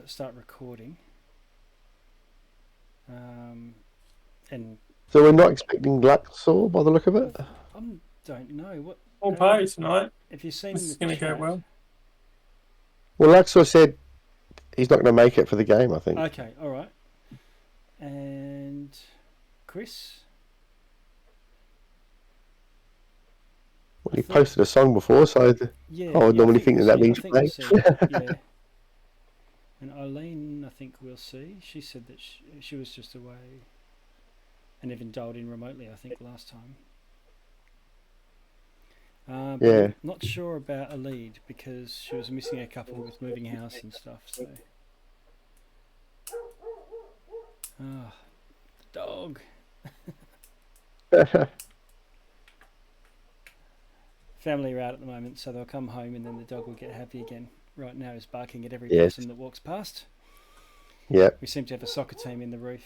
start recording. And so we're not expecting Luxor by the look of it. I don't know what. All party tonight. If you've seen This the is going to go well. Well, Luxor said he's not going to make it for the game, I think. Okay, all right. And Chris? Well, he posted a song before, so I would normally think that means playing. Yeah. And Eileen, I think we'll see. She said that she was just away and even dialed in remotely, I think, last time. Yeah. Not sure about a lead because she was missing a couple with moving house and stuff. So, the dog. Family are out at the moment, so they'll come home and then the dog will get happy again. Right now, he's barking at every person that walks past. Yeah. We seem to have a soccer team in the roof.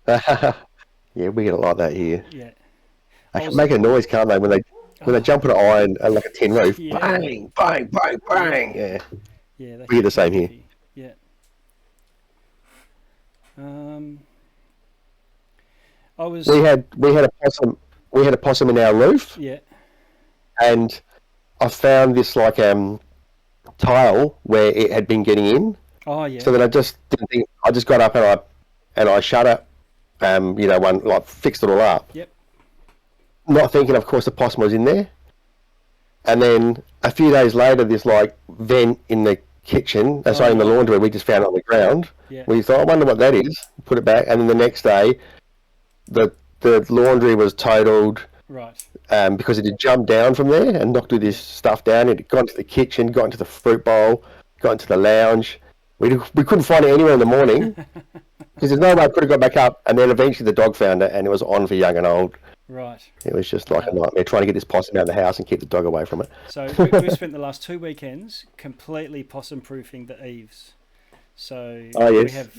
Yeah, we get a lot of that here. Yeah. They can make a noise, can't they? When they jump on an iron like a tin roof, Yeah. bang, bang, bang, bang. Yeah. Yeah. We get the same here. Yeah. We had a possum in our roof. Yeah. And I found this like tile where it had been getting in. Oh yeah. So then I just didn't think. I just got up and I shut it. Fixed it all up. Yep. Not thinking, of course, the possum was in there. And then a few days later, this like vent in the kitchen, in the laundry, we just found it on the ground. Yeah. We thought, I wonder what that is. Put it back, and then the next day, the laundry was totaled. Right. Because it had jumped down from there and knocked all this stuff down. It had gone to the kitchen, got into the fruit bowl, got into the lounge. We couldn't find it anywhere in the morning because there's no way I could have got back up. And then eventually the dog found it, and it was on for young and old. Right. It was just like a nightmare trying to get this possum out of the house and keep the dog away from it. So we spent the last 2 weekends completely possum-proofing the eaves. So we have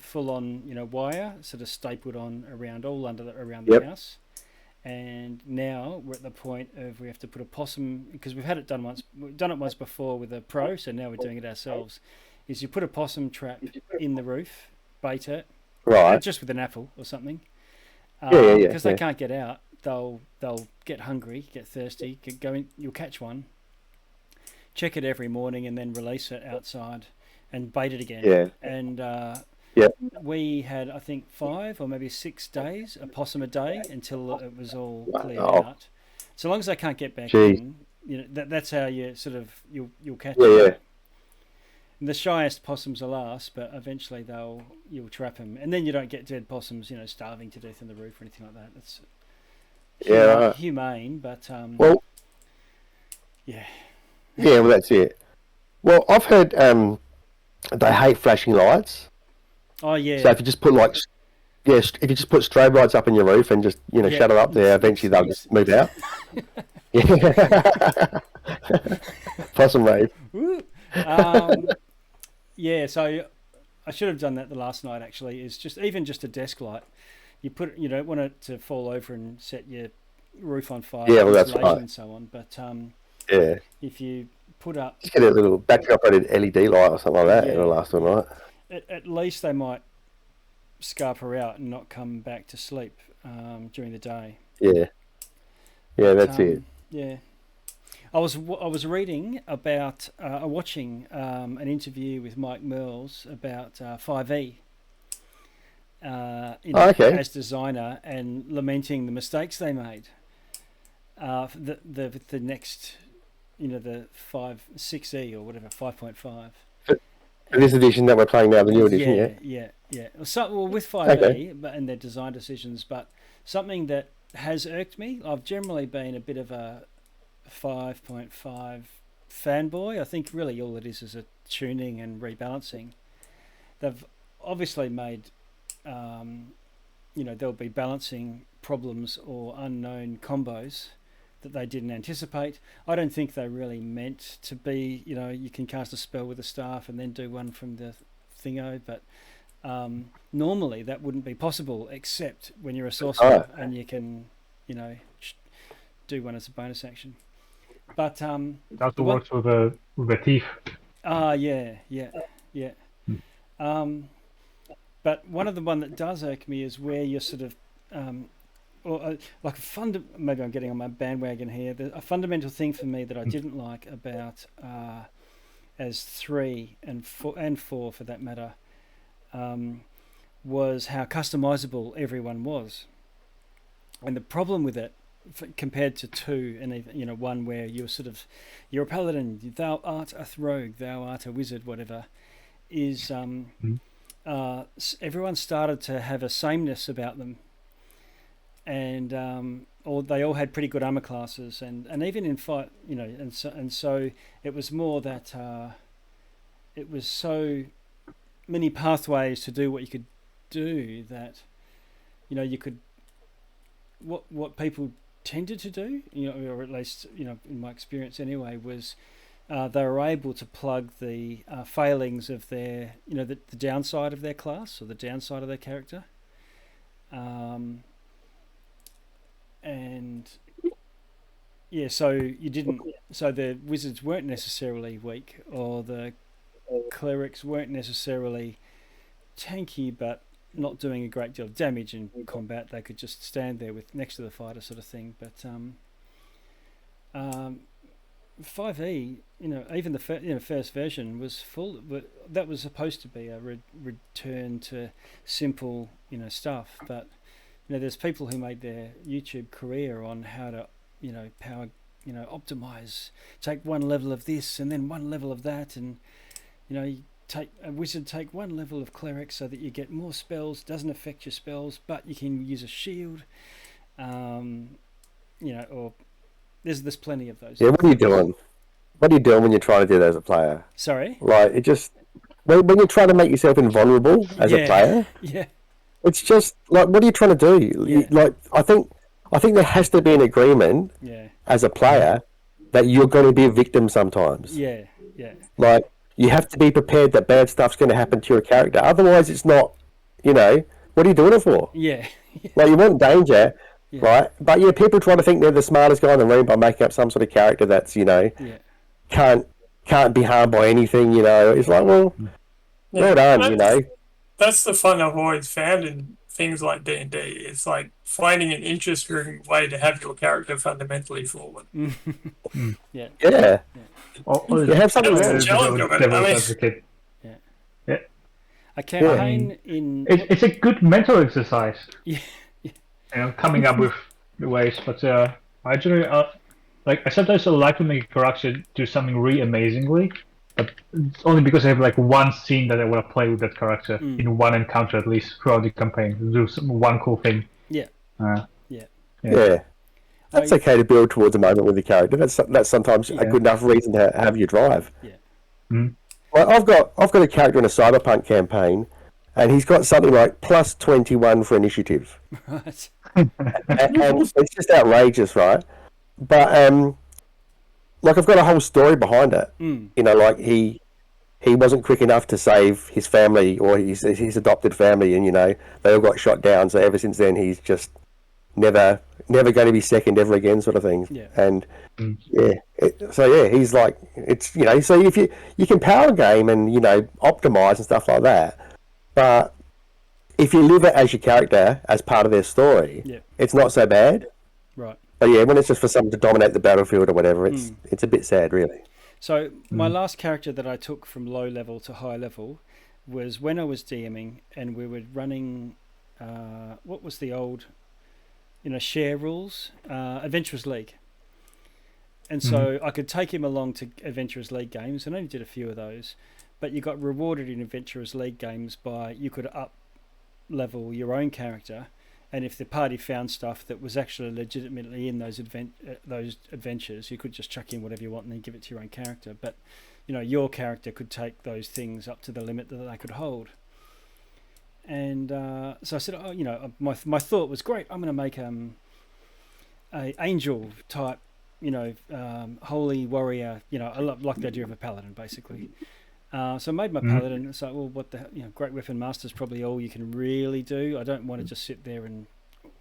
full-on wire sort of stapled on around the house. And now we're at the point of we have to put a possum, because we've had it done once. We've done it once before with a pro, so now we're doing it ourselves. Is you put a possum trap in the roof, bait it, right? Just with an apple or something. Because they can't get out. They'll get hungry, get thirsty, you'll catch one. Check it every morning and then release it outside and bait it again. Yeah. And we had, I think, 5 or maybe 6 days, a possum a day until it was all cleared out. So long as they can't get back in, that's how you sort of you'll catch them. Yeah. And the shyest possums are last, but eventually you'll trap them, and then you don't get dead possums, starving to death on the roof or anything like that. It's humane, but yeah. Yeah, well, that's it. Well, I've heard they hate flashing lights. Oh yeah. So if you just put if you just put strobe lights up in your roof and just shut it up there, eventually they'll just move out. Possum rave. Yeah, so I should have done that the last night. Actually, is just a desk light. You don't want it to fall over and set your roof on fire. Yeah, well, that's right. And so on, but if you put up, just get a little battery operated LED light or something like that. It'll last all night. At least they might scarper out and not come back to sleep during the day. Yeah, that's it. Yeah. I was reading about watching an interview with Mike Merles about 5E as designer and lamenting the mistakes they made. The next, the 6E or whatever, 5.5. This edition that we're playing now, the new edition, yeah. So, with 5E, and their design decisions, but something that has irked me. I've generally been a bit of a 5.5 fanboy. I think really all it is a tuning and rebalancing. They've obviously made, there'll be balancing problems or unknown combos that they didn't anticipate. I don't think they really meant to be, you can cast a spell with a staff and then do one from the thingo, but normally that wouldn't be possible except when you're a sorcerer and you can, do one as a bonus action. But that works with a thief. Yeah. But one of the one that does irk me is where you're sort of, like maybe I'm getting on my bandwagon here. A fundamental thing for me that I didn't like about as 3 and 4 for that matter, was how customizable everyone was. And the problem with it, compared to 2 and even 1 where you're a paladin, thou art a rogue, thou art a wizard, whatever, is everyone started to have a sameness about them, and they all had pretty good armor classes, and even in fight, and so it was more that it was so many pathways to do what you could do that you could what people tended to do, or at least in my experience anyway, was they were able to plug the failings of their the downside of their class or the downside of their character, and so the wizards weren't necessarily weak, or the clerics weren't necessarily tanky but not doing a great deal of damage in combat. They could just stand there next to the fighter, sort of thing. But 5e, even the first version was full. But that was supposed to be a return to simple, stuff. But there's people who made their YouTube career on how to, power, optimize, take one level of this and then one level of that, and you take a wizard, take one level of cleric so that you get more spells, doesn't affect your spells, but you can use a shield, or there's plenty of those. Yeah, what are you doing? What are you doing when you're trying to do that as a player? Sorry? Like, it just... When you're trying to make yourself invulnerable as a player... Yeah. It's just, like, what are you trying to do? Yeah. I think there has to be an agreement as a player that you're going to be a victim sometimes. Yeah. Like, you have to be prepared that bad stuff's going to happen to your character. Otherwise, it's not, what are you doing it for? Yeah. Like, you want danger, right? But, people try to think they're the smartest guy in the room by making up some sort of character that's, can't be harmed by anything, It's like, well, well done, That's the fun I've always found in things like D&D. It's like finding an interesting way to have your character fundamentally forward. Yeah. You have something that's a challenge of it. Yeah. A campaign in... It's a good mental exercise. Yeah. Coming up with ways, but I generally, I sometimes like to make a character do something really amazingly, but it's only because I have like one scene that I want to play with that character in one encounter at least throughout the campaign. Do one cool thing. Yeah. Yeah. That's okay to build towards a moment with the character. That's sometimes a good enough reason to have your drive. Yeah. Well, I've got a character in a cyberpunk campaign, and he's got something like plus 21 for initiative. Right. and it's just outrageous, right? But like, I've got a whole story behind it. Like he wasn't quick enough to save his family or his adopted family, and they all got shot down. So ever since then, he's just never going to be second ever again, sort of thing. Yeah. And he's like, it's so if you can power game and optimize and stuff like that, but if you live it as your character as part of their story, it's not so bad. Right. But when it's just for someone to dominate the battlefield or whatever, it's a bit sad, really. So my last character that I took from low level to high level was when I was DMing, and we were running what was the old share rules, Adventurers League. And so I could take him along to Adventurers League games, and I only did a few of those, but you got rewarded in Adventurers League games by you could up level your own character, and if the party found stuff that was actually legitimately in those adventures, you could just chuck in whatever you want and then give it to your own character. But your character could take those things up to the limit that they could hold. And so I said, my thought was, great, I'm going to make a angel type, holy warrior. I like the idea of a paladin, basically. So I made my paladin. It's like, well, what the hell, great weapon master is probably all you can really do. I don't want to just sit there and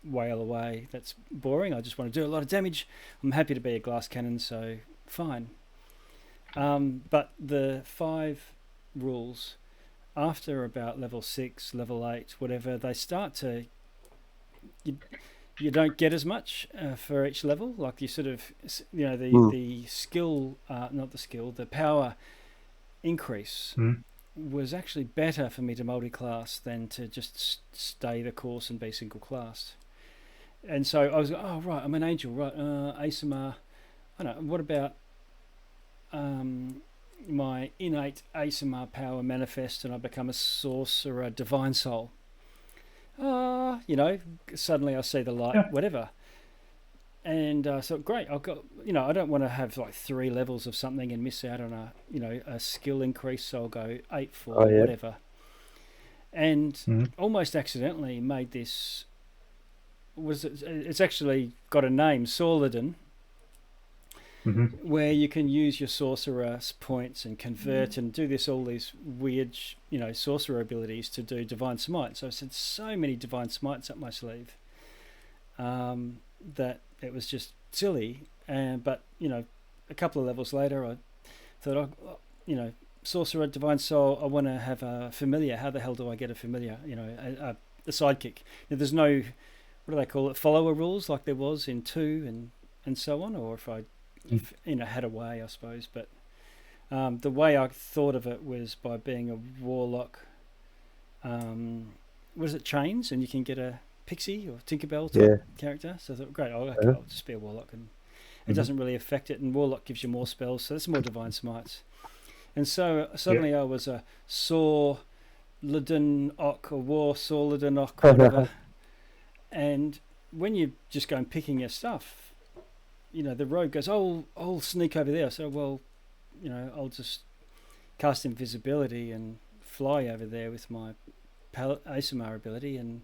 wail away. That's boring. I just want to do a lot of damage. I'm happy to be a glass cannon, so fine. But the 5 rules, after about level 6, level 8, whatever, they start to... You don't get as much for each level. Like you sort of, the skill, not the skill, the power increase was actually better for me to multi-class than to just stay the course and be single class. And so I was like, oh, right, I'm an angel, right, ASMR. I don't know, what about my innate ASMR power manifest and I become a sorcerer, divine soul? Suddenly I see the light, whatever. And so great, I've got, I don't want to have like 3 levels of something and miss out on a skill increase, so I'll go 8 for whatever. And almost accidentally made this, it's actually got a name, Sorladin, where you can use your sorcerer points and convert and do all these weird, sorcerer abilities to do divine smite. So I had so many divine smites up my sleeve that it was just silly. But a couple of levels later, I thought, sorcerer, divine soul, I want to have a familiar. How the hell do I get a familiar? A sidekick. There's no, what do they call it, follower rules like there was in 2 and so on, or if I had a way, I suppose. But the way I thought of it was by being a warlock. Was it chains, and you can get a pixie or Tinkerbell type character? So I thought, great, I'll just be a warlock, and it doesn't really affect it. And warlock gives you more spells, so it's more divine smites. And so suddenly I was a Sorladin Ock, or War Sorladin Ock, whatever. And when you just go and picking your stuff, the rogue goes, I'll sneak over there. So, well, I'll just cast invisibility and fly over there with my ASMR ability. And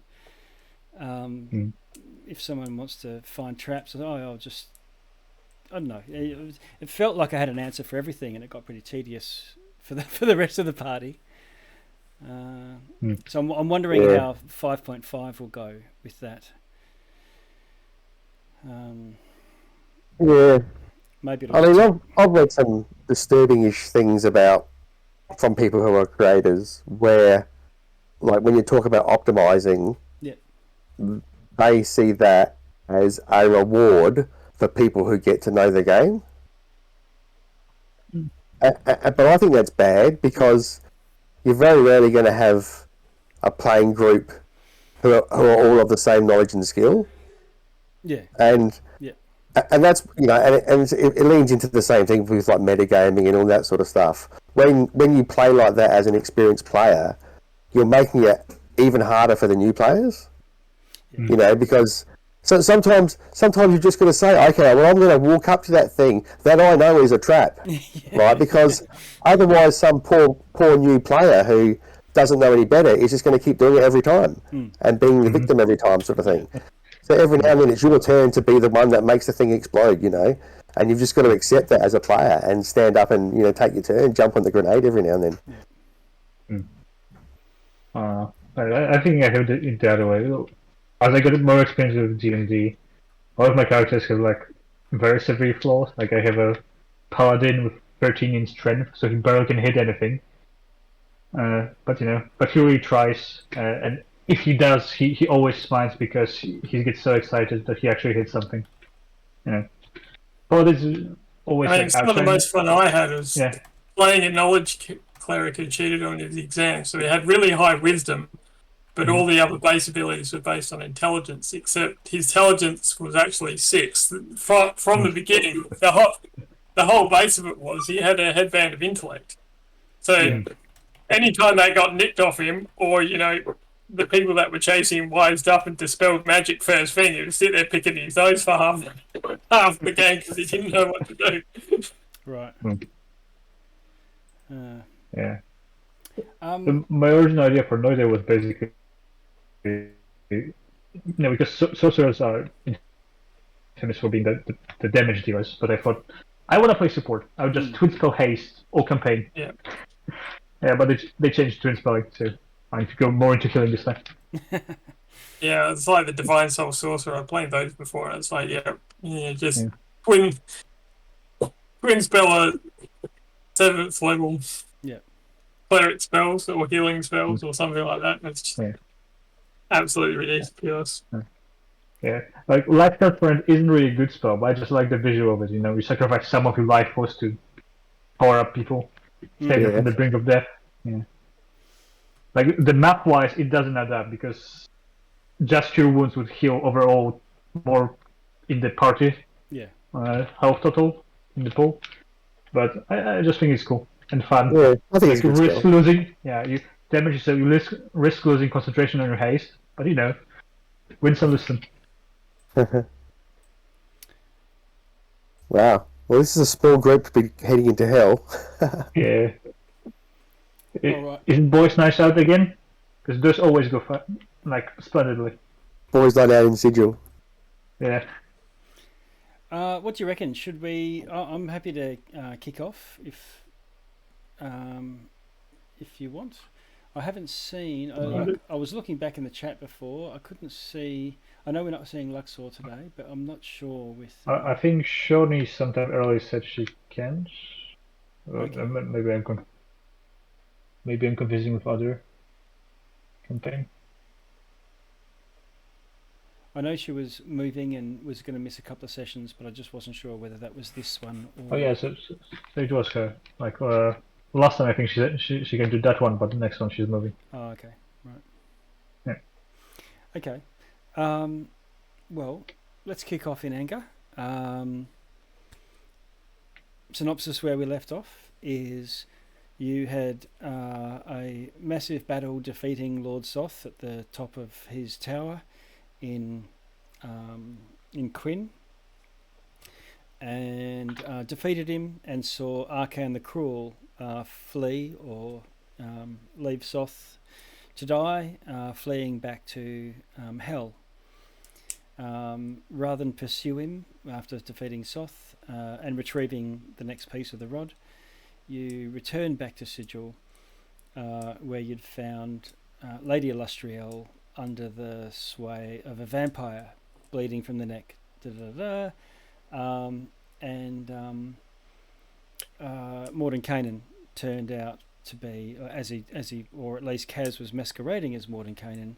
if someone wants to find traps, I'll just, I don't know. It felt like I had an answer for everything, and it got pretty tedious for the rest of the party. So I'm wondering how 5.5 will go with that. Maybe I've read some disturbing-ish things from people who are creators where, like, when you talk about optimizing, they see that as a reward for people who get to know the game. But I think that's bad, because you're very rarely going to have a playing group who are all of the same knowledge and skill. And that's, and it leans into the same thing with like metagaming and all that sort of stuff. When you play like that as an experienced player, you're making it even harder for the new players. Because sometimes you're just going to say, okay, well, I'm going to walk up to that thing that I know is a trap, right? Because otherwise, some poor new player who doesn't know any better is just going to keep doing it every time and being the victim every time, sort of thing. So every now and then it's your turn to be the one that makes the thing explode, and you've just got to accept that as a player and stand up and, take your turn, jump on the grenade every now and then. I think I have it the other way. As I got more experience with D&D, all of my characters have like very severe flaws. Like I have a paladin with 13 in strength, so he barely can hit anything. But he really tries, and if he does, he always smiles because he gets so excited that he actually hits something. Paladins always. I think some of the most fun I had was playing a knowledge cleric who cheated on his exam, so he had really high wisdom. But all the other base abilities were based on intelligence, except his intelligence was actually 6. From the beginning, the whole base of it was he had a headband of intellect. So anytime they got nicked off him, or, the people that were chasing him wised up and dispelled magic first thing, he would sit there picking his nose for half the game because he didn't know what to do. Right. My original idea for Noida was basically, because sorcerers are famous for being the damage dealers, but I thought I want to play support. I would just twin spell haste all campaign. But they changed twin spelling, so I need to go more into killing this time. It's like the divine soul sorcerer. I played those before, and it's like twin spell 7th level Yeah. cleric spells or healing spells or something like that. It's just absolutely ridiculous. Yeah, like Lifeguard Friend isn't really a good spell, but I just like the visual of it. You know, you sacrifice some of your life force to power up people, save them from the brink of death. Yeah. Like the map wise, it doesn't add up because just cure wounds would heal overall more in the party. Yeah. Health total in the pool, but I just think it's cool and fun. Yeah, I think Like it's a good risk spell. losing, you damage, so you risk losing concentration on your haste, but you know, win some, lose some. Wow. Well, this is a small group to be heading into hell. Yeah. All right. Isn't Boys Nice out again? Because those always go like splendidly. Boys Night Out in Sigil. Yeah. What do you reckon? Should we? I'm happy to kick off if you want. I haven't seen. I was looking back in the chat before. I couldn't see. I know we're not seeing Luxor today, but I'm not sure with. I think Shoni sometime earlier said she can. Okay. Maybe I'm confusing with other campaign. I know she was moving and was going to miss a couple of sessions, but I just wasn't sure whether that was this one or. Oh yeah, so it was her. Like last time I think she said she can do that one, but the next one she's moving. Oh, okay, right. Yeah. Okay. Well, let's kick off in anger. Synopsis where we left off is you had a massive battle defeating Lord Soth at the top of his tower in Quinn, and defeated him and saw Arcan the Cruel flee or leave Soth to die, fleeing back to Hell. Rather than pursue him after defeating Soth and retrieving the next piece of the rod, you returned back to Sigil, where you'd found Lady Illustriel under the sway of a vampire, bleeding from the neck. And Mordenkainen turned out to be, as he, or at least Kaz was masquerading as Mordenkainen,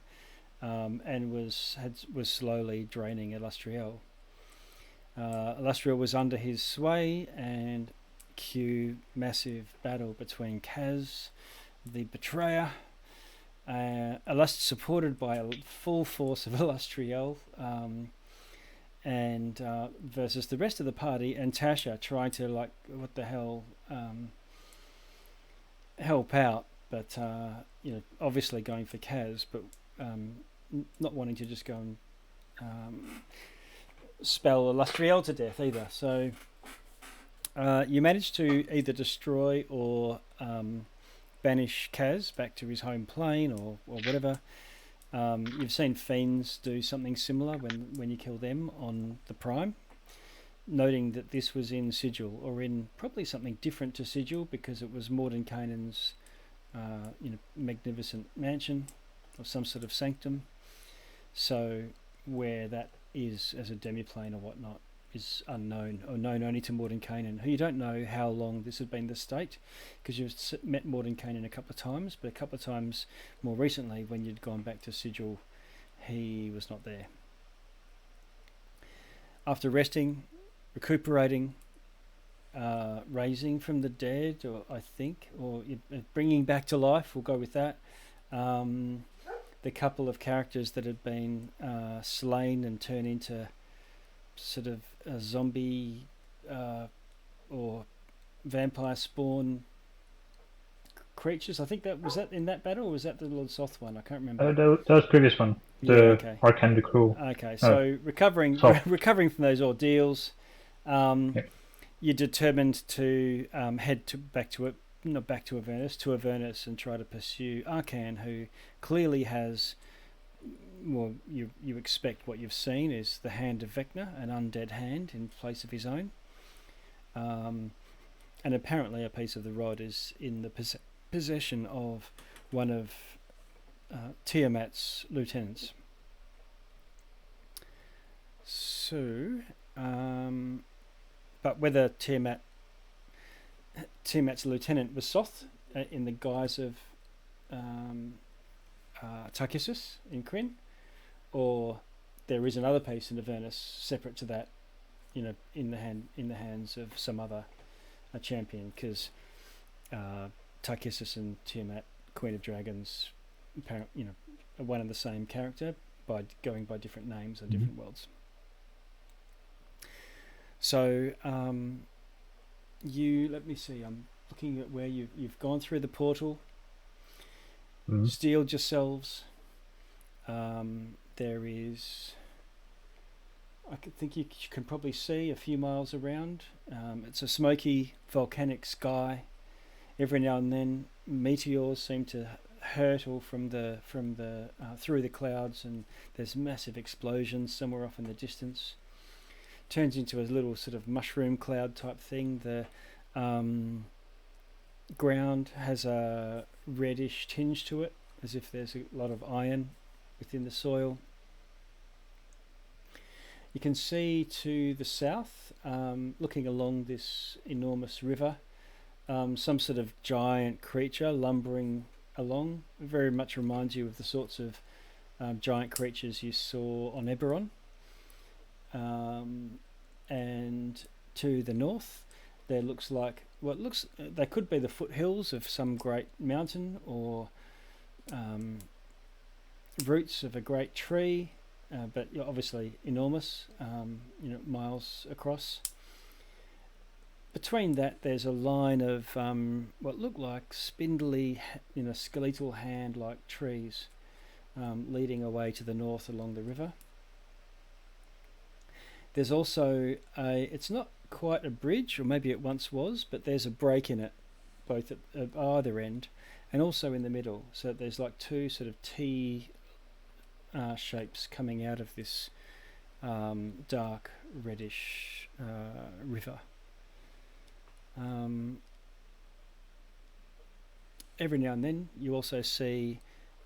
and was slowly draining Illustriel. Illustriel was under his sway, and cue massive battle between Kaz, the betrayer, supported by a full force of Illustriel, and versus the rest of the party, and Tasha trying to, like, what the hell, help out, but obviously going for Kaz, but not wanting to just go and spell Illustriel to death either. So you managed to either destroy or banish Kaz back to his home plane or whatever. You've seen fiends do something similar when you kill them on the Prime, noting that this was in Sigil, or in probably something different to Sigil, because it was Mordenkainen's magnificent mansion or some sort of sanctum. So where that is as a demiplane or whatnot is unknown, or known only to Mordenkainen, who you don't know how long this had been the state, because you've met Mordenkainen a couple of times, but a couple of times more recently when you'd gone back to Sigil, he was not there. After resting, recuperating, raising from the dead, or bringing back to life, we'll go with that, the couple of characters that had been slain and turned into sort of a zombie or vampire spawn creatures. I think that was that in that battle, or was that the Lord Soth one? I can't remember. That was previous one. The Arcan the Cruel. Okay, so recovering from those ordeals, you're determined to head back to Avernus and try to pursue Arcan, who clearly has, well, you expect what you've seen is the hand of Vecna, an undead hand in place of his own, and apparently a piece of the rod is in the possession of one of Tiamat's lieutenants. So, but whether Tiamat Tiamat's lieutenant was Soth in the guise of Tarkissus in Kryn, or there is another piece in Avernus separate to that, in the hands of some other champion, because Tarkissus and Tiamat, Queen of Dragons, are one and the same character by going by different names on different worlds. So let me see. I'm looking at where you've gone through the portal. Steeled yourselves. There is, I think you can probably see a few miles around. It's a smoky volcanic sky. Every now and then, meteors seem to hurtle from the through the clouds, and there's massive explosions somewhere off in the distance. Turns into a little sort of mushroom cloud type thing. The ground has a reddish tinge to it, as if there's a lot of iron within the soil. You can see to the south, looking along this enormous river, some sort of giant creature lumbering along. It very much reminds you of the sorts of giant creatures you saw on Eberron. And to the north, there looks like they could be the foothills of some great mountain, or roots of a great tree, but obviously enormous, miles across. Between that, there's a line of what look like spindly, skeletal hand-like trees leading away to the north along the river. There's also it's not quite a bridge, or maybe it once was, but there's a break in it, both at either end and also in the middle. So there's like two sort of T shapes coming out of this dark reddish river. Every now and then you also see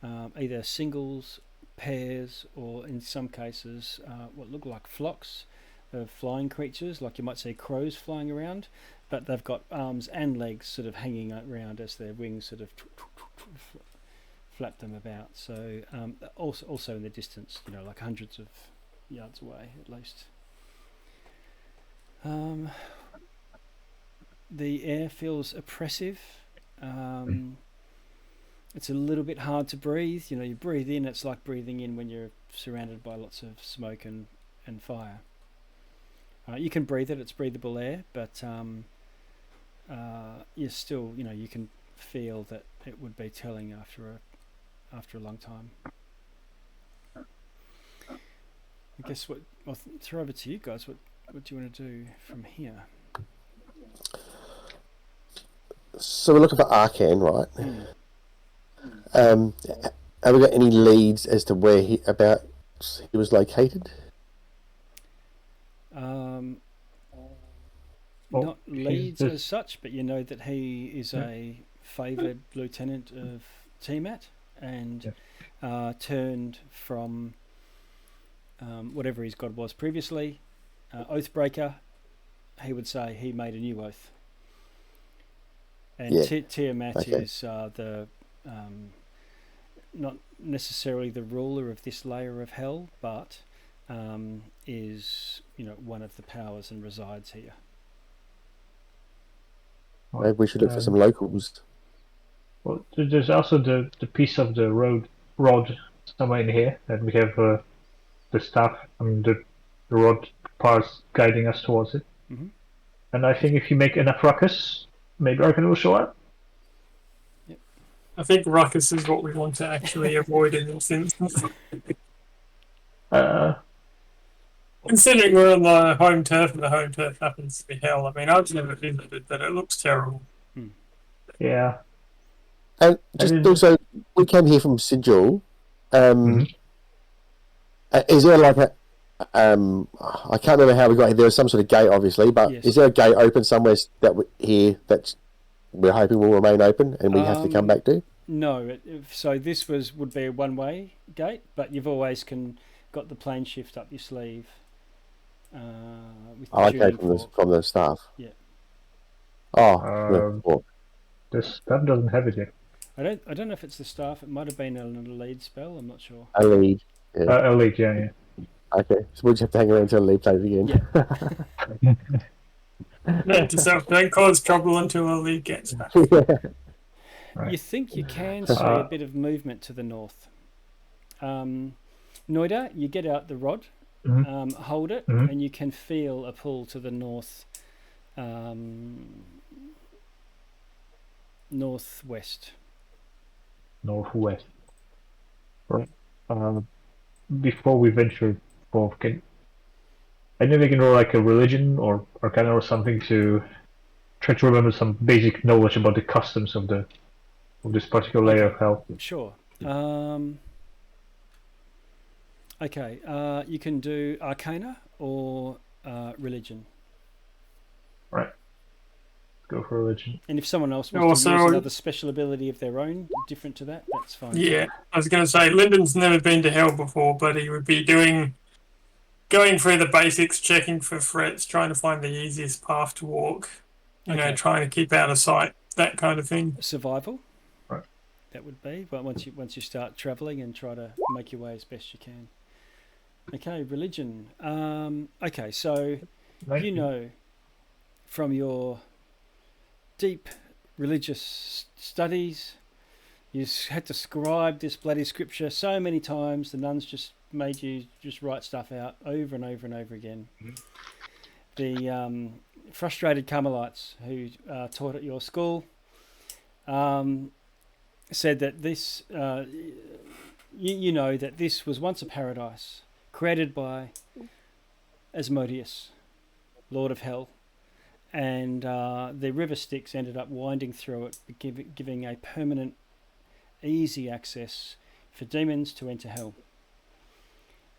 either singles, pairs, or in some cases what look like flocks of flying creatures, like you might see crows flying around, but they've got arms and legs sort of hanging around as their wings sort of flap them about. So also in the distance, like hundreds of yards away at least. The air feels oppressive. It's a little bit hard to breathe. You breathe in, it's like breathing in when you're surrounded by lots of smoke and fire. You can breathe it, it's breathable air, but you're still, you can feel that it would be telling after a long time. I guess I'll throw over to you guys. What do you want to do from here? So we're looking for Arcan, right? Have we got any leads as to where he was located? Not leads as such, but you know that he is a favoured lieutenant of Tiamat, and turned from whatever his god was previously, Oathbreaker. He would say he made a new oath. And Tiamat is the not necessarily the ruler of this layer of hell, but is one of the powers and resides here. Maybe we should look for some locals. Well, there's also the piece of the rod somewhere in here, and we have the staff. The rod parts guiding us towards it. Mm-hmm. And I think if you make enough ruckus, maybe Arcan will show up. Yep. I think ruckus is what we want to actually avoid in this instance. Considering we're on the home turf, and the home turf happens to be hell. I've never visited, but it looks terrible. Yeah. And also, we came here from Sigil. Is there like a... I can't remember how we got here. There was some sort of gate, obviously, but yes. Is there a gate open somewhere that we're hoping will remain open and we have to come back to? No. So this would be a one-way gate, but you've always got the plane shift up your sleeve. With okay, from the staff. Yeah. Oh, well, this staff doesn't have it yet. I don't know if it's the staff. It might have been a lead spell. I'm not sure. a lead. Yeah. A lead, yeah. Okay, so we'll just have to hang around until Lee plays again. Yeah. Note to self: don't cause trouble until a lead gets back. You think you can see a bit of movement to the north. Noida, you get out the rod, hold it, and you can feel a pull to the north, northwest. Northwest. Right. Before we venture forth, I know we can roll like a religion or arcana or something to try to remember some basic knowledge about the customs of this particular layer of hell. Sure. Okay. You can do arcana or religion. Right. Go for religion. And if someone else wants to use another special ability of their own, different to that, that's fine. Yeah, I was going to say, Lyndon's never been to hell before, but he would be going through the basics, checking for threats, trying to find the easiest path to walk, you know, trying to keep out of sight, that kind of thing. Survival. Right. That would be, but once you start travelling and try to make your way as best you can. Okay, religion. Okay, so you know from your deep religious studies, you had to scribe this bloody scripture so many times. The nuns just made you just write stuff out over and over and over again. The frustrated Carmelites who taught at your school said that this, you know that this was once a paradise created by Asmodeus, Lord of Hell. And the river Styx ended up winding through it, giving a permanent, easy access for demons to enter hell.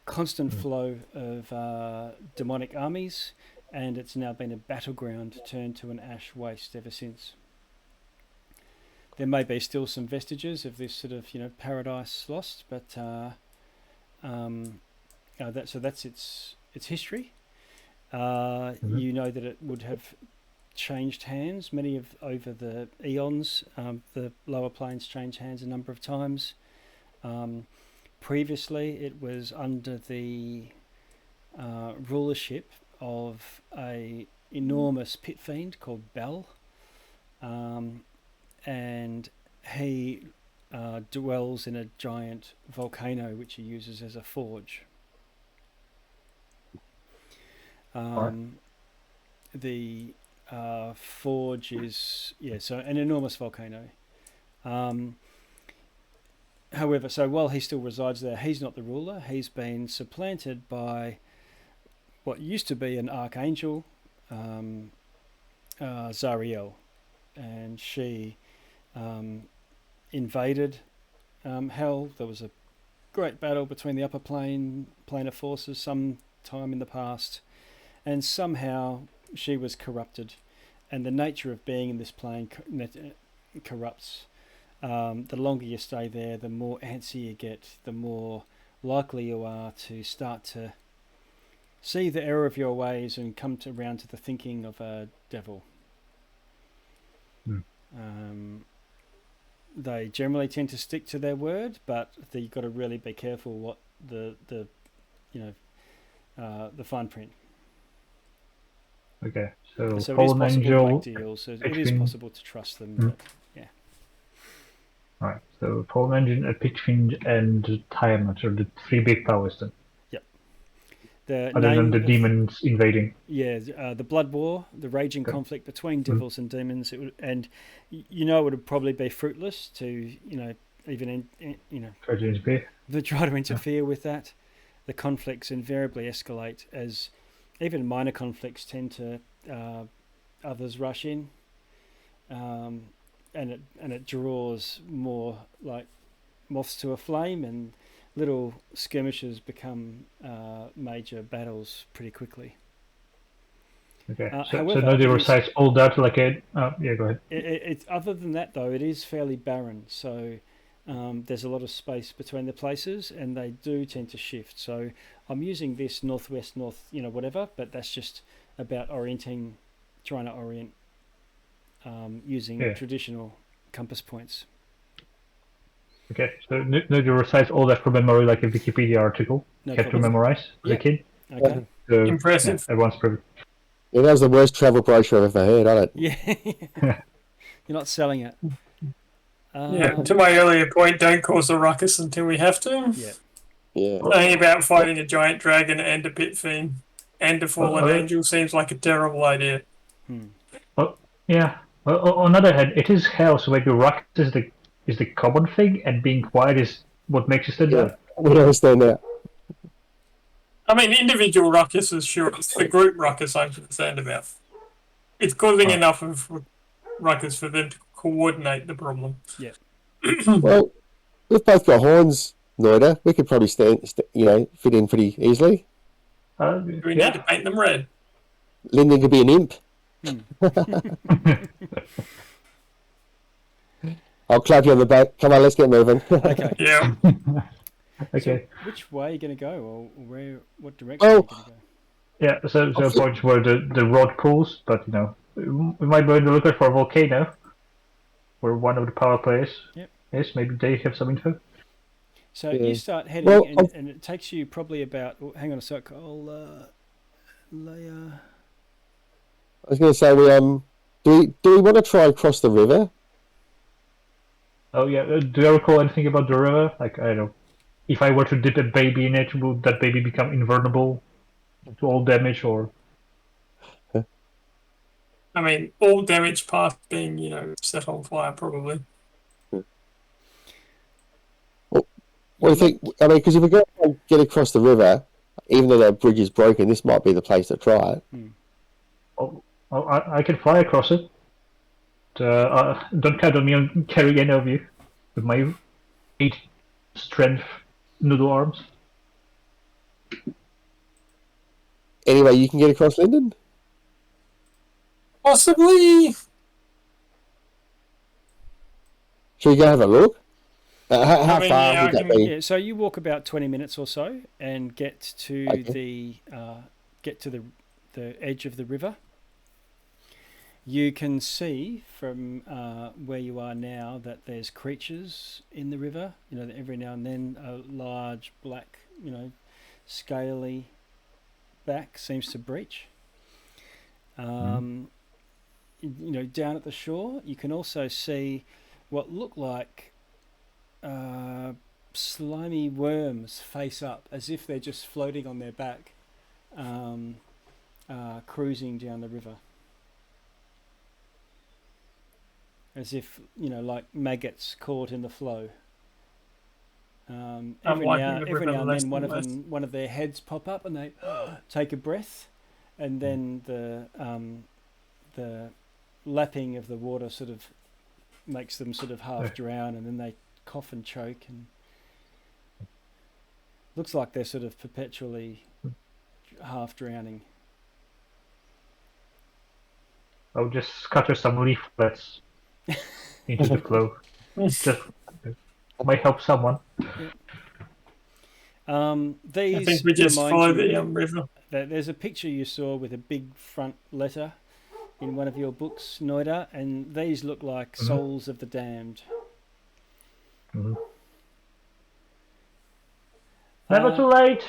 Constant flow of demonic armies, and it's now been a battleground turned to an ash waste ever since. There may be still some vestiges of this sort of, paradise lost, but that's its history. You know that it would have changed hands over the eons. The lower planes changed hands a number of times. Previously, it was under the rulership of a enormous pit fiend called Bel, and he dwells in a giant volcano which he uses as a forge. The forge is so an enormous volcano. However, so while he still resides there, he's not the ruler. He's been supplanted by what used to be an archangel, Zariel, and she invaded hell. There was a great battle between the upper planar forces some time in the past, and somehow she was corrupted, and the nature of being in this plane corrupts. The longer you stay there, the more antsy you get, the more likely you are to start to see the error of your ways and come around to the thinking of a devil. They generally tend to stick to their word, but you've got to really be careful what the fine print. Okay, so fallen angel. So it is fiend. possible to trust them. But, yeah. Right. So fallen angel, a pitch fiend, and Tiamat are the three big powers then. Yep. Other than the demons invading. Yeah, the blood war, the raging conflict between devils and demons, it would probably be fruitless to even try to interfere with that. The conflicts invariably escalate as even minor conflicts tend to others rush in, and it draws more like moths to a flame, and little skirmishes become major battles pretty quickly. Okay. However, so nobody recites all that like a. Yeah, go ahead. It's other than that though, it is fairly barren. So. There's a lot of space between the places, and they do tend to shift. So I'm using this northwest, whatever, but that's just about trying to orient using traditional compass points. Okay, so no, you recite all that from memory like a Wikipedia article. No Kept to problem. memorize as a kid. Okay. So, Impressive. Everyone's pretty. Yeah, that was the worst travel brochure I've ever heard, hasn't Yeah. it? You're not selling it. To my earlier point, don't cause a ruckus until we have to. Yeah. Yeah. Saying about fighting a giant dragon and a pit fiend and a fallen angel seems like a terrible idea. Well, yeah. Well, on the other hand, it is hell, so maybe ruckus is the common thing, and being quiet is what makes you stand out. We don't understand that. I mean, individual ruckus is sure. It's the group ruckus I'm concerned about. It's causing enough of ruckus for them to coordinate the problem. Yeah. Well, we've both got horns, Noida. We could probably fit in pretty easily. We need to paint them red. Lyndon could be an imp. I'll clap you on the back. Come on, let's get moving. Okay. Yeah. Okay. So which way are you going to go, or what direction are you going to go? Yeah, so a point where the rod pulls, but we might be looking for a volcano, where one of the power players is. Maybe they have some info. So you start heading, and it takes you probably about. Oh, hang on a sec. I was going to say, do we want to try and cross the river? Oh yeah. Do you recall anything about the river? Like, I don't know, if I were to dip a baby in it, would that baby become invulnerable to all damage, or? I mean, all damage past being, set on fire, probably. What do you think? I mean, because if we're going to get across the river, even though that bridge is broken, this might be the place to try it. Oh, I can fly across it. Don't count on me on carrying any of you with my 8 strength noodle arms. Anyway, you can get across, Lyndon? Possibly. Should we go have a look? How mean, far yeah, would that be? Yeah, so you walk about 20 minutes or so and get to the edge of the river. You can see from where you are now that there's creatures in the river. Every now and then a large black, scaly back seems to breach. Down at the shore, you can also see what look like slimy worms face up, as if they're just floating on their back, cruising down the river. As if, like maggots caught in the flow. Every now and then one of their heads pop up and they take a breath, and then the lapping of the water sort of makes them sort of half drown, and then they cough and choke, and looks like they're sort of perpetually half drowning. I'll just scatter some leaflets into the flow. Just might help someone. These I think we just follow the river. There's a picture you saw with a big front letter in one of your books, Noida, and these look like souls of the damned. Never too late.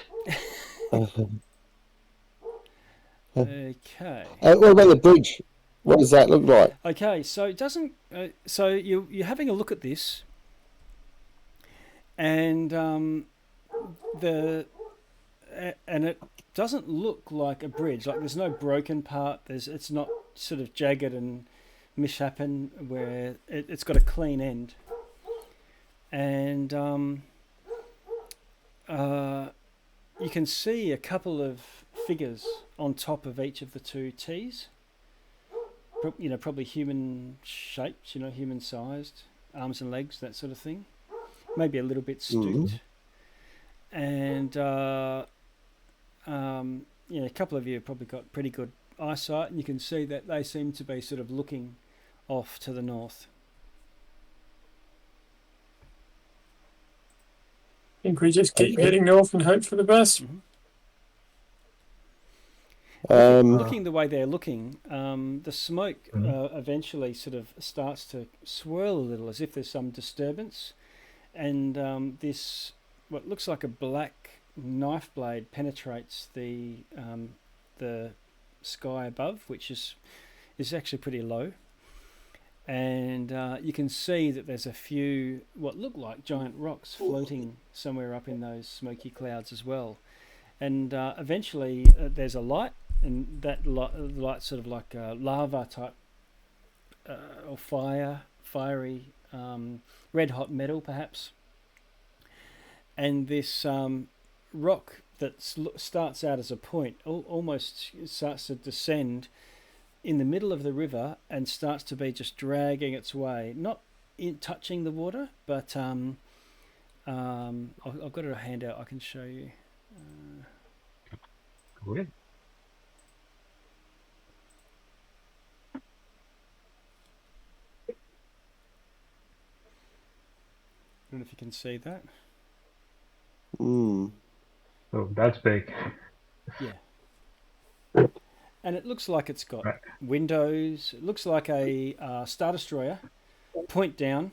Okay. What about the bridge? What does that look like? Okay, so it doesn't. So you're having a look at this, and it doesn't look like a bridge. Like there's no broken part. It's not sort of jagged and misshapen where it's got a clean end, and you can see a couple of figures on top of each of the two T's. Probably human shaped, human sized, arms and legs, that sort of thing. Maybe a little bit stooped. And a couple of you have probably got pretty good eyesight, and you can see that they seem to be sort of looking off to the north. I think we just keep heading north and hope for the best. Looking the way they're looking, the smoke eventually sort of starts to swirl a little, as if there's some disturbance, and this what looks like a black knife blade penetrates the sky above, which is actually pretty low, and you can see that there's a few what look like giant rocks floating somewhere up in those smoky clouds as well, and eventually there's a light. And that light sort of like lava type or fiery, red hot metal perhaps. And this rock that starts out as a point almost starts to descend in the middle of the river and starts to be just dragging its way, not touching the water, but I've got a handout I can show you. Good. I don't know if you can see that. Mm. Oh, that's big. Yeah. And it looks like it's got windows. It looks like a Star Destroyer, point down,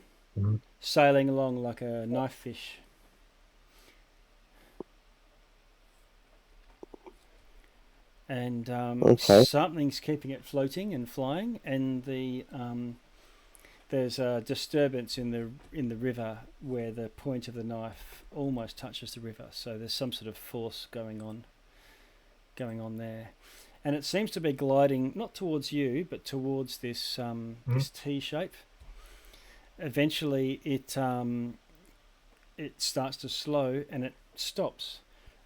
sailing along like a knife fish. And something's keeping it floating and flying, and there's a disturbance in the river where the point of the knife almost touches the river. So there's some sort of force going on there, and it seems to be gliding not towards you but towards this this T shape. Eventually, it starts to slow and it stops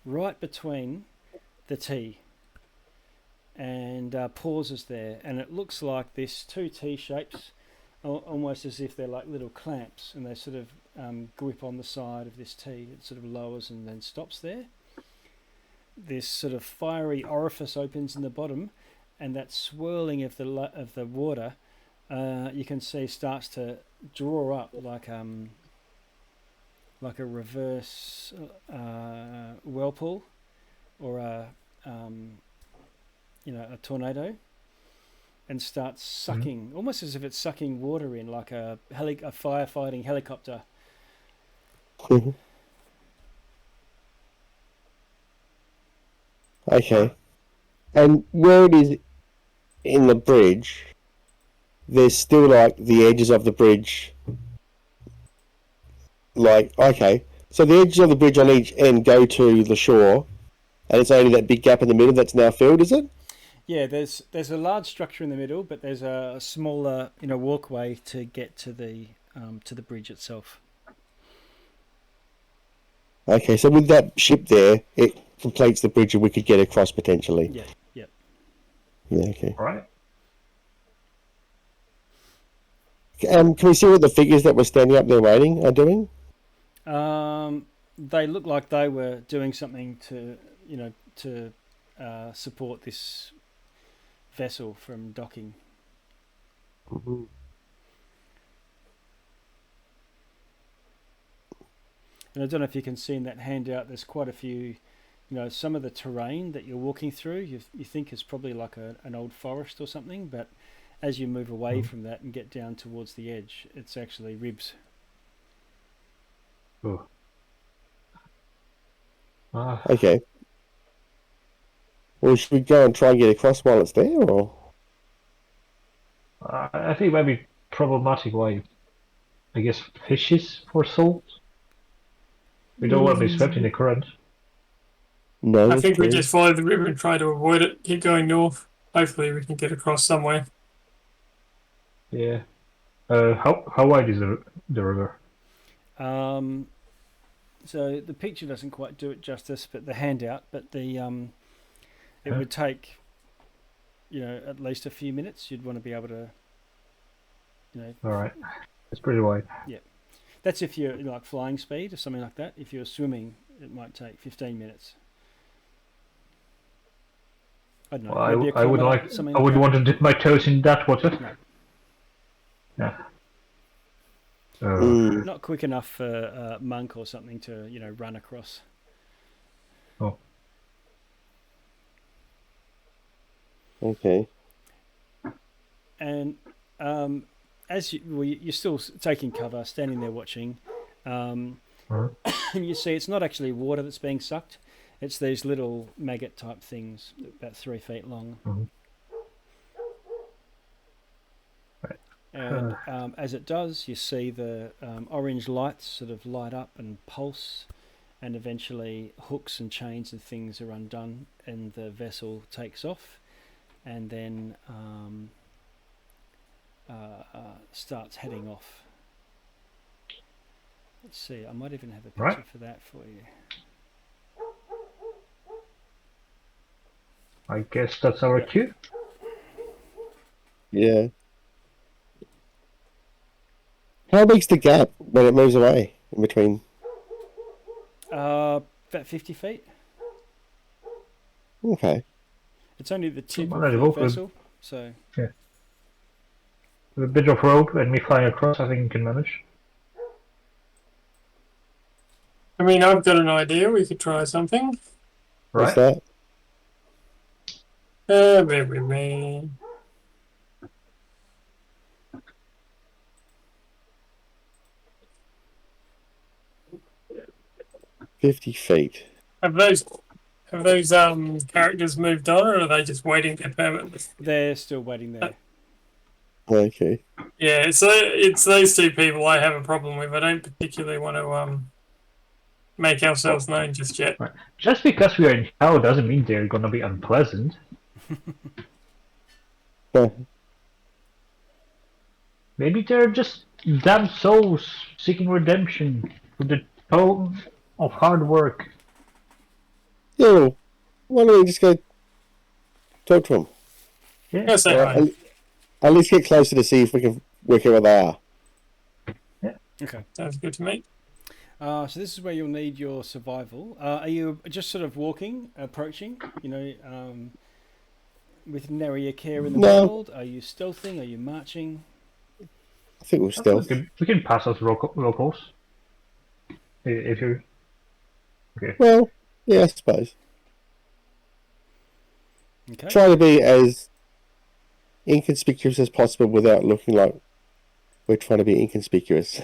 right between the T and pauses there, and it looks like this two T shapes. Almost as if they're like little clamps, and they sort of grip on the side of this T. It sort of lowers and then stops there. This sort of fiery orifice opens in the bottom, and that swirling of the water, you can see starts to draw up like a reverse whirlpool, or a tornado. And starts sucking, almost as if it's sucking water in, like a firefighting helicopter. Okay. And where it is in the bridge, there's still like the edges of the bridge. Like, okay. So the edges of the bridge on each end go to the shore, and it's only that big gap in the middle that's now filled, is it? Yeah, there's a large structure in the middle, but there's a smaller walkway to get to the bridge itself. Okay, so with that ship there, it completes the bridge, and we could get across potentially. Yeah. Yeah. Okay. All right. Can we see what the figures that were standing up there waiting are doing? They look like they were doing something to support this vessel from docking. Mm-hmm. And I don't know if you can see in that handout, there's quite a few, some of the terrain that you're walking through, you think is probably like an old forest or something, but as you move away from that and get down towards the edge, it's actually ribs. Oh. Okay. Well, should we go and try and get across while it's there, or? I think it might be problematic why, I guess, fishes for salt. We don't want to be swept in the current. No, I think we just follow the river and try to avoid it. Keep going north. Hopefully we can get across somewhere. Yeah. How wide is the river? So the picture doesn't quite do it justice, but the handout, but it would take, at least a few minutes. You'd want to be able to, All right. It's pretty wide. Yeah. That's if you're like flying speed or something like that. If you're swimming, it might take 15 minutes. I don't know. Well, I would want to dip my toes in that water. No. Yeah. Not quick enough for a monk or something to, run across. Oh. Okay. And as you're still taking cover, standing there watching, and you see it's not actually water that's being sucked. It's these little maggot type things, about 3 feet long. And as it does, you see the orange lights sort of light up and pulse, and eventually hooks and chains and things are undone, and the vessel takes off, and then starts heading off. Let's see, I might even have a picture for that for you. I guess that's our cue. Yeah. How big's the gap when it moves away in between? About 50 feet. Okay. It's only the tip of the vessel, so... Yeah. With a bit of rope and me flying across, I think you can manage. I mean, I've got an idea. We could try something. What's that? Bear with me. $50. Have those characters moved on, or are they just waiting there permanently? They're still waiting there. Okay. Yeah, so it's those two people I have a problem with. I don't particularly want to make ourselves known just yet. Right. Just because we are in hell doesn't mean they're gonna be unpleasant. Maybe they're just damned souls seeking redemption with the tone of hard work. Yeah, why don't we just go talk to them? Yeah. Go say hi. At least get closer to see if we can work out where they are. Yeah. Okay. Sounds good to me. So this is where you'll need your survival. Are you just sort of walking, approaching, with nary care in the world? Are you stealthing? Are you marching? I think we're stealth. We can pass as locals. If you... Okay. Well, yeah, I suppose. Okay. Try to be as inconspicuous as possible without looking like we're trying to be inconspicuous.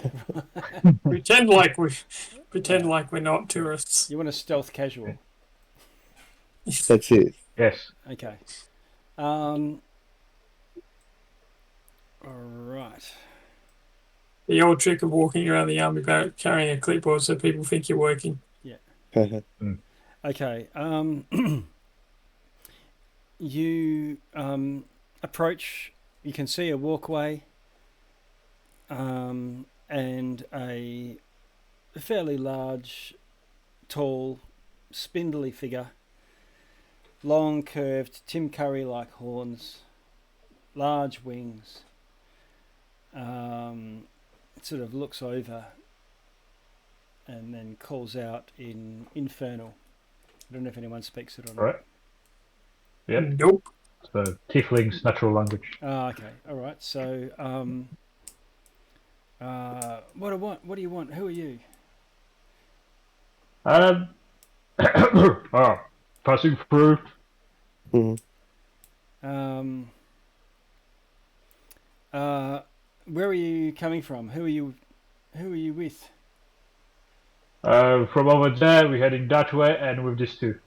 Pretend like we're not tourists. You want a stealth casual. That's it. Yes. Okay. All right. The old trick of walking around the army barrack carrying a clipboard so people think you're working. Yeah. Okay. You approach. You can see a walkway and a fairly large, tall, spindly figure. Long, curved, Tim Curry-like horns, large wings. It sort of looks over and then calls out in Infernal. I don't know if anyone speaks it or not. Right. Yep. Nope. So Tiefling's natural language. Okay. All right. So, what do you want? Who are you? Passing through. Where are you coming from? Who are you with? From over there, we're heading that way, and with this too.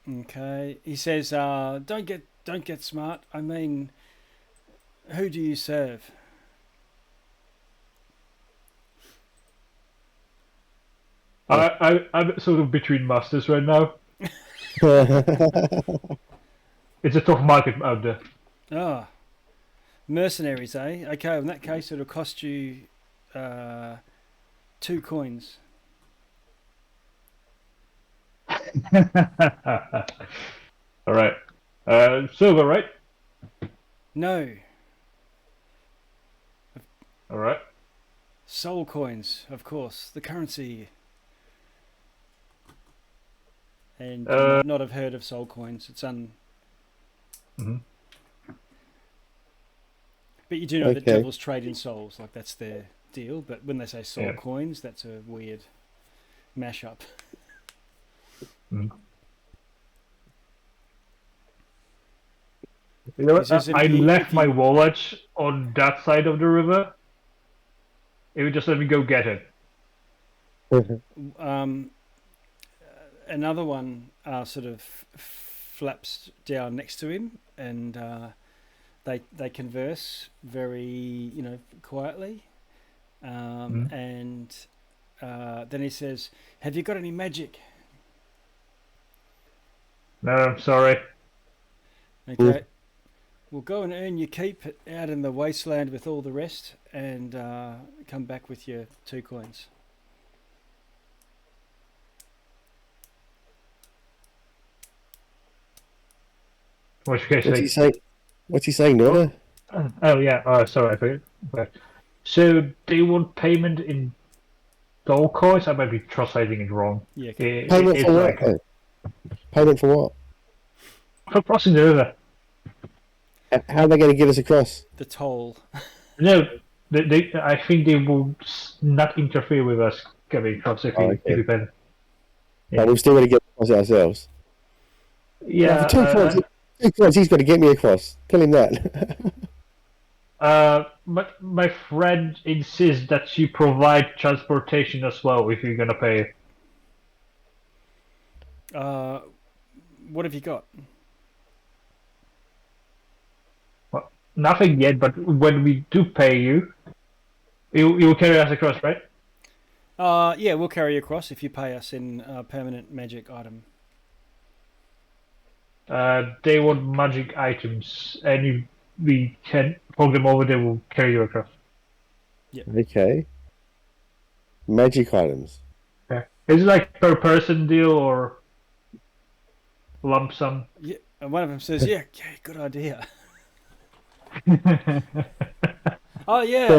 Okay. He says, "Don't get smart. I mean, who do you serve?" I'm sort of between masters right now. It's a tough market out there. Ah, mercenaries, eh? Okay. In that case, it'll cost you 2 coins. All right. Silver, right? No. All right. Soul coins, of course, the currency. And you might not have heard of soul coins. It's But you do know that devils trade in souls, like that's their deal. But when they say soul coins, that's a weird mashup. You know what? I left my wallet on that side of the river. It would just let me go get it. Another one sort of flaps down next to him, and they converse very, quietly. And then he says, "Have you got any magic?" No, I'm sorry. Okay. We'll go and earn your keep out in the wasteland with all the rest, and come back with your 2 coins. What's he saying? What's he saying, Nora? Oh yeah. Sorry, I forgot. So they want payment in gold coins. I might be translating it wrong. Yeah. Okay. Payment for what? Like, payment for what? For crossing the river. How are they going to get us across? The toll. No, I think they will not interfere with us getting across if we pay them. Yeah. But we've still got to get across ourselves. Yeah. For 2 coins, he's got to get me across. Tell him that. But my friend insists that you provide transportation as well if you're gonna pay. What have you got? Well, nothing yet, but when we do pay you, you'll carry us across, right? Yeah, we'll carry you across if you pay us in a permanent magic item. They want magic items, and if we can hold them over, they will carry you across. Yeah. Okay. Magic items. Yeah. Is it like per person deal or lump sum? Yeah, and one of them says, "Yeah, good idea." Oh yeah,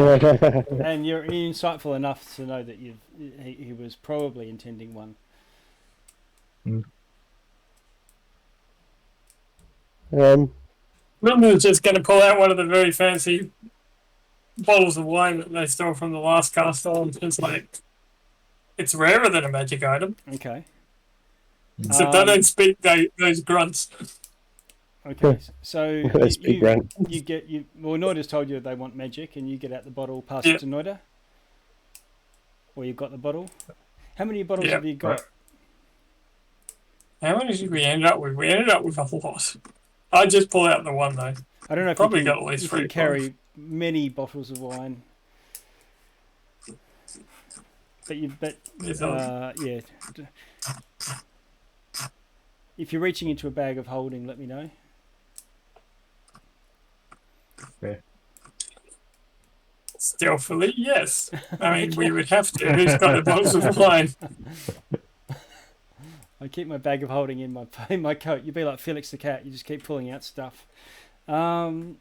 and you're insightful enough to know that he was probably intending one. Milton's just going to pull out one of the very fancy bottles of wine that they stole from the last castle, and it's like, it's rarer than a magic item. Okay. So they don't speak those grunts. Okay, so you get Noida's told you they want magic, and you get out the bottle, pass it to Noida. Or you've got the bottle. How many bottles have you got? Right. How many did we end up with? We ended up with a lot. I just pull out the one though. I don't know if probably you can, got at least you 3 can carry many bottles of wine. But yeah. If you're reaching into a bag of holding, let me know. Okay. Stealthily, yes. I mean, we would have to. Who's got the bottles of wine? I keep my bag of holding in my coat. You'd be like Felix the cat. You just keep pulling out stuff. Okay,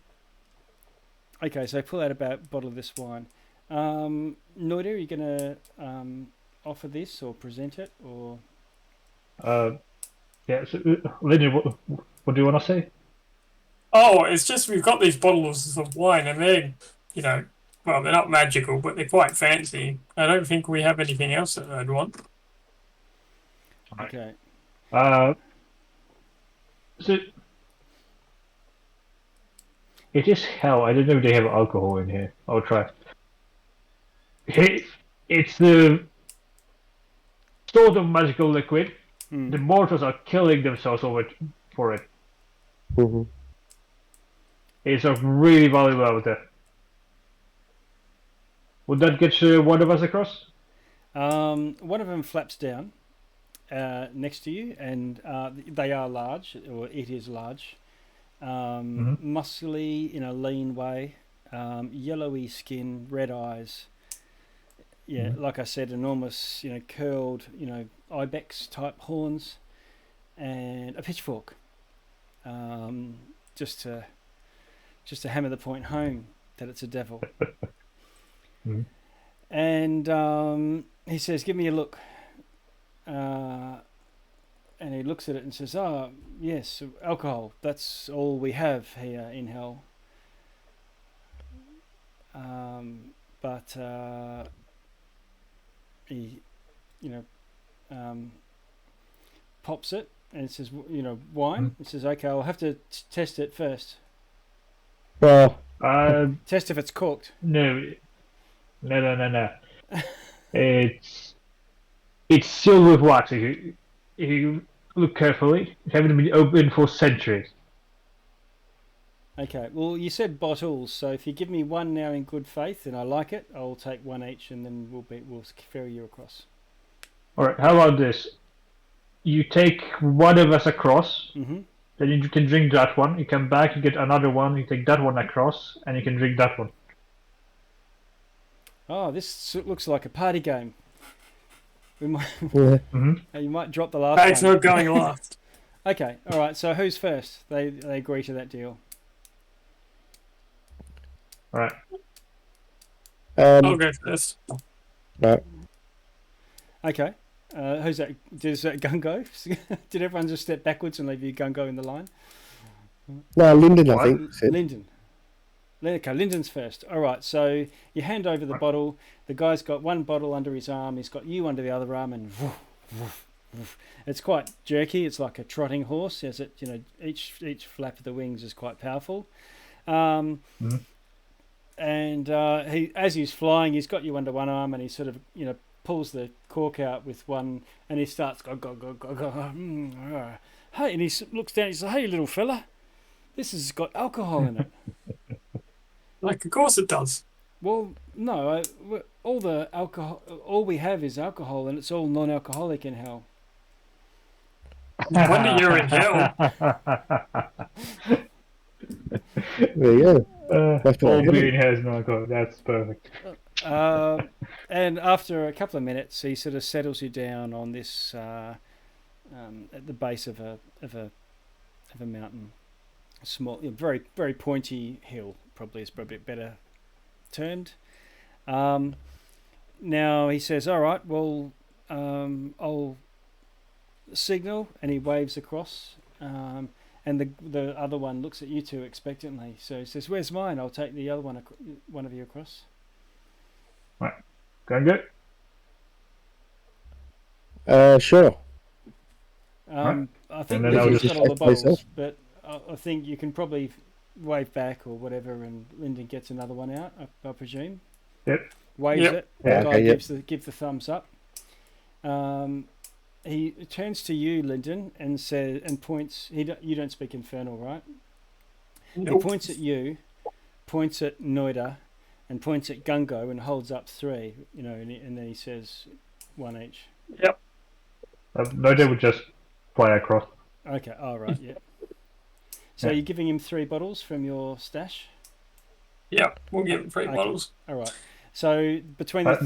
so pull out a bottle of this wine. Noida, are you going to offer this or present it? Or yeah, so, Lydia, what do you want to say? Oh, it's just we've got these bottles of wine and they're, well, they're not magical, but they're quite fancy. I don't think we have anything else that I'd want. Okay. So it is hell. I don't know if they have alcohol in here. I'll try. It's the sort of magical liquid. The mortals are killing themselves for it. Mm-hmm. It's really valuable out there. Would that get one of us across? One of them flaps down next to you, and they are large, or it is large. Muscly in a lean way, yellowy skin, red eyes. Yeah, like I said, enormous, curled, ibex type horns, and a pitchfork. Just to hammer the point home that it's a devil. And he says, "Give me a look." And he looks at it and says, "Oh, yes, alcohol. That's all we have here in hell. But he, pops it and it says, wine. It says, okay, I'll have to test it first. Well, test if it's corked. No. It's sealed with wax. If you look carefully, it hasn't been opened for centuries. Okay, well, you said bottles, so if you give me one now in good faith and I like it, I'll take one each and then we'll ferry you across. All right, how about this? You take one of us across, then you can drink that one. You come back, you get another one, you take that one across, and you can drink that one. Oh, this looks like a party game. We might, yeah. You might drop the last Thanks one. for going last. Okay, all right, so who's first? They agree to that deal. All right. I'll go first. No. Okay. Who's that? Does that Gungo? Did everyone just step backwards and leave you Gungo in the line? No, Lyndon, I think. Lyndon. Okay, Lyndon's first. All right, so you hand over the bottle. The guy's got one bottle under his arm. He's got you under the other arm, and woof, woof, woof. It's quite jerky. It's like a trotting horse. As it, each flap of the wings is quite powerful. And he, as he's flying, he's got you under one arm, and he sort of, pulls the cork out with one, and he starts go. Hey, and he looks down. He says, "Hey, little fella, this has got alcohol in it." Like, of course it does. Well, no, all the alcohol, all we have is alcohol, and it's all non-alcoholic in hell. No wonder you're in hell. There you go. All being has no alcohol. That's perfect. And after a couple of minutes, he sort of settles you down on this at the base of a mountain, a small, very very pointy hill. Probably is probably better termed. Now he says, "All right, well, I'll signal," and he waves across. And the other one looks at you two expectantly. So he says, "Where's mine? I'll take the other one of you across." Right, going good. Sure. I think he's got all the bottles, but I think you can probably wave back or whatever, and Lyndon gets another one out, I presume. Yep. Waves it. Yeah, The guy gives the thumbs up. He turns to you, Lyndon, and says, and points. You don't speak Infernal, right? Nope. He points at you, points at Noida, and points at Gungo, and holds up 3. And then he says, 1 each. Yep. Noida would just fly across. Okay. All right. Yeah. So you're giving him 3 bottles from your stash? Yep, we'll give him 3 bottles. All right. So between the...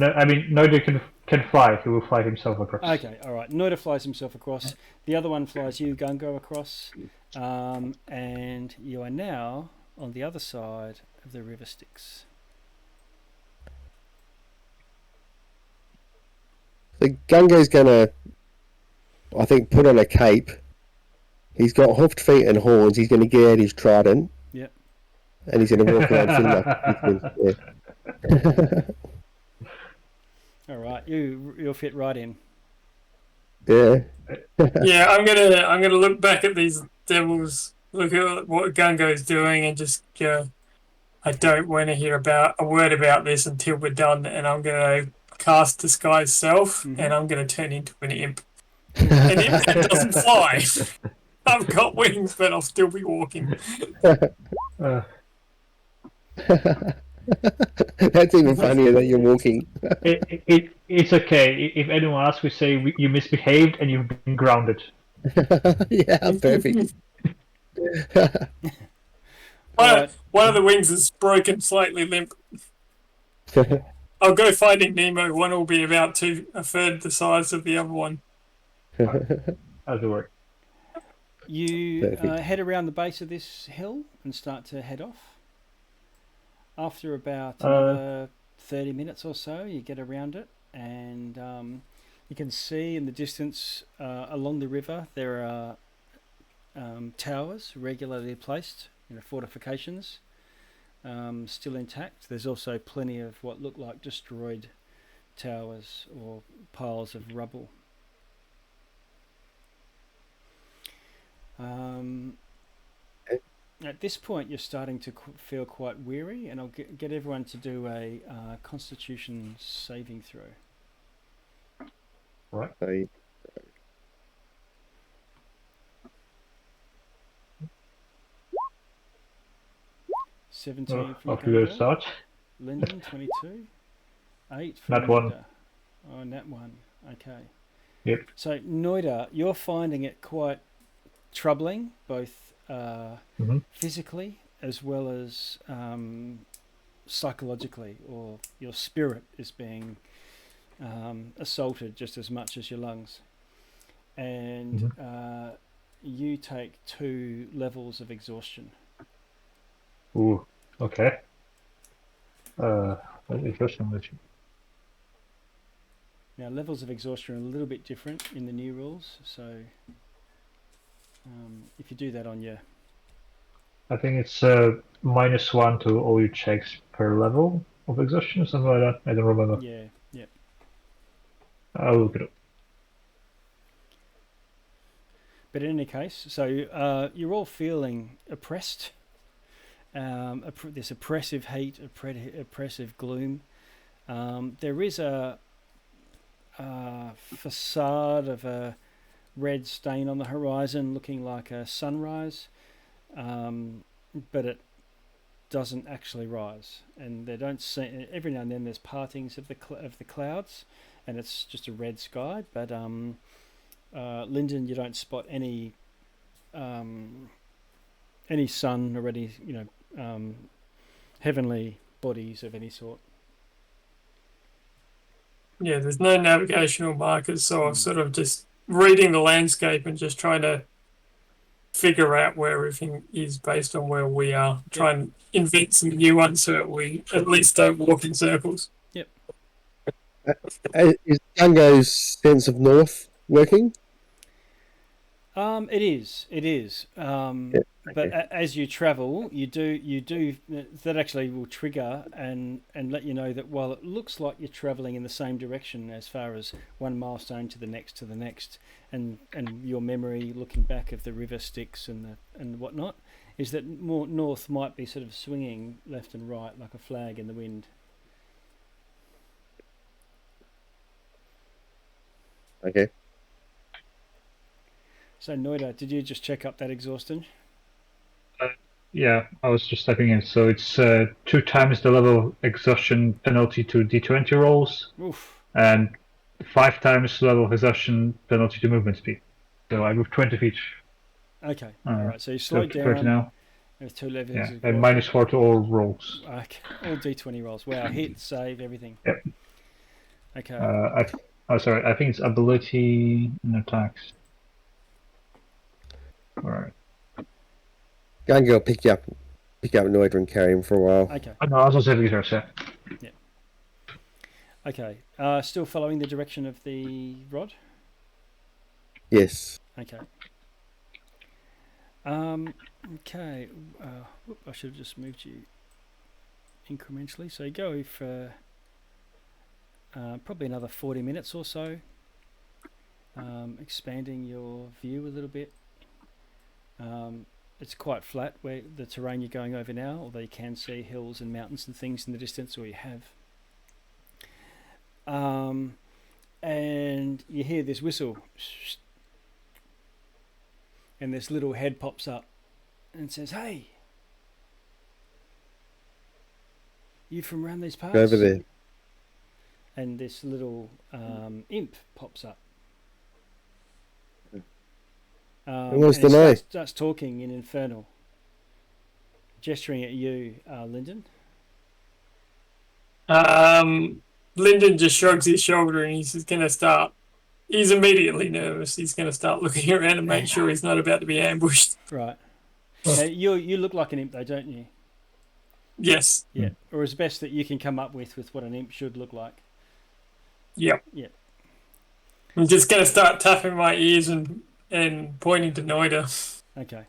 Noida can fly. He will fly himself across. Okay, all right. Noida flies himself across. The other one flies you, Gungo, across. And you are now on the other side of the River Styx. The Gungo's going to, I think, put on a cape. He's got hoofed feet and horns. He's going to get out his trident. Yep. And he's going to walk around All right, you'll fit right in. Yeah. Yeah, I'm gonna look back at these devils, look at what Gungo's doing, and just go, I don't want to hear a word about this until we're done, and I'm gonna cast Disguise Self, and I'm gonna turn into an imp. An imp that doesn't fly. I've got wings, but I'll still be walking. That's even funnier that you're walking. It's okay. If anyone asks, we say you misbehaved and you've been grounded. Yeah, perfect. One of the wings is broken, slightly limp. I'll go Finding Nemo. One will be about a third the size of the other one. How's it work? You head around the base of this hill and start to head off. After about another 30 minutes or so, you get around it, and you can see in the distance along the river there are towers regularly placed, fortifications still intact. There's also plenty of what look like destroyed towers or piles of rubble. At this point, you're starting to feel quite weary, and I'll get everyone to do a Constitution saving throw. Right. 17 from off you start. Lyndon, 22. 8 from Nat 1. Noida. Oh, Nat 1. Okay. Yep. So, Noida, you're finding it quite troubling, both physically as well as psychologically, or your spirit is being assaulted just as much as your lungs. And you take 2 levels of exhaustion. Ooh, okay. Exhaustion. Now, levels of exhaustion are a little bit different in the new rules, so if you do that on your... I think it's -1 to all your checks per level of exhaustion, something like that. I don't remember. Yeah, yeah. I'll look it up. But in any case, so you're all feeling oppressed. This oppressive heat, oppressive gloom. There is a facade of a red stain on the horizon looking like a sunrise, but it doesn't actually rise, and they don't see. Every now and then there's partings of the clouds, and it's just a red sky. But Lyndon, you don't spot any sun or any heavenly bodies of any sort. Yeah, there's no navigational markers, so I'm sort of just reading the landscape and just trying to figure out where everything is based on where we are. Try and invent some new ones so that we at least don't walk in circles. Yep. Is Django's sense of north working? It is. Okay. But as you travel, you do that actually will trigger and let you know that while it looks like you're traveling in the same direction as far as one milestone to the next, and your memory looking back of the river Styx and whatnot, is that more north might be sort of swinging left and right like a flag in the wind. Okay. So Noida, did you just check up that exhaustion? Yeah, I was just typing in. So it's 2 times the level of exhaustion penalty to D20 rolls. Oof. And 5 times the level of exhaustion penalty to movement speed. So I move 20 feet. Okay. All right. So you slow down. 30 now. With 2 levels. Yeah, and -4 to all rolls. Okay. All D20 rolls. Wow. Hit, save, everything. Yep. Okay. Sorry. I think it's ability and attacks. All right. Go and go pick up Noida and carry him for a while. Okay. No, I was also saving throws, yeah. Yeah. Okay. Still following the direction of the rod? Yes. Okay. Okay. I should have just moved you incrementally. So go for probably another 40 minutes or so. Expanding your view a little bit. It's quite flat where the terrain you're going over now, although you can see hills and mountains and things in the distance, or you have. And you hear this whistle, and this little head pops up and says, "Hey, you from around these parts?" Go over there. And this little imp pops up. What's the noise? Starts talking in Infernal, gesturing at you, Lyndon. Lyndon just shrugs his shoulder and he's going to start. He's immediately nervous. He's going to start looking around and make sure he's not about to be ambushed. Right. Now, you look like an imp, though, don't you? Yes. Yeah. Or as best that you can come up with what an imp should look like. Yep. Yeah. I'm just going to start tapping my ears and pointing to Noida. Okay.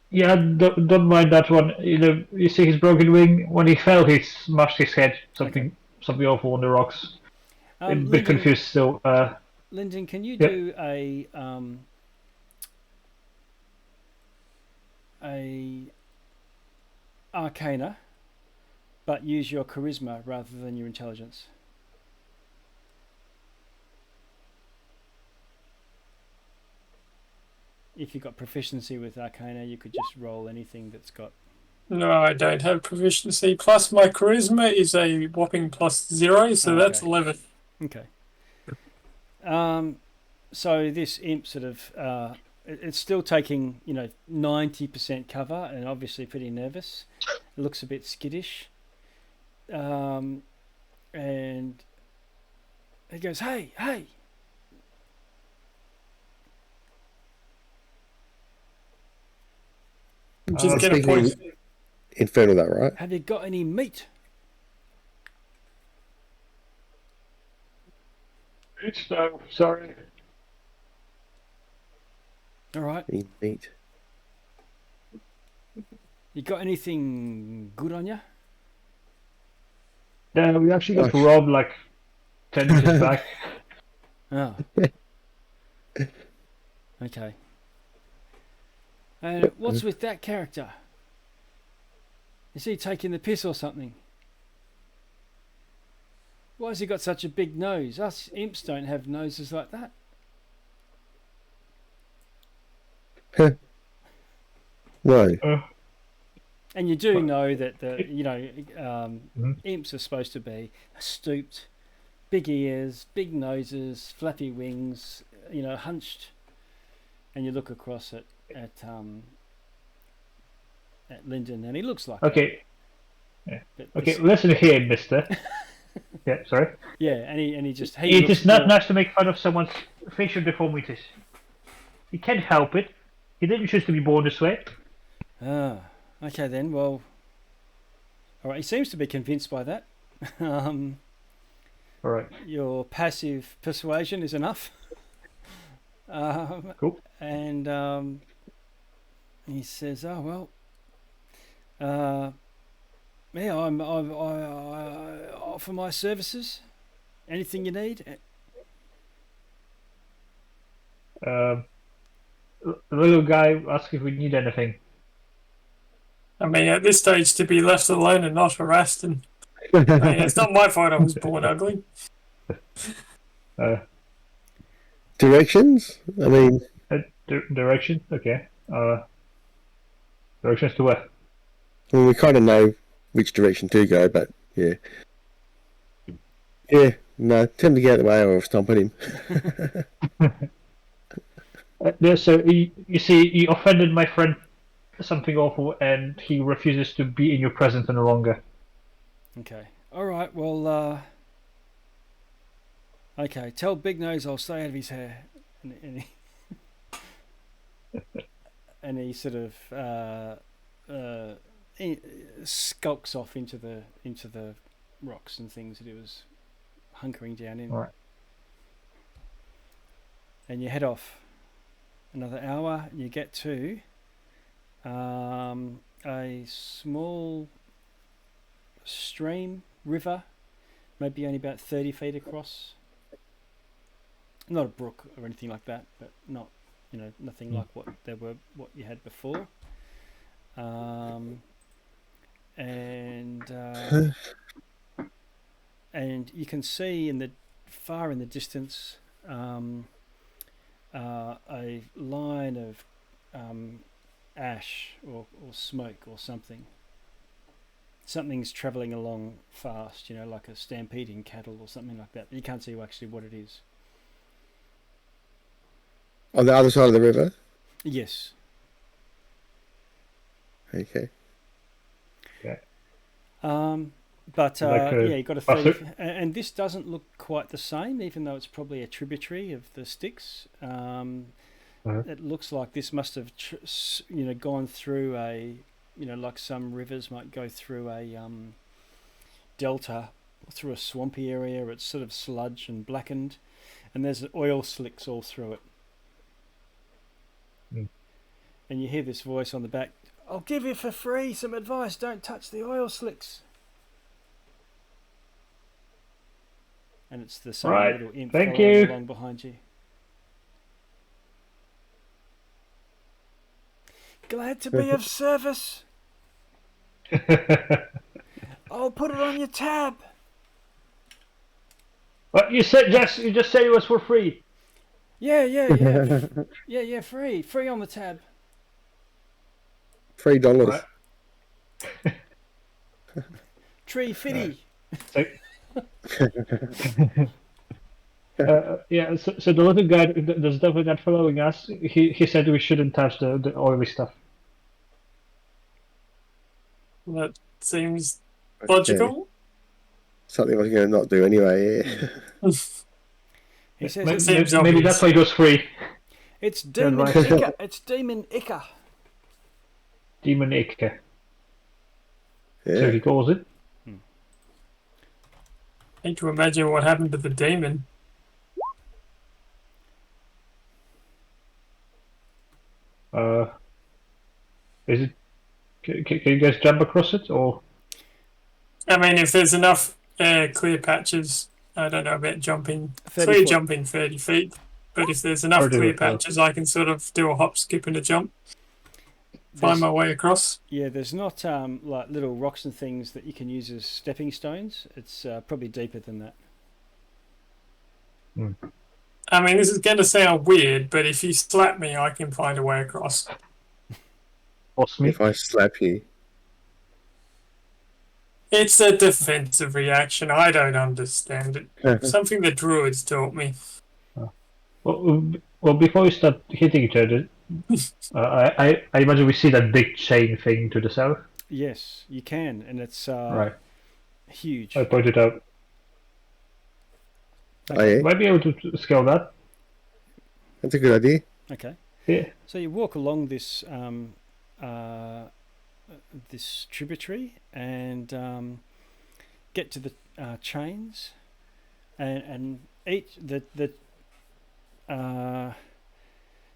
Yeah, don't mind that one. You see his broken wing. When he fell, he smashed his head. Something awful on the rocks. A bit Lyndon, confused still. Lyndon, can you do a a Arcana, but use your charisma rather than your intelligence. If you've got proficiency with Arcana, you could just roll anything that's got... No, I don't have proficiency. Plus my charisma is a whopping +0, so that's 11. Okay. So this imp sort of... it's still taking, 90% cover and obviously pretty nervous. It looks a bit skittish. And he goes, hey! Just get a point. Infernal, that right? Have you got any meat? It's no, sorry. All right. Any meat? You got anything good on you? Yeah, we actually got robbed like 10 minutes back. Oh. Okay. And what's with that character? Is he taking the piss or something? Why has he got such a big nose? Us imps don't have noses like that. No. And you do know that imps are supposed to be stooped, big ears, big noses, flappy wings, hunched. And you look across at Lyndon, and he looks like okay. Yeah. Okay, listen here, mister. Yeah, sorry. Yeah, and he just... It is not nice to make fun of someone's facial deformities. He can't help it. He didn't choose to be born this way. Ah, okay then. Well, all right. He seems to be convinced by that. All right. Your passive persuasion is enough. Cool. And he says, "Oh well, yeah, I offer my services. Anything you need." The little guy asks if we need anything. I mean, at this stage, to be left alone and not harassed, and it's not my fault I was born ugly. Directions? I mean... Direction? Okay. Directions to where? Well, we kind of know which direction to go, but yeah. Yeah, no, tell him to get out of the way or I'll stomp at him. So, you see, you offended my friend something awful and he refuses to be in your presence any longer. Okay. All right, well, okay, tell Big Nose I'll stay out of his hair. And he sort of he skulks off into the rocks and things that he was hunkering down in. All right. And you head off another hour and you get to a small stream, river, maybe only about 30 feet across. Not a brook or anything like that, but not, nothing like what you had before. And you can see far in the distance a line of ash or smoke or something. Something's travelling along fast, like a stampeding cattle or something like that. But you can't see actually what it is. On the other side of the river? Yes. Okay. Okay. But you got a 30, and this doesn't look quite the same, even though it's probably a tributary of the Styx. It looks like this must have, gone through a, like some rivers might go through a delta, through a swampy area. It's sort of sludge and blackened, and there's oil slicks all through it. And you hear this voice on the back, "I'll give you for free some advice, don't touch the oil slicks." And it's the same little imp following along behind you. Glad to be of service. I'll put it on your tab. What you said? You just said it was for free. Yeah. Yeah. Free on the tab. $3. Right. Tree fitty. So, yeah. So the little guy, the stuff that following us, he said we shouldn't touch the oily stuff. That seems logical. Something I was going to not do anyway. Yeah. He says maybe that's why it was free. It's Demon Ica. It's Demon Ica. Demon Ica. Yeah. So he calls it. I hate to imagine what happened to the demon. Is it? Can you guys jump across it, or? I mean, if there's enough clear patches, I don't know about jumping. 30 feet. But if there's enough clear patches, I can sort of do a hop, skip, and a jump. Find my way across. Yeah, there's not like little rocks and things that you can use as stepping stones. It's probably deeper than that. I mean, this is going to sound weird, but if you slap me, I can find a way across. If I slap you. It's a defensive reaction. I don't understand it. Something the druids taught me. Well, before we start hitting each other, I imagine we see that big chain thing to the south. Yes, you can, and it's right. Huge. I pointed out. Okay. Might be able to scale that. That's a good idea. Okay. Yeah. So you walk along this this tributary and get to the chains, and each the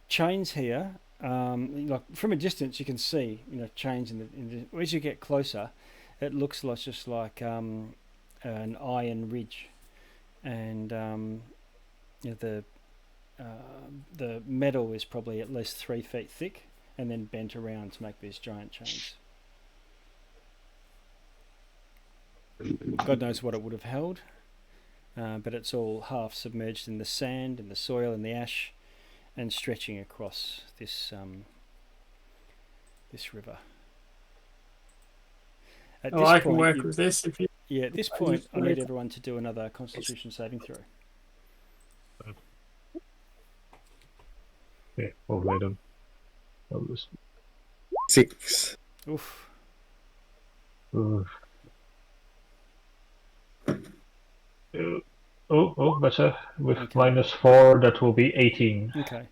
chains here. Like from a distance, you can see chains in the. As you get closer, it looks like just like an iron ridge, and the metal is probably at least 3 feet thick, and then bent around to make these giant chains. God knows what it would have held, but it's all half submerged in the sand, in the soil, in the ash, and stretching across this this river. At this I point, can work with this. If you... Yeah, at this point, I need everyone to do another Constitution saving throw. Yeah, all right on. 6. Oof. Better. With -4, that will be 18. Okay.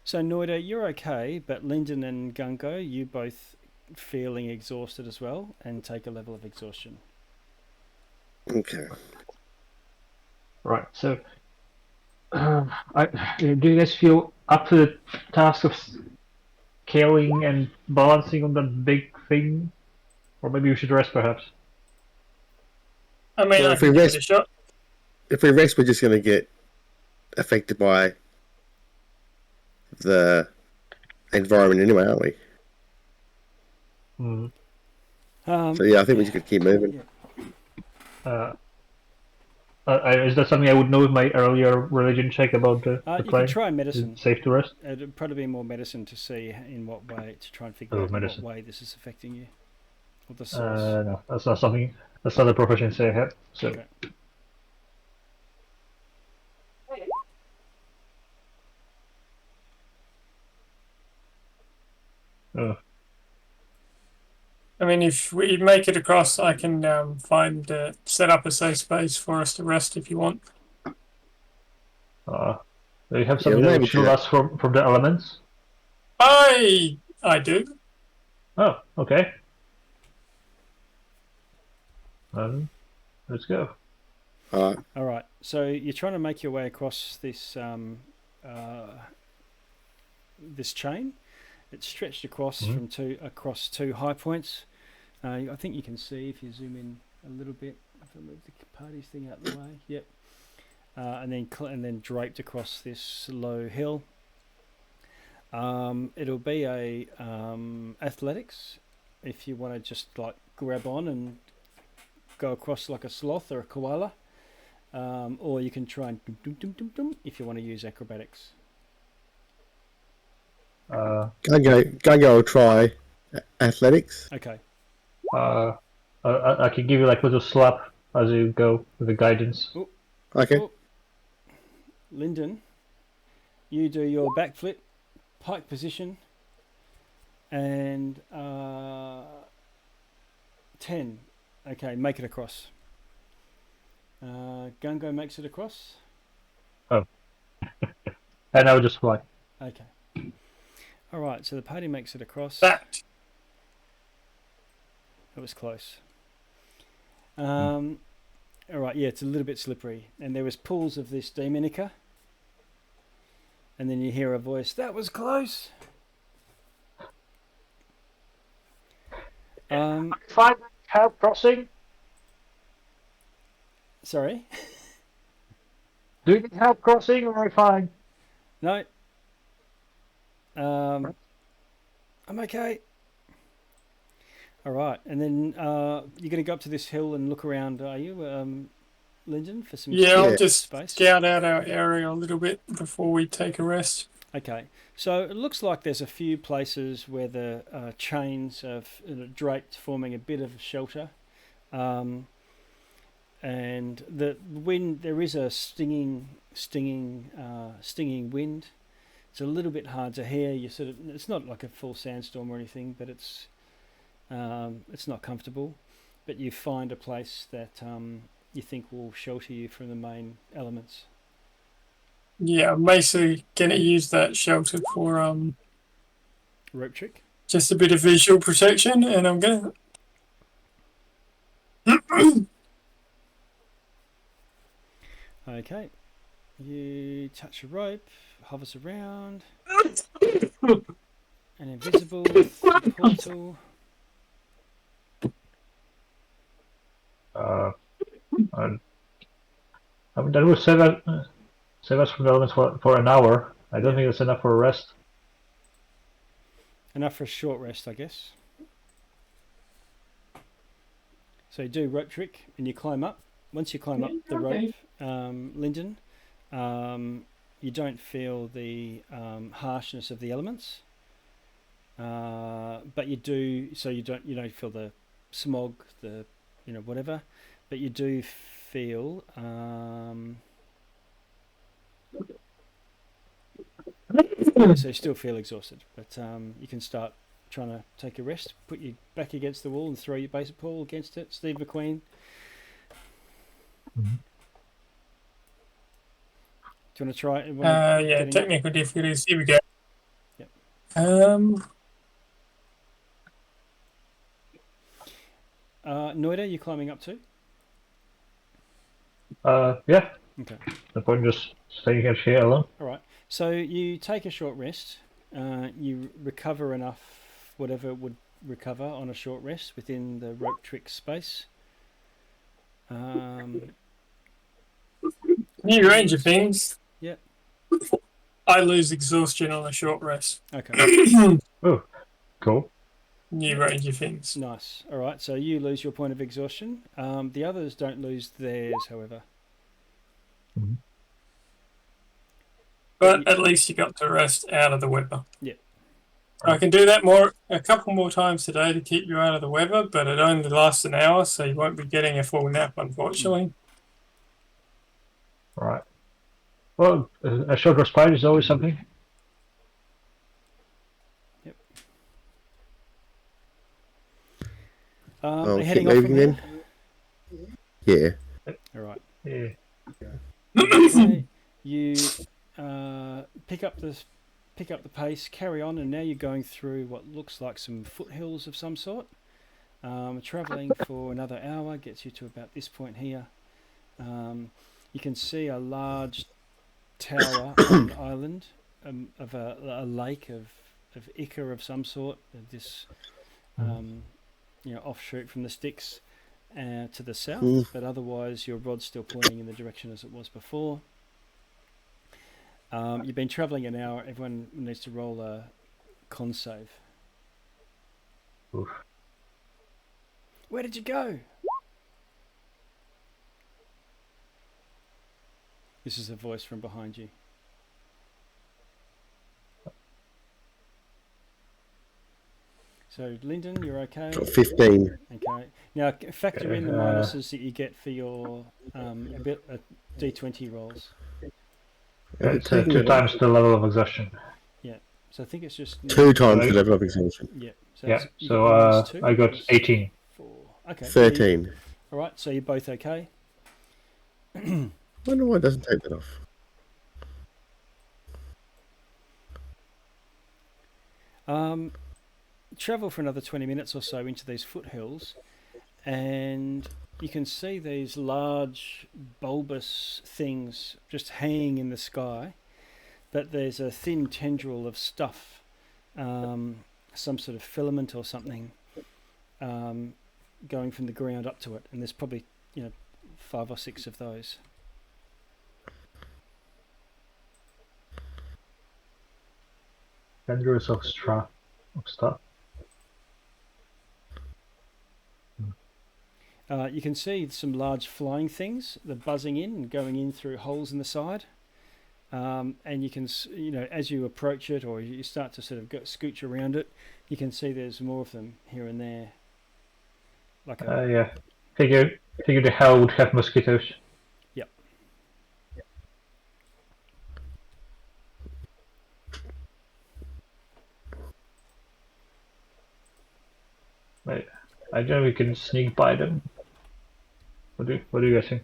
So, Noida, you're okay, but Lyndon and Gungo, you both feeling exhausted as well, and take a level of exhaustion. Okay. Right, so do you guys feel up to the task of scaling and balancing on that big thing? Or maybe we should rest, perhaps? I mean, if we rest, we're just going to get affected by the environment anyway, aren't we? So yeah, I think we just could keep moving. Is that something I would know with my earlier religion check about the you plane? could try medicine. Is it safe to rest? It'd probably be more medicine to see in what way, to try and figure out in what way this is affecting you. Or the source. No, that's not something. That's not a proficiency I have. So. Okay. I mean, if we make it across, I can set up a safe space for us to rest if you want. Do you have something that will shield us from the elements? I do. Oh, okay. Let's go. All right. So you're trying to make your way across this this chain. It's stretched across from two high points. I think you can see if you zoom in a little bit. If I move the parties thing out the way, yep. And then draped across this low hill. It'll be a athletics if you want to just like grab on and go across like a sloth or a koala, or you can try and if you want to use acrobatics. Go try athletics. Okay. I can give you like a little slap as you go with the guidance. Ooh. Okay. Ooh. Lyndon, you do your backflip, pike position, and 10. Okay, make it across. Gungo makes it across. Oh. And I would just fly. Okay. All right, so the party makes it across. That. It was close. All right, yeah, it's a little bit slippery. And there was pools of this Demonica. And then you hear a voice, that was close. Find help crossing. Sorry? Do you need help crossing or are you fine? No. I'm okay. All right, and then you're going to go up to this hill and look around, are you, Lyndon, for some I'll just space? scout out our area a little bit before we take a rest. Okay, so it looks like there's a few places where the chains have draped, forming a bit of shelter, and the wind. There is a stinging wind. It's a little bit hard to hear. It's not like a full sandstorm or anything, but it's not comfortable. But you find a place that you think will shelter you from the main elements. Yeah, I'm basically gonna use that shelter for Rope trick. just a bit of visual protection, and I'm gonna. Okay, you touch a rope, hovers around, and invisible with the portal. I mean, that would save us from the elements for an hour. I don't think it's enough for a rest. Enough for a short rest, I guess. So you do rope trick and you climb up. Once you climb up the rope, Lyndon, you don't feel the harshness of the elements, but you do. So you don't feel the smog, the whatever, but you do feel. So you still feel exhausted, but you can start trying to take a rest. Put your back against the wall and throw your baseball against it. Steve McQueen. Mm-hmm. Do you want to try it? Yeah, technical difficulties. Here we go. Yep. Noida, you climbing up too? Yeah. Okay. No point just staying here alone. All right. So you take a short rest. You recover enough, whatever would recover on a short rest within the rope trick space. New range of things. Yeah. I lose exhaustion on a short rest. Okay. Oh, cool. New range of things. Nice. All right. So you lose your point of exhaustion. The others don't lose theirs, however. Mm-hmm. But at least you got to rest out of the weather. Yeah. I can do that a couple more times today to keep you out of the weather, but it only lasts an hour, so you won't be getting a full nap, unfortunately. All right. Well, a short respite is always something. Yep. I'll keep heading off from moving here? Yeah. All right. Yeah. Okay. You pick up the pace, carry on, and now you're going through what looks like some foothills of some sort. Traveling for another hour gets you to about this point here. You can see a large tower on an island of a lake of ichor of some sort. This offshoot from the sticks to the south, but otherwise your rod's still pointing in the direction as it was before. You've been travelling an hour. Everyone needs to roll a con save. Oof. Where did you go? This is a voice from behind you. So, Lyndon, you're okay? Got 15. Okay. Now, factor in the minuses that you get for your D20 rolls. It's 2 times the level of exhaustion. Yeah. So I think it's just 2 times the level of exhaustion. Yeah. So, yeah. So I got 18. 4. Okay. 13. All right. So you're both okay. I wonder why it doesn't take that off. Travel for another 20 minutes or so into these foothills, and you can see these large bulbous things just hanging in the sky, but there's a thin tendril of stuff, some sort of filament or something, going from the ground up to it, and there's probably 5 or 6 of those. Tendrils of stuff. You can see some large flying things. They're buzzing in and going in through holes in the side. And you can, as you approach it or you start to sort of scooch around it, you can see there's more of them here and there. Yeah. Figure the hell would have mosquitoes. Yep. Wait, I know we can sneak by them. What do you guys think?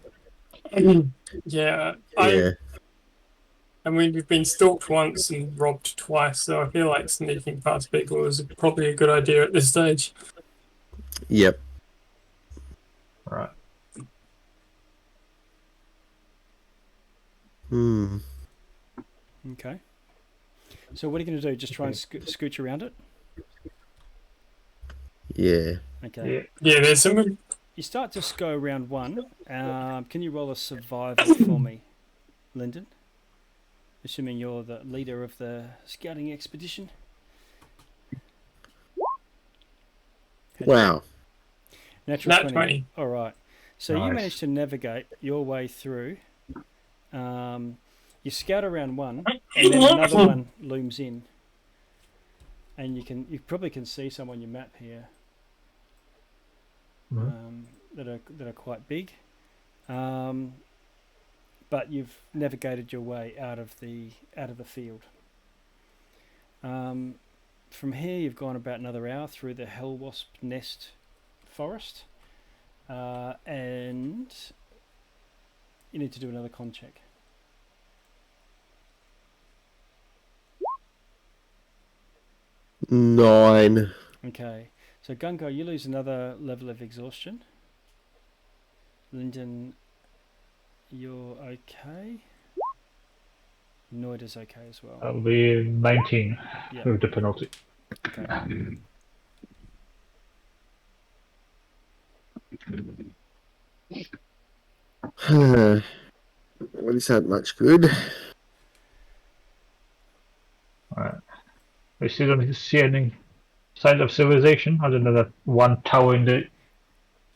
Yeah. Yeah. I mean, we've been stalked once and robbed twice, so I feel like sneaking past people is probably a good idea at this stage. Yep. Right. Okay. So what are you going to do? Just try and scooch around it? Yeah. Okay. Yeah, there's some... You start to go around one. Can you roll a survival for me, Lyndon? Assuming you're the leader of the scouting expedition. Wow. Natural 20. All right. So nice. You managed to navigate your way through. You scout around one, and then another one looms in. And you probably can see some on your map here. That are quite big, but you've navigated your way out of the field. From here, you've gone about another hour through the hell wasp nest forest, and you need to do another con check. 9. Okay. So Gungo, you lose another level of exhaustion. Lyndon, you're okay. Noida's okay as well. That'll be 19 with the penalty. Okay. Well, is that much good? Alright. We still don't see any sign of civilization other than that one tower in the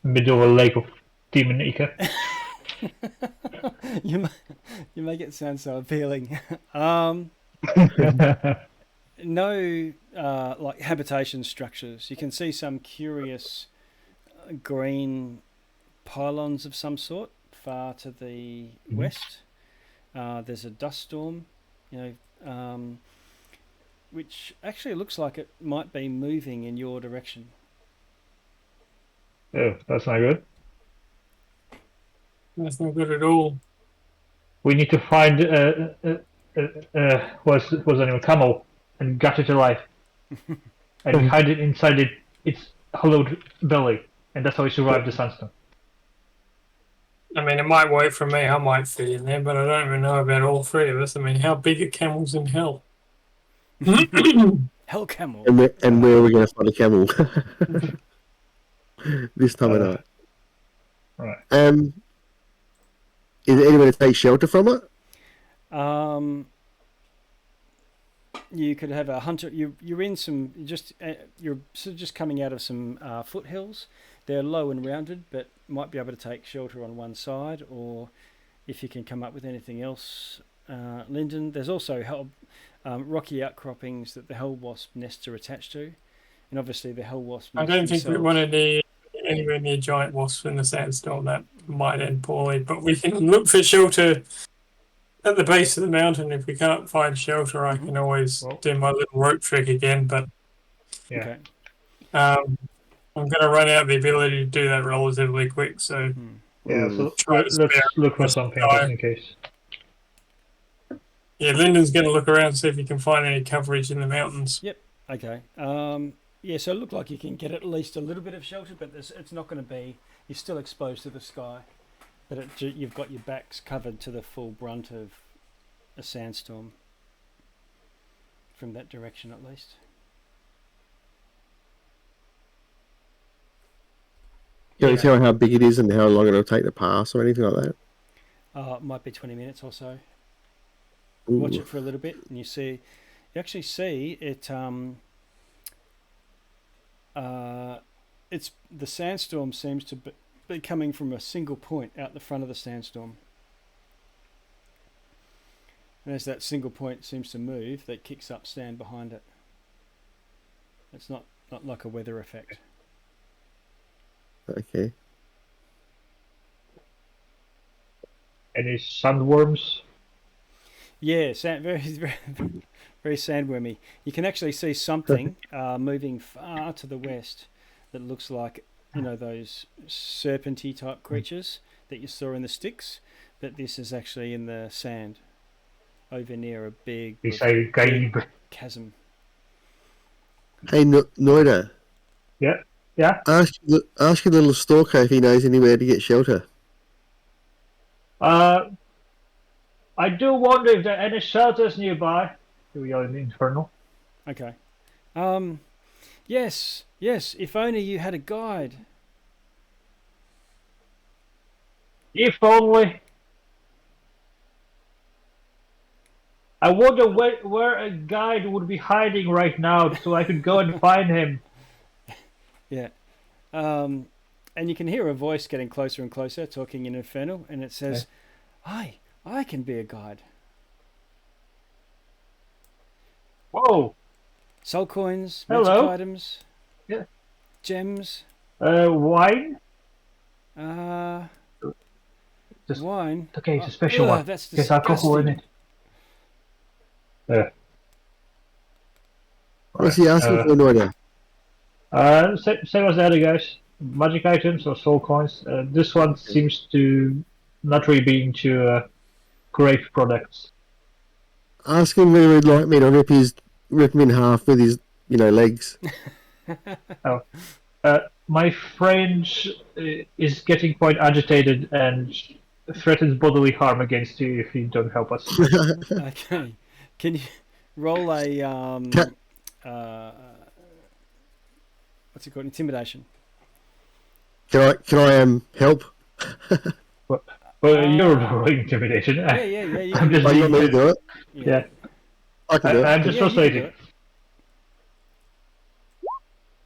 middle of a lake of demon Ika. You make it sound so appealing. No, like habitation structures. You can see some curious green pylons of some sort far to the west. There's a dust storm, which actually looks like it might be moving in your direction. Oh, that's not good. That's not good at all. We need to find what's the name? Camel and gut it alive and hide it inside its hollowed belly, and that's how we survive the sandstorm. I mean, it might work for me. I might fit in there, but I don't even know about all three of us. I mean, how big are camels in hell? Hell camel. And where are we going to find a camel? This time of night. Right. Is there anyone to take shelter from it? you could have a hunter. You're in some you're sort of just coming out of some foothills. They're low and rounded, but might be able to take shelter on one side, or if you can come up with anything else, Lyndon. There's also rocky outcroppings that the hell wasp nests are attached to, and obviously the hell wasp. I don't think we want to be anywhere near giant wasps in the sandstorm. That might end poorly, but we can look for shelter at the base of the mountain. If we can't find shelter, I can always do my little rope trick again. But okay. I'm going to run out the ability to do that relatively quick. So yeah, so let's look for something just in case. Yeah, Lyndon's going to look around and see if he can find any coverage in the mountains. Yep. Okay. Yeah, so it looked like you can get at least a little bit of shelter, but it's not going to be. You're still exposed to the sky, but you've got your backs covered to the full brunt of a sandstorm from that direction, at least. Can you tell how big it is and how long it'll take to pass or anything like that? It might be 20 minutes or so. Ooh. Watch it for a little bit, and you actually see it. It's the sandstorm seems to be coming from a single point out the front of the sandstorm, and as that single point seems to move, that kicks up sand behind it. It's not like a weather effect. Okay. Any sandworms? Yeah, very sandwormy. You can actually see something moving far to the west that looks like, those serpenty type creatures that you saw in the sticks, but this is actually in the sand over near a big chasm. Hey, Noida. Yeah. Yeah. Ask your little stalker if he knows anywhere to get shelter. I do wonder if there are any shelters nearby. Here we are in the Infernal. Okay. Yes. If only you had a guide. If only. I wonder where a guide would be hiding right now, so I could go and find him. Yeah. And you can hear a voice getting closer and closer, talking in Infernal, and it says, "Hi, I can be a guide." Whoa! Soul coins, magic items, gems. Wine. Wine. Okay, it's a special one. That's there's alcohol in it. What's he asking for, Noida? Same as the other guys. Magic items or soul coins. This one seems to not really be into grave products. Ask him whether he'd like me to rip him in half with his, legs. My friend is getting quite agitated and threatens bodily harm against you if you don't help us. Okay. Can you roll a what's it called? Intimidation. Can I help? Well, you're rolling intimidation. Yeah. You I'm just you want me to do it? Yeah. I can do it. I'm just frustrated.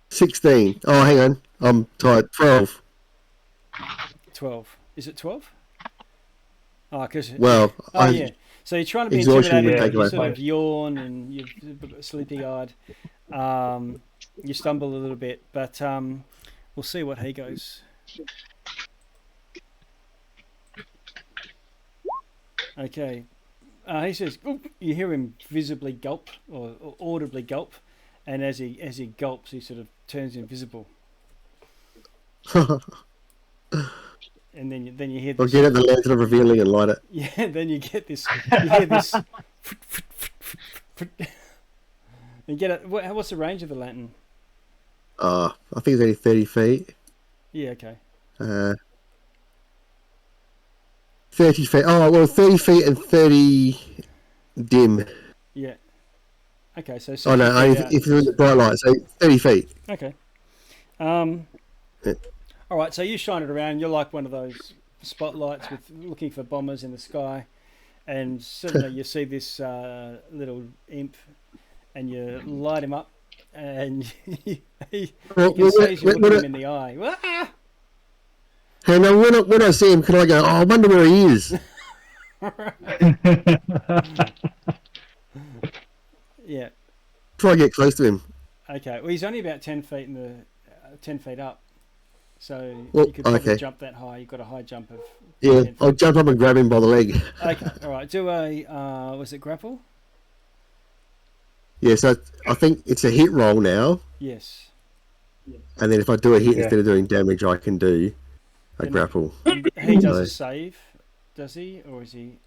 16. Oh, hang on. I'm tired. 12. 12. Is it 12? Oh, because... Well, yeah. So you're trying to be intimidating. You sort of yawn and you're sleepy-eyed. You stumble a little bit, but we'll see what he goes. Okay. He says, "Ooh," you hear him visibly gulp or audibly gulp, and as he gulps, he sort of turns invisible. And then you hear this. I'll get at the lantern of revealing and light it. Yeah, then you get this. You hear this. You get it. What's the range of the lantern? I think it's only 30 feet. Yeah. Okay. 30 feet. Oh, well, 30 feet and 30 dim. Yeah. Okay, so... Oh, no, if you're in the bright light, so 30 feet. Okay. All right, so you shine it around. You're like one of those spotlights looking for bombers in the sky. And suddenly you see this little imp, and you light him up, and you can see as you're looking him in the eye. Ah! And when I see him, can I go, I wonder where he is? Yeah. Try to get close to him. Okay. Well, he's only about 10 feet 10 feet up, so you could probably jump that high. You've got a high jump of. Yeah, I'll jump up and grab him by the leg. Okay. All right. Do a was it grapple? Yeah. So I think it's a hit roll now. Yes. And then if I do a hit instead of doing damage, I can do a grapple. He does a save, does he, or is he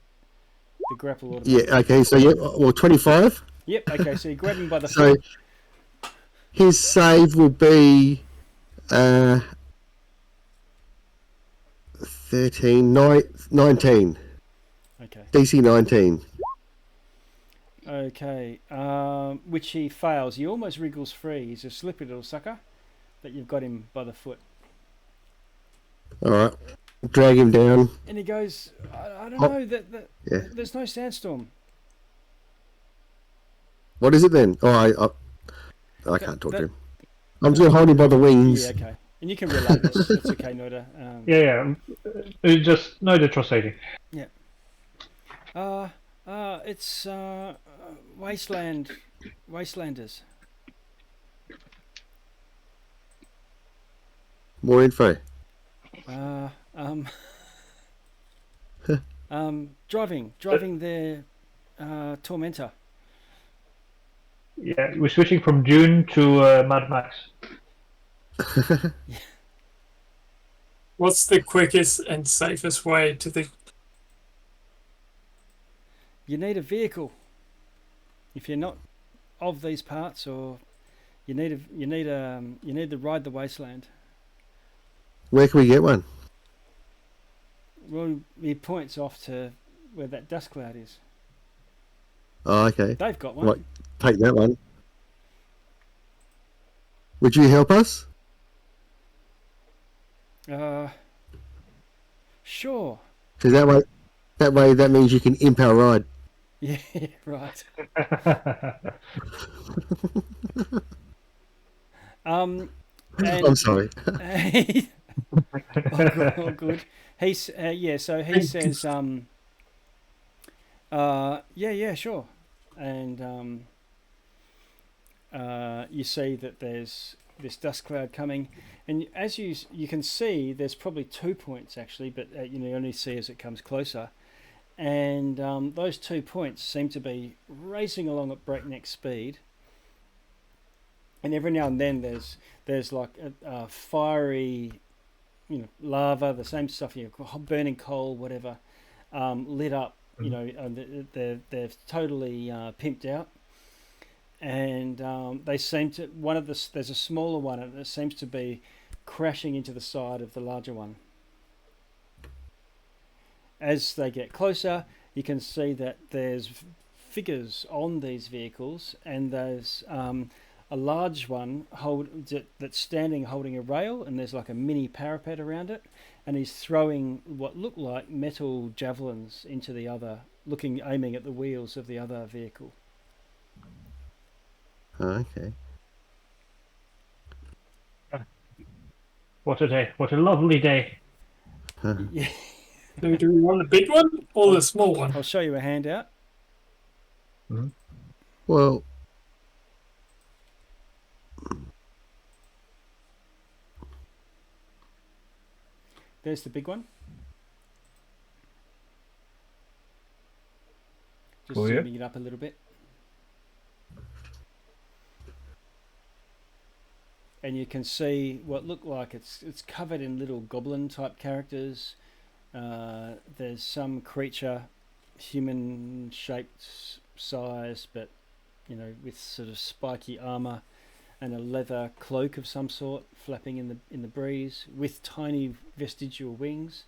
the grapple automatic? Yeah. Okay. So 25. Yep. Okay. So you grab him by the foot. So his save will be 13, 19. Okay. DC 19. Okay. Which he fails. He almost wriggles free. He's a slippery little sucker, but you've got him by the foot. All right. Drag him down. And he goes, I don't know, there's no sandstorm. What is it then? Oh, I can't talk to him. I'm just going to hold him by the wings. Yeah, okay. And you can relay this. It's okay, Noda. Just no retroceding. Yeah. It's Wastelanders. More info. Driving their Tormentor. Yeah, we're switching from Dune to Mad Max. Yeah. What's the quickest and safest way to the? You need a vehicle. If you're not of these parts, or you need to ride the wasteland. Where can we get one? Well, he points off to where that dust cloud is. Oh, okay. They've got one. Right, take that one. Would you help us? Sure. Because that means you can imp our ride. Yeah, right. And, I'm sorry. all good. He's so he says sure. And you see that there's this dust cloud coming, and as you can see, there's probably 2 points actually, but you only see as it comes closer. And those 2 points seem to be racing along at breakneck speed. And every now and then there's like a fiery, lava, the same stuff, burning coal, whatever, lit up. They're totally pimped out, and they seem to. There's a smaller one, and it seems to be crashing into the side of the larger one. As they get closer, you can see that there's figures on these vehicles, and there's a large one that's standing holding a rail, and there's like a mini parapet around it, and he's throwing what look like metal javelins into the other, aiming at the wheels of the other vehicle. Oh, okay. What a day! What a lovely day! Yeah. Do we want the big one or the small one? I'll show you a handout. Mm-hmm. Well, there's the big one. Just zooming it up a little bit. And you can see what look like it's covered in little goblin type characters. There's some creature, human shaped size, but with sort of spiky armor and a leather cloak of some sort flapping in the breeze, with tiny vestigial wings,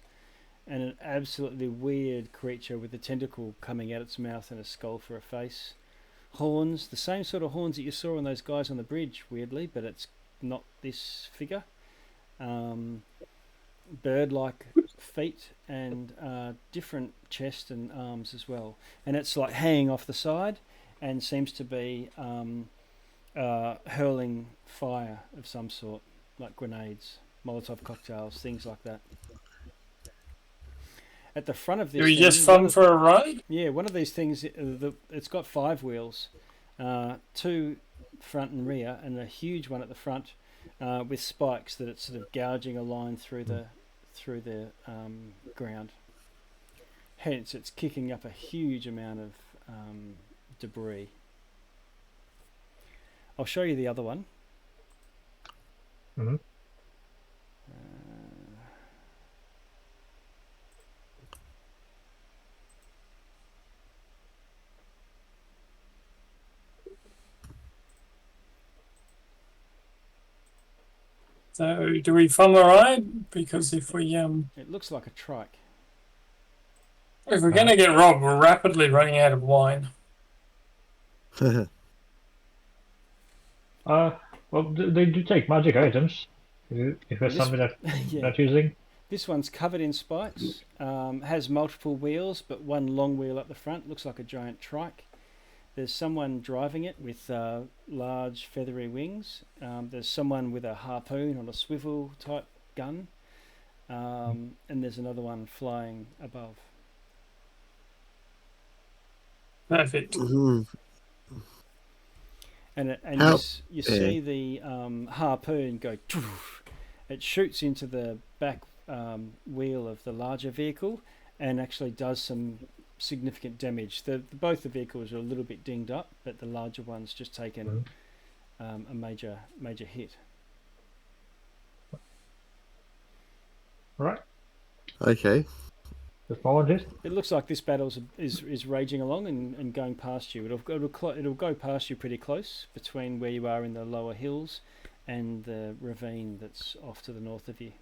and an absolutely weird creature with a tentacle coming out its mouth and a skull for a face. Horns, the same sort of horns that you saw on those guys on the bridge, weirdly, but it's not this figure. Bird-like feet and different chest and arms as well, and it's like hanging off the side, and seems to be hurling fire of some sort, like grenades, Molotov cocktails, things like that. At the front of this, do we just fun for a ride? Yeah, one of these things. It's got 5 wheels, 2 front and rear, and a huge one at the front with spikes that it's sort of gouging a line through the ground. Hence, it's kicking up a huge amount of debris. I'll show you the other one. Mm-hmm. So, do we fun the ride? Because if we it looks like a trike. If we're going to get robbed, we're rapidly running out of wine. Well, they do take magic items. If there's something that not using. This one's covered in spikes, has multiple wheels, but one long wheel up the front. Looks like a giant trike. There's someone driving it with large feathery wings. There's someone with a harpoon on a swivel type gun. And there's another one flying above. Perfect. Mm-hmm. And you see the harpoon go. It shoots into the back wheel of the larger vehicle and actually does some significant damage. Both the vehicles are a little bit dinged up, but the larger one's just taken a major hit. Right. Okay. The small one just. It looks like this battle is raging along and going past you. It'll go past you pretty close between where you are in the lower hills and the ravine that's off to the north of you.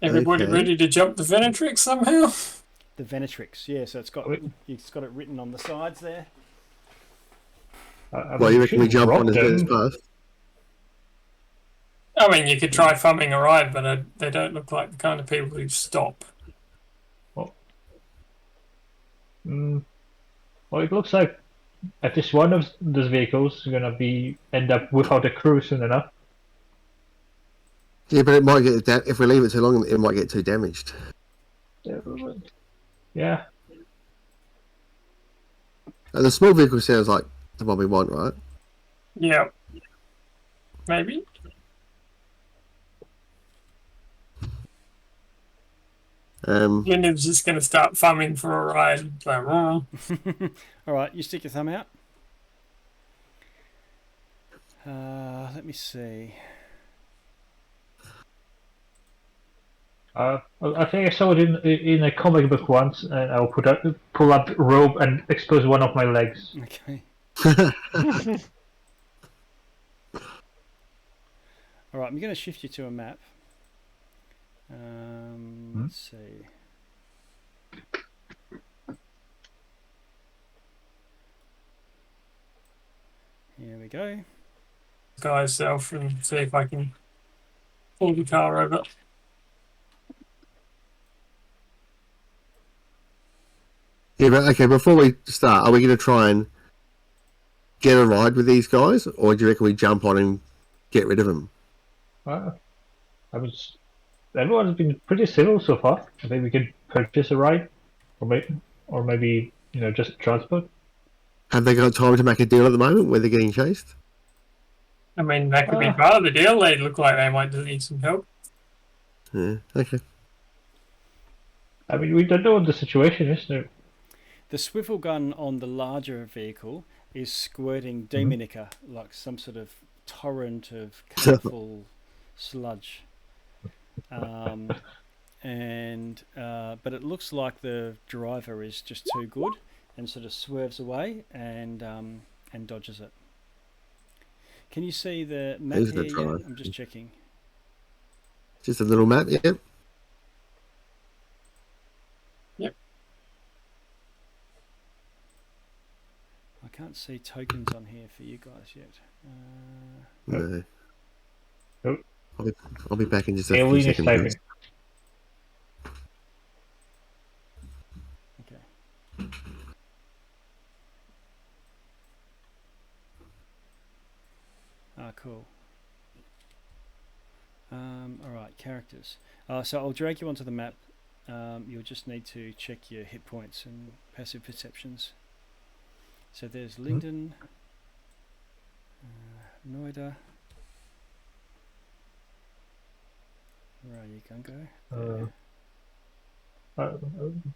Everybody ready to jump the Venatrix somehow? The Venatrix, yeah. So it's got it written on the sides there. Well, you reckon we jump on his path? I mean, you could try thumbing a ride, but they don't look like the kind of people who stop. Well, it looks like at least one of those vehicles is gonna end up without a crew soon enough. Yeah, but it might get if we leave it too long, it might get too damaged. Yeah. The small vehicle sounds like the one we want, right? Yeah. Maybe. Lyndon's just going to start thumbing for a ride. All right, you stick your thumb out. Let me see. I think I saw it in a comic book once, and I'll pull up rope and expose one of my legs. Okay. All right, I'm going to shift you to a map. Let's see. Here we go. Guy self and see if I can pull the car over. Yeah, but okay, before we start, are we going to try and get a ride with these guys, or do you reckon we jump on and get rid of them? Everyone's been pretty civil so far. I think we could purchase a ride, or maybe just transport. Have they got time to make a deal at the moment where they're getting chased? I mean, that could be part of the deal. They look like they might need some help. Yeah, okay. I mean, we don't know what the situation is. So. The swivel gun on the larger vehicle is squirting demonica, like some sort of torrent of colourful sludge. But it looks like the driver is just too good and sort of swerves away and dodges it. Can you see the map here yet? I'm just checking. Just a little map, yeah. Yep. I can't see tokens on here for you guys yet. No. Nope. I'll be back in just a few seconds. Okay. cool. All right, characters. So I'll drag you onto the map. You'll just need to check your hit points and passive perceptions. So there's Linden, Noida. Where are you, Gungo?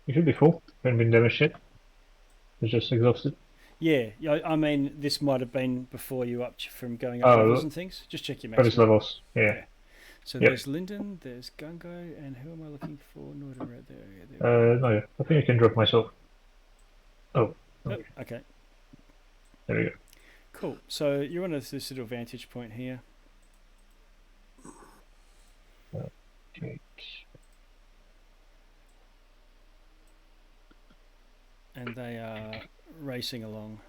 You should be full. Haven't been damaged yet. It's just exhausted. Yeah, I mean, this might have been before you from going up levels and things. Just check your maximum. Levels, yeah. So there's Linden, there's Gungo, and who am I looking for? Noida right there. No, I think I can drop myself. Oh. Okay. There we go. Cool. So you're on this little vantage point here. Okay. And they are racing along.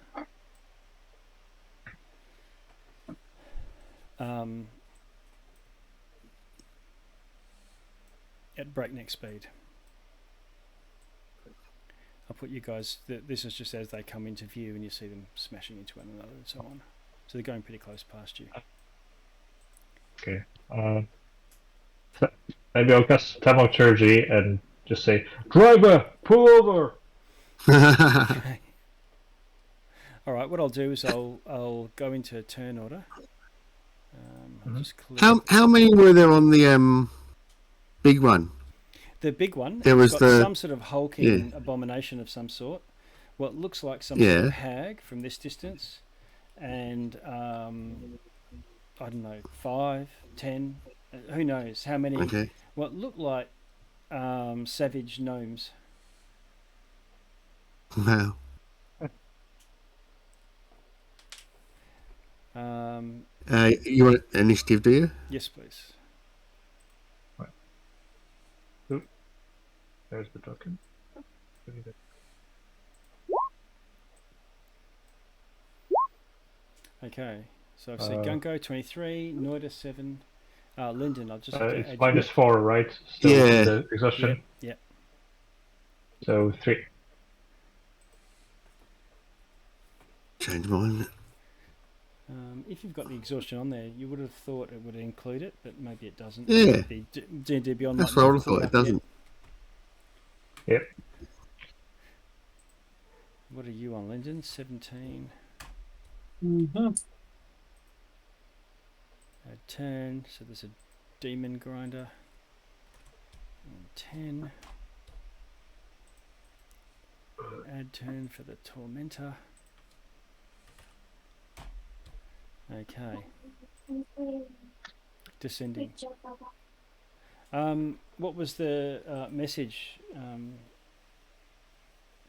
At breakneck speed. I'll put you guys, this is just as they come into view and you see them smashing into one another and so on. So they're going pretty close past you. Okay. Maybe I'll cast Thaumaturgy and just say, "Driver, pull over!" Okay. All right, what I'll do is I'll go into turn order. I'll just how many were there on the big one? The big one. There was some sort of hulking abomination of some sort. What looks like some sort of hag from this distance, and I don't know, 5, 10, who knows how many? Okay. What looked like savage gnomes. Wow. You want initiative, do you? Yes, please. Right. Oop. There's the token. Okay, so I've said Gungo 23, Noida 7, Linden. I'll just it's -4, right? Still the exhaustion. Yeah. So 3. Change mine. If you've got the exhaustion on there, you would have thought it would include it, but maybe it doesn't. Yeah. D&D Beyond. That's what I would have thought. It doesn't. Yep. What are you on, Linden? 17. Mm-hmm. Add turn. So there's a demon grinder. And 10. Add turn for the tormentor. Okay. Descending. What was the message?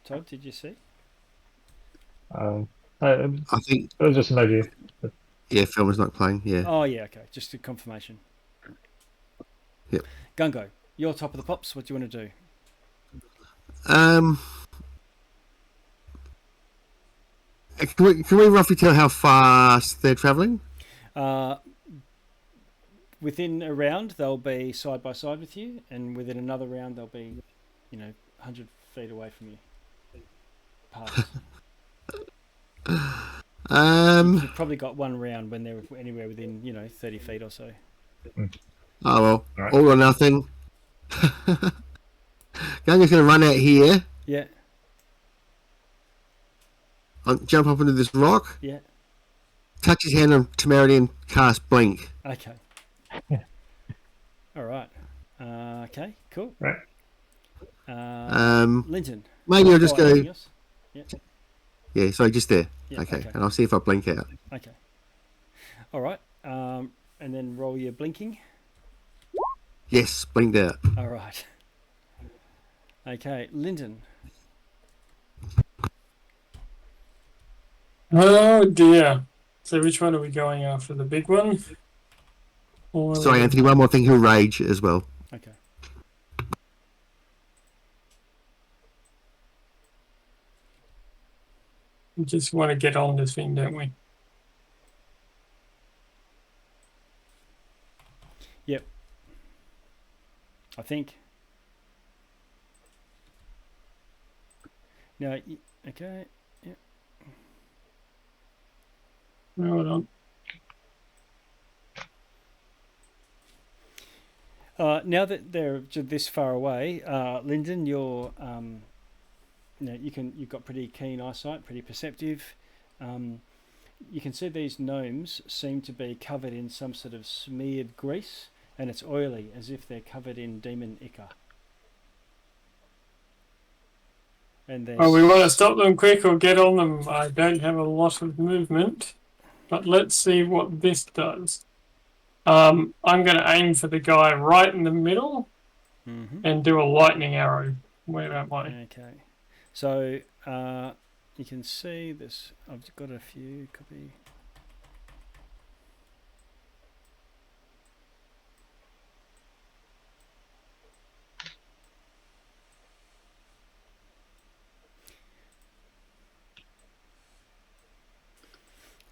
Todd, did you see? I think it was just an idea. But... Yeah, film is not playing. Yeah. Oh yeah, okay. Just a confirmation. Yep. Gungo, you're top of the pops. What do you want to do? Can we roughly tell how fast they're travelling? Within a round, they'll be side by side with you, and within another round, they'll be, 100 feet away from you. Pass. You've probably got one round when they're anywhere within, 30 feet or so. Oh well, all or nothing. Gungo's going to run out here. Yeah. Jump up into this rock. Yeah. Touch his hand on temerity and cast blink. Okay. All right. Okay. Cool. Right. Linton. Maybe I'll just go. Yeah. Yeah. Sorry, just there. Yeah, okay. And I'll see if I blink out. Okay. All right. And then roll your blinking. Yes, blinked out. All right. Okay, Lyndon. Oh dear. So which one are we going after? The big one? Or Sorry, Anthony, one more thing. He'll rage as well. Okay. We just want to get on this thing, don't we? Yep. I think. No, okay. Yep. Hold on. Now that they're this far away, Lyndon, you're you've got pretty keen eyesight, pretty perceptive. You can see these gnomes seem to be covered in some sort of smeared grease, and it's oily, as if they're covered in demon ichor. And well, we want to stop them quick or get on them. I don't have a lot of movement, but let's see what this does. I'm going to aim for the guy right in the middle and do a lightning arrow. Where am I? Okay. So you can see this. I've got a few copy.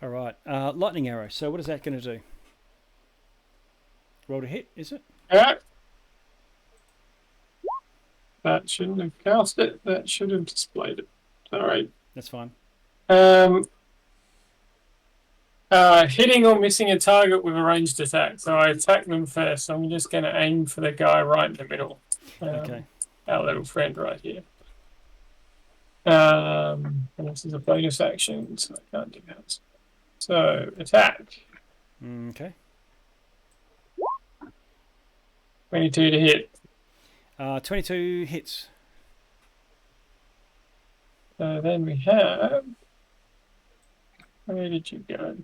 All right. Lightning arrow. So what is that going to do? Roll to hit, is it? Yeah. That shouldn't have cast it. That should have displayed it. All right. That's fine. Hitting or missing a target with a ranged attack. So I attack them first. I'm just going to aim for the guy right in the middle. Okay. Our little friend right here. And this is a bonus action, so I can't do that. So attack. Okay. 22 to hit. 22 hits. Then we have. Where did you go?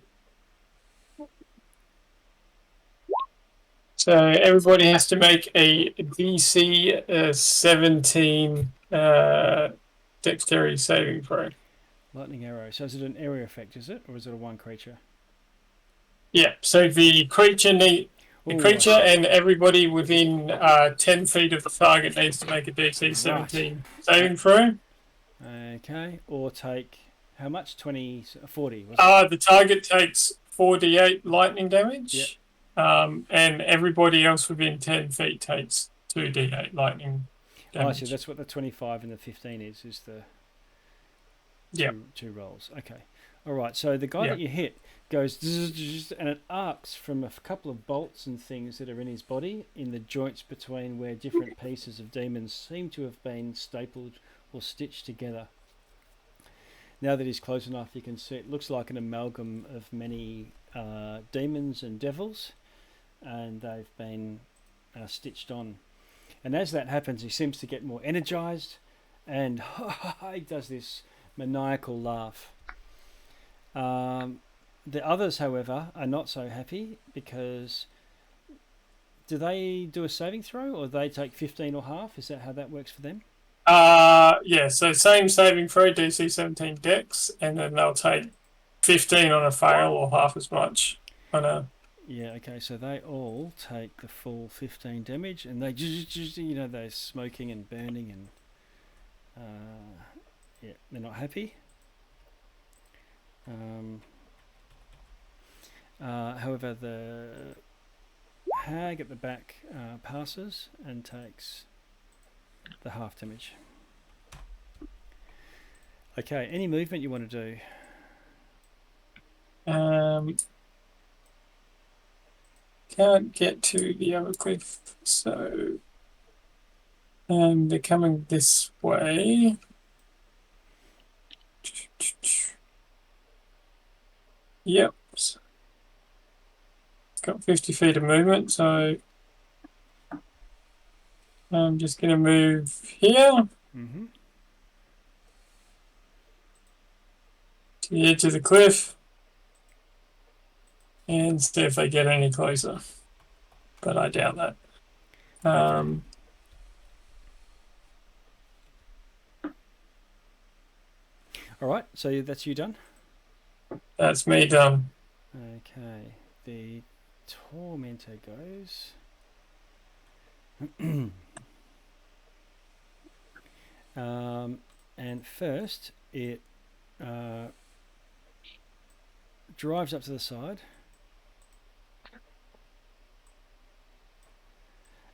So everybody has to make a DC 17 dexterity saving throw. Lightning arrow. So is it an area effect, is it? Or is it a one creature? Yeah, so the creature and everybody within 10 feet of the target needs to make a DC 17 saving throw. Okay, or take how much? 40? The target takes 4d8 lightning damage. Yep. And everybody else within 10 feet takes 2d8 lightning damage. So that's what the 25 and the 15 is the two rolls. Okay. All right, so the guy that you hit goes and it arcs from a couple of bolts and things that are in his body in the joints between where different pieces of demons seem to have been stapled or stitched together. Now that he's close enough, you can see it looks like an amalgam of many demons and devils, and they've been stitched on. And as that happens, he seems to get more energized, and he does this maniacal laugh. The others, however, are not so happy because do they do a saving throw or they take 15 or half? Is that how that works for them? Yeah, so same saving throw, DC 17 dex, and then they'll take 15 on a fail or half as much on a... Yeah, okay, so they all take the full 15 damage, and they they're smoking and burning, and they're not happy. However, the hag at the back passes and takes the half damage. Okay, any movement you want to do? Can't get to the other cliff, so they're coming this way. Yep. It's got 50 feet of movement, so I'm just going to move here to the edge of the cliff and see if they get any closer. But I doubt that. All right, so that's you done? That's me done. Okay, the tormentor goes. And first it drives up to the side,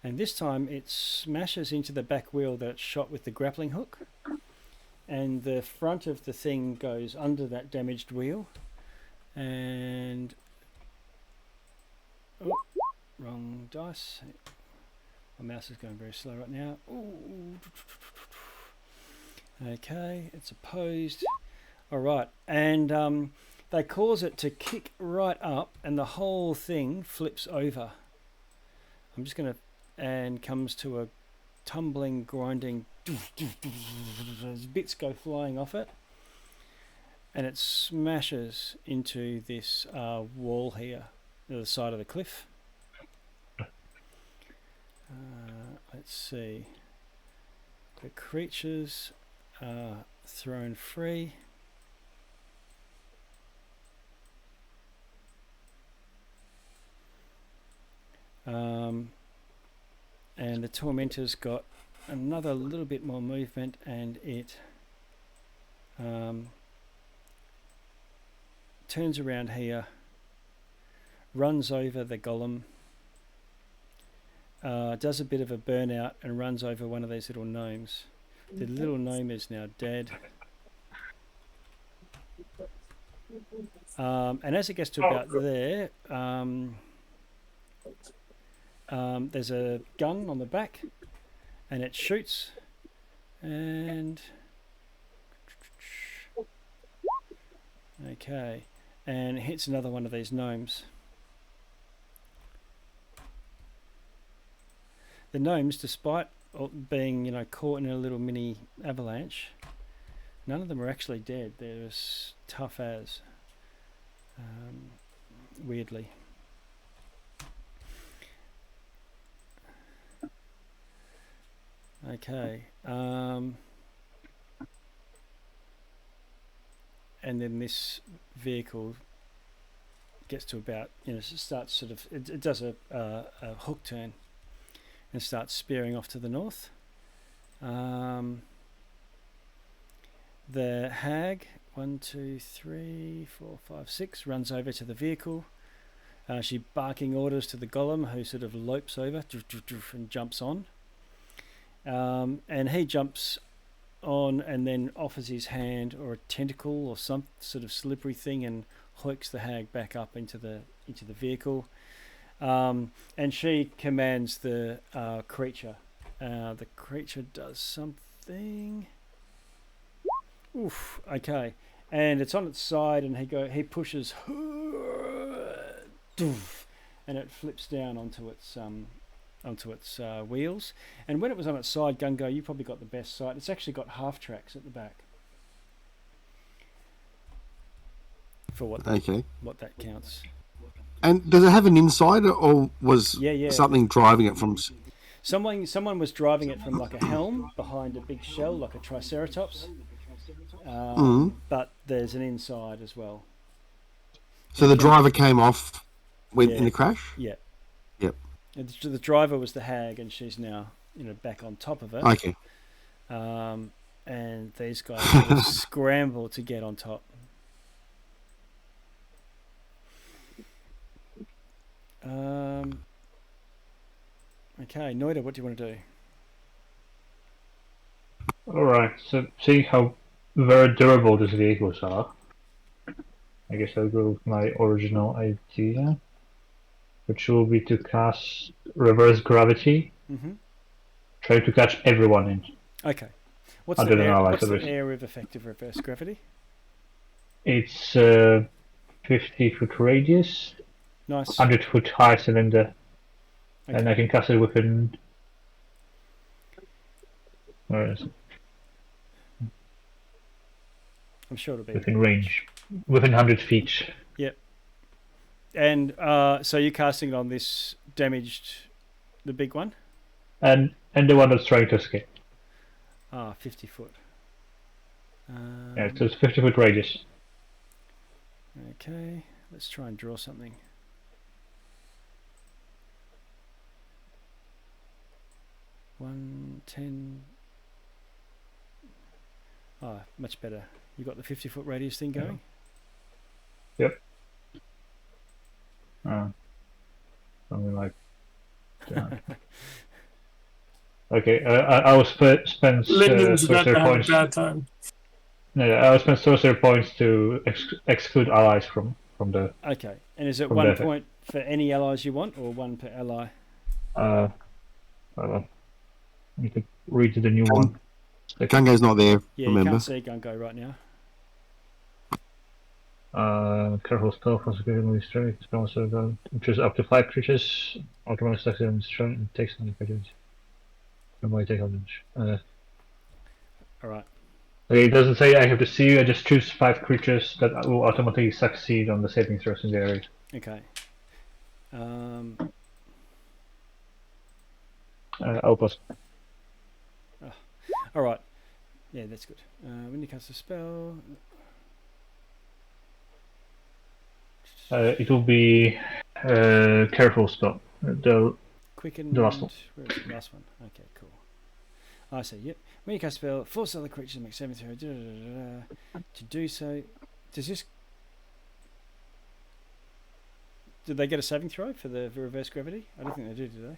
and this time it smashes into the back wheel that it's shot with the grappling hook, and the front of the thing goes under that damaged wheel, and wrong dice. My mouse is going very slow right now. Ooh. Okay, it's opposed. All right, and they cause it to kick right up, and the whole thing flips over. I'm just going to, and comes to a tumbling, grinding. Bits go flying off it, and it smashes into this wall here, the side of the cliff. Let's see. The creatures are thrown free. And the Tormentor's got another little bit more movement, and it turns around here, runs over the golem, does a bit of a burnout, and runs over one of these little gnomes. The little gnome is now dead. And as it gets to about there, there's a gun on the back, and it shoots, and okay, and hits another one of these gnomes. The gnomes, despite being, you know, caught in a little mini avalanche, none of them are actually dead. They're as tough as, weirdly. Okay, and then this vehicle gets to about, you know, starts sort of, it does a hook turn and starts spearing off to the north. The hag, 1, 2, 3, 4, 5, 6, runs over to the vehicle. She barking orders to the golem, who sort of lopes over and jumps on. And he jumps on and then offers his hand or a tentacle or some sort of slippery thing and hoiks the hag back up into the vehicle. And she commands the creature. The creature does something. Oof. Okay, and it's on its side, and he pushes, and it flips down onto its wheels. And when it was on its side, Gungo, you probably got the best sight. It's actually got half tracks at the back. For what that counts. And does it have an inside, or was something driving it from? Someone was driving it from like a helm behind a big shell, like a triceratops. But there's an inside as well. So the driver came off in the crash? Yeah. Yep. The driver was the hag, and she's now, you know, back on top of it. Okay. And these guys sort of scramble to get on top. Okay, Noida, what do you want to do? Alright, so seeing how very durable these vehicles are, I guess I'll go with my original idea, which will be to cast reverse gravity, try to catch everyone in. Okay. What's the area of effective reverse gravity? It's 50-foot radius, nice. 100-foot high cylinder, and I can cast it within... Where is it? I'm sure it'll be within range, within 100 feet. Yep. And so you're casting it on this damaged, the big one? And the one that's trying to escape. 50 foot. Yeah, so it's 50-foot radius. Okay, let's try and draw something. One, 10. Oh, much better. You got the 50-foot radius thing going? Yep. Something like that. Okay, I will spend sorcery points. Bad time. No, I will spend sorcery points to exclude allies from the. Okay, and is it 1 point for any allies you want, or 1 per ally? I need to read the new one. Gungo's not there, Yeah, remember? you can't see Gungo right now. Careful spell for security straight. Spell also go choose up to 5 creatures. Automatic success and strength and takes 9 creatures. Nobody take damage. Alright. Okay, it doesn't say I have to see you, I just choose 5 creatures that will automatically succeed on the saving throws in the area. Okay. I'll pause. Alright. Yeah, that's good. When you cast a spell... It will be careful spell. The last one. Where's the last one? Okay, cool. I see, yep. When you cast a spell, force other creatures to make saving throw. To do so, does this... Did they get a saving throw for the reverse gravity? I don't think they do they?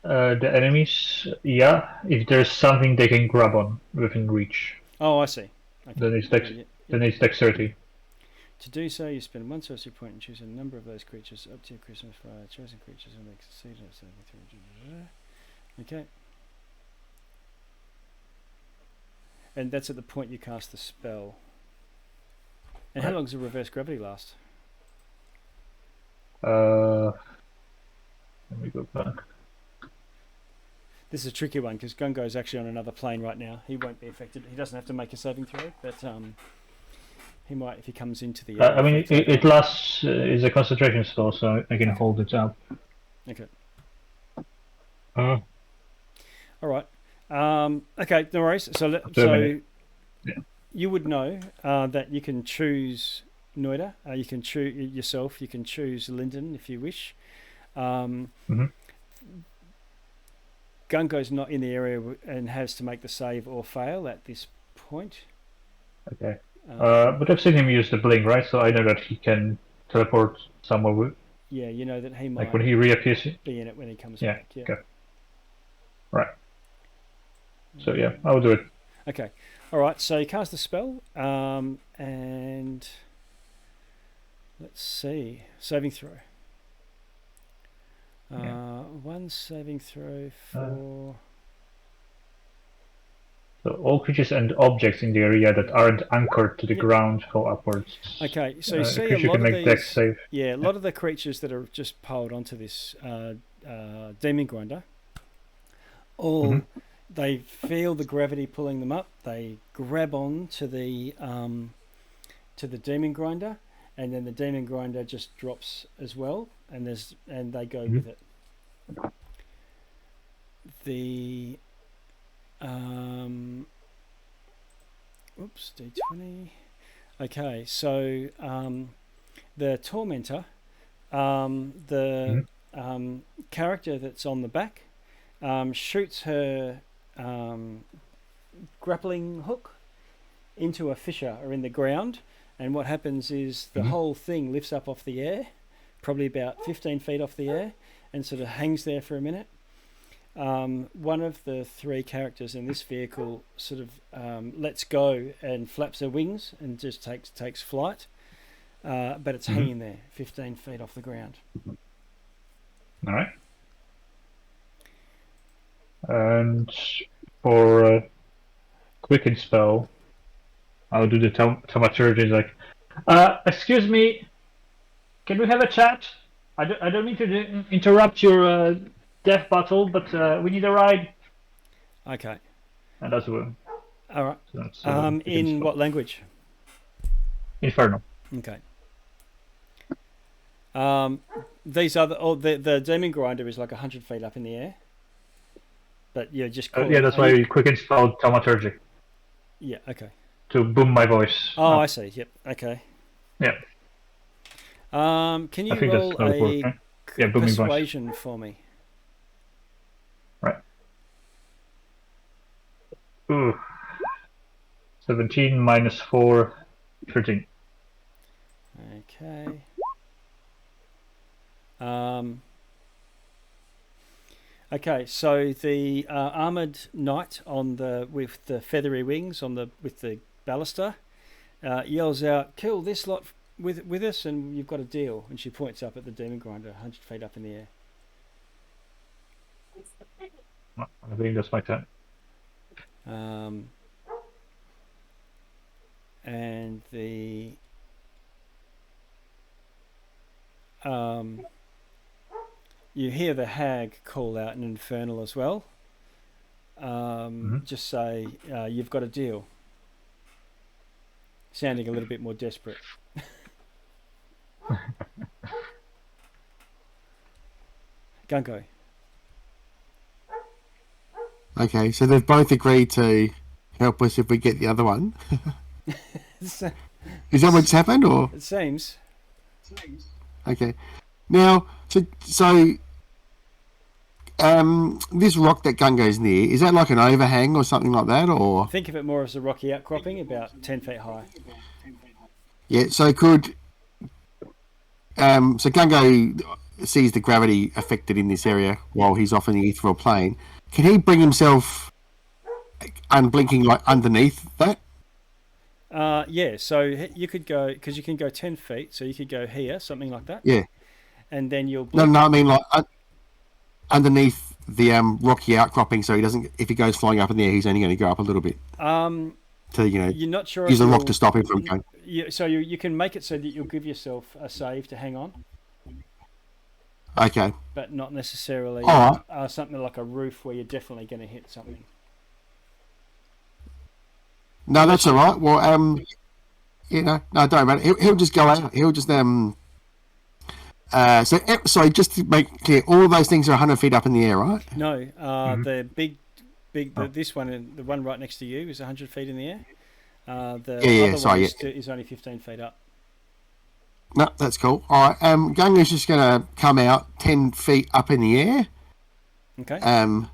The enemies, yeah. If there's something they can grab on within reach. Oh, I see. Okay. Then it's dexterity. To do so, you spend 1 sorcery point and choose a number of those creatures up to your Christmas fire. Chosen creatures will make succeed at saving throw. Okay. And that's at the point you cast the spell. And how long does the reverse gravity last? Let me go back. This is a tricky one because Gungo is actually on another plane right now. He won't be affected. He doesn't have to make a saving throw, but he might if he comes into the area. I mean, it lasts. It's a concentration spell, so I can hold it up. Okay. Uh, All right. Okay, no worries. So you would know that you can choose Noida. You can choose yourself. You can choose Lyndon if you wish. Gungo's not in the area and has to make the save or fail at this point. Okay. But I've seen him use the blink, right? So I know that he can teleport somewhere. Yeah, you know that he might like when he reappears. be in it when he comes Yeah. back. Yeah. Okay. Right. So yeah, I'll do it. Okay. All right. So you cast the spell, and let's see, saving throw. One saving throw for. So all creatures and objects in the area that aren't anchored to the ground go upwards. Okay, so you see a lot of these. Yeah, a lot of the creatures that are just piled onto this demon grinder. All they feel the gravity pulling them up. They grab on to the demon grinder, and then the demon grinder just drops as well, and they go with it. The oops, D20. Okay, so the tormentor, the character that's on the back, shoots her grappling hook into a fissure or in the ground, and what happens is the whole thing lifts up off the air, probably about 15 feet off the air, and sort of hangs there for a minute. One of the 3 characters in this vehicle sort of lets go and flaps her wings and just takes flight, but it's hanging there 15 feet off the ground. All right. And for quicken spell, I'll do the thaumaturgy. Like, excuse me, can we have a chat? I don't mean to interrupt your death battle, but we need a ride. Okay. And that's what. All right. So that's, in what language? Infernal. Okay. These are the demon grinder is like 100 feet up in the air. But yeah, just call yeah, that's why you quicken spell thaumaturgy. Yeah. Okay. To boom my voice. Oh, I see. Yep. Okay. Yeah. Can you roll a persuasion for me? Right. Ooh. 17 minus 4, 13. Okay. Okay, so the armored knight with the feathery wings with the ballista yells out, "Kill this lot with us, and you've got a deal." And she points up at the demon grinder, 100 feet up in the air. think that's my turn. And the you hear the hag call out an infernal as well. Just say, you've got a deal. Sounding a little bit more desperate. Gungo. Okay, so they've both agreed to help us if we get the other one. Is that what's happened, or? It seems. Okay. Now, so this rock that Gungo's near, is that like an overhang or something like that, or? Think of it more as a rocky outcropping, about 10 feet high. Yeah, so could... so Gungo sees the gravity affected in this area while he's off in the ethereal plane. Can he bring himself unblinking like underneath that? Yeah, so you could go, because you can go 10 feet, so you could go here, something like that. Yeah. And then you'll blink. No, I mean like underneath the rocky outcropping, so he doesn't. If he goes flying up in the air, he's only going to go up a little bit. To you're not sure. Use a rock to stop him from going. So you can make it so that you'll give yourself a save to hang on. Okay. But not necessarily something like a roof where you're definitely going to hit something. No, that's all right. Well, no, don't worry about it. He'll just go out. He'll just sorry, just to make clear, all of those things are 100 feet up in the air, right? No, the this one, the one right next to you, is 100 feet in the air. The other one is only 15 feet up. No, that's cool. All right, Gunga's just going to come out 10 feet up in the air. Okay. And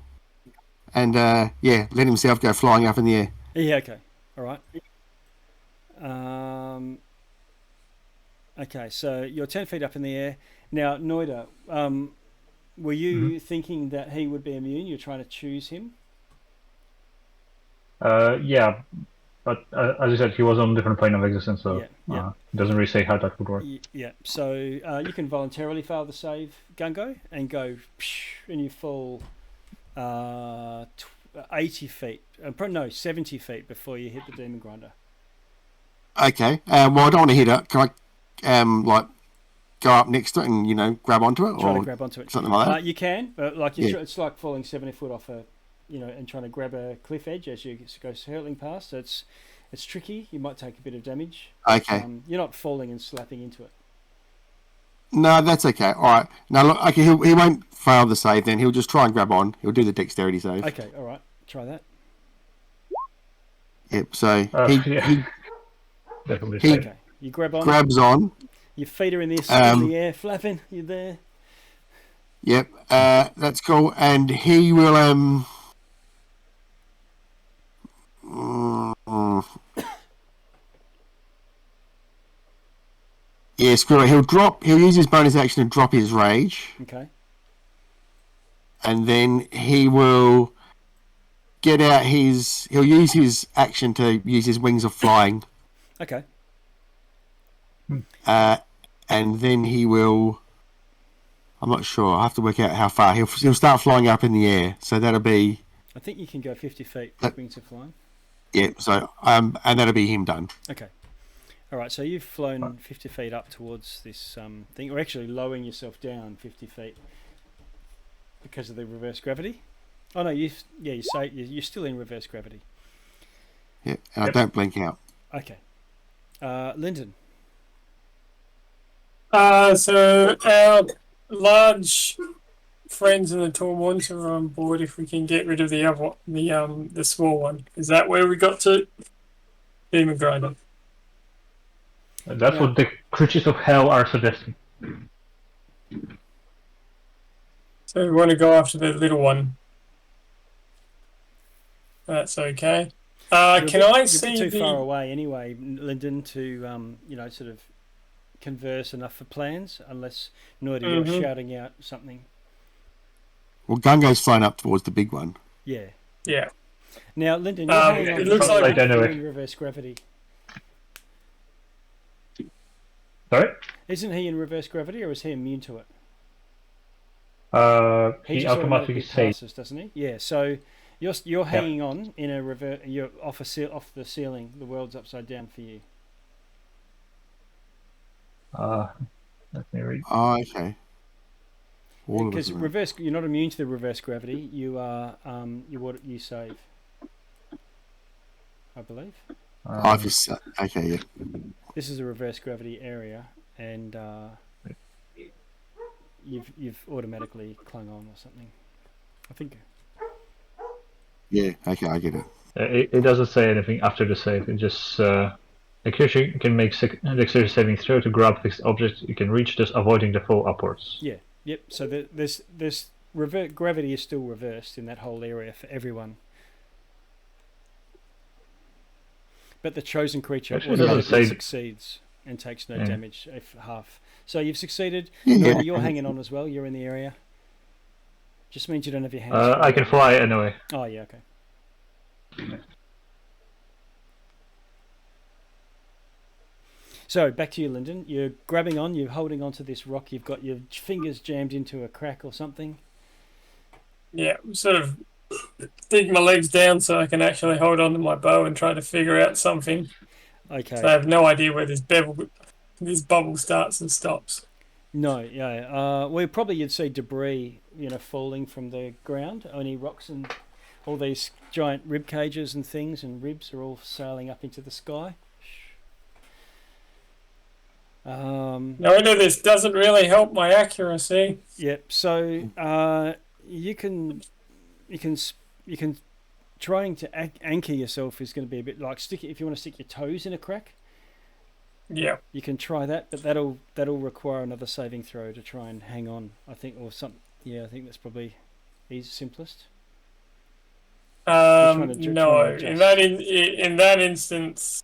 let himself go flying up in the air. Yeah. Okay. All right. Okay, so you're 10 feet up in the air. Now, Noida, were you thinking that he would be immune? You're trying to choose him? Yeah, but as you said, he was on a different plane of existence, so it doesn't really say how that would work. Yeah, so you can voluntarily fail the save, Gungo, and go, and you fall 80 feet, 70 feet before you hit the Demon Grinder. Okay, well, I don't want to hit it. Can I, go up next to it and, grab onto it? Try to grab onto it. Something like that? You can, but it's like falling 70 foot off and trying to grab a cliff edge as you go hurtling past. So it's tricky. You might take a bit of damage. Okay. You're not falling and slapping into it. No, that's okay. All right. Now, look, okay, he won't fail the save then. He'll just try and grab on. He'll do the dexterity save. Okay, all right. Try that. Yep, so he okay. You grab on. Grabs on. Your feet are in the air, flapping. You're there. Yep, that's cool. And he will yeah, screw it. He'll use his bonus action to drop his rage. Okay. And then he will get out he'll use his action to use his wings of flying. Okay. And then he will, I'm not sure, I have to work out how far. He'll start flying up in the air. So that'll be, I think you can go 50 feet with wings of flying. Yeah, so and that'll be him done. Okay. All right, so you've flown 50 feet up towards this thing, or actually lowering yourself down 50 feet because of the reverse gravity. Oh no, you say you're still in reverse gravity. Yeah, and I don't blink out. Okay. Lyndon. So our large friends in the Tormons are on board if we can get rid of the small one. Is that where we got to? Demon Grinder. That's what the creatures of hell are suggesting. So we want to go after the little one. That's okay. Can I see too far away anyway, Lyndon, to sort of converse enough for plans, unless Noida you're shouting out something. Well, Gungo's flown up towards the big one. Yeah. Yeah. Now, Lyndon, it looks like you're in reverse gravity. Sorry? Isn't he in reverse gravity, or is he immune to it? He automatically saves, doesn't he? Yeah. So you're hanging on in a reverse. You're off the ceiling. The world's upside down for you. Let me read. Oh, okay. Because you're not immune to the reverse gravity. You are. You save. I believe. Okay, yeah. This is a reverse gravity area, and you've automatically clung on or something. I think. Yeah. Okay, I get it. It doesn't say anything after the save. It just the creature can make dexterity saving throw to grab fixed objects you can reach, thus avoiding the fall upwards. Yeah. Yep. So this gravity is still reversed in that whole area for everyone. But the chosen creature automatically succeeds and takes no damage if half. So you've succeeded. Yeah. You're hanging on as well. You're in the area. Just means you don't have your hands. I can fly anyway. Oh yeah, okay. So back to you, Lyndon. You're grabbing on. You're holding onto this rock. You've got your fingers jammed into a crack or something. Yeah, sort of dig my legs down so I can actually hold on to my bow and try to figure out something. Okay. So I have no idea where this bubble starts and stops. No, yeah. Well, probably you'd see debris, falling from the ground. Only rocks and all these giant rib cages and things and ribs are all sailing up into the sky. Now I know this doesn't really help my accuracy. Yep. So you can trying to anchor yourself is going to be a bit like if you want to stick your toes in a crack. Yeah. You can try that, but that'll require another saving throw to try and hang on. I think, or some. Yeah, I think that's probably simplest. No, in that instance,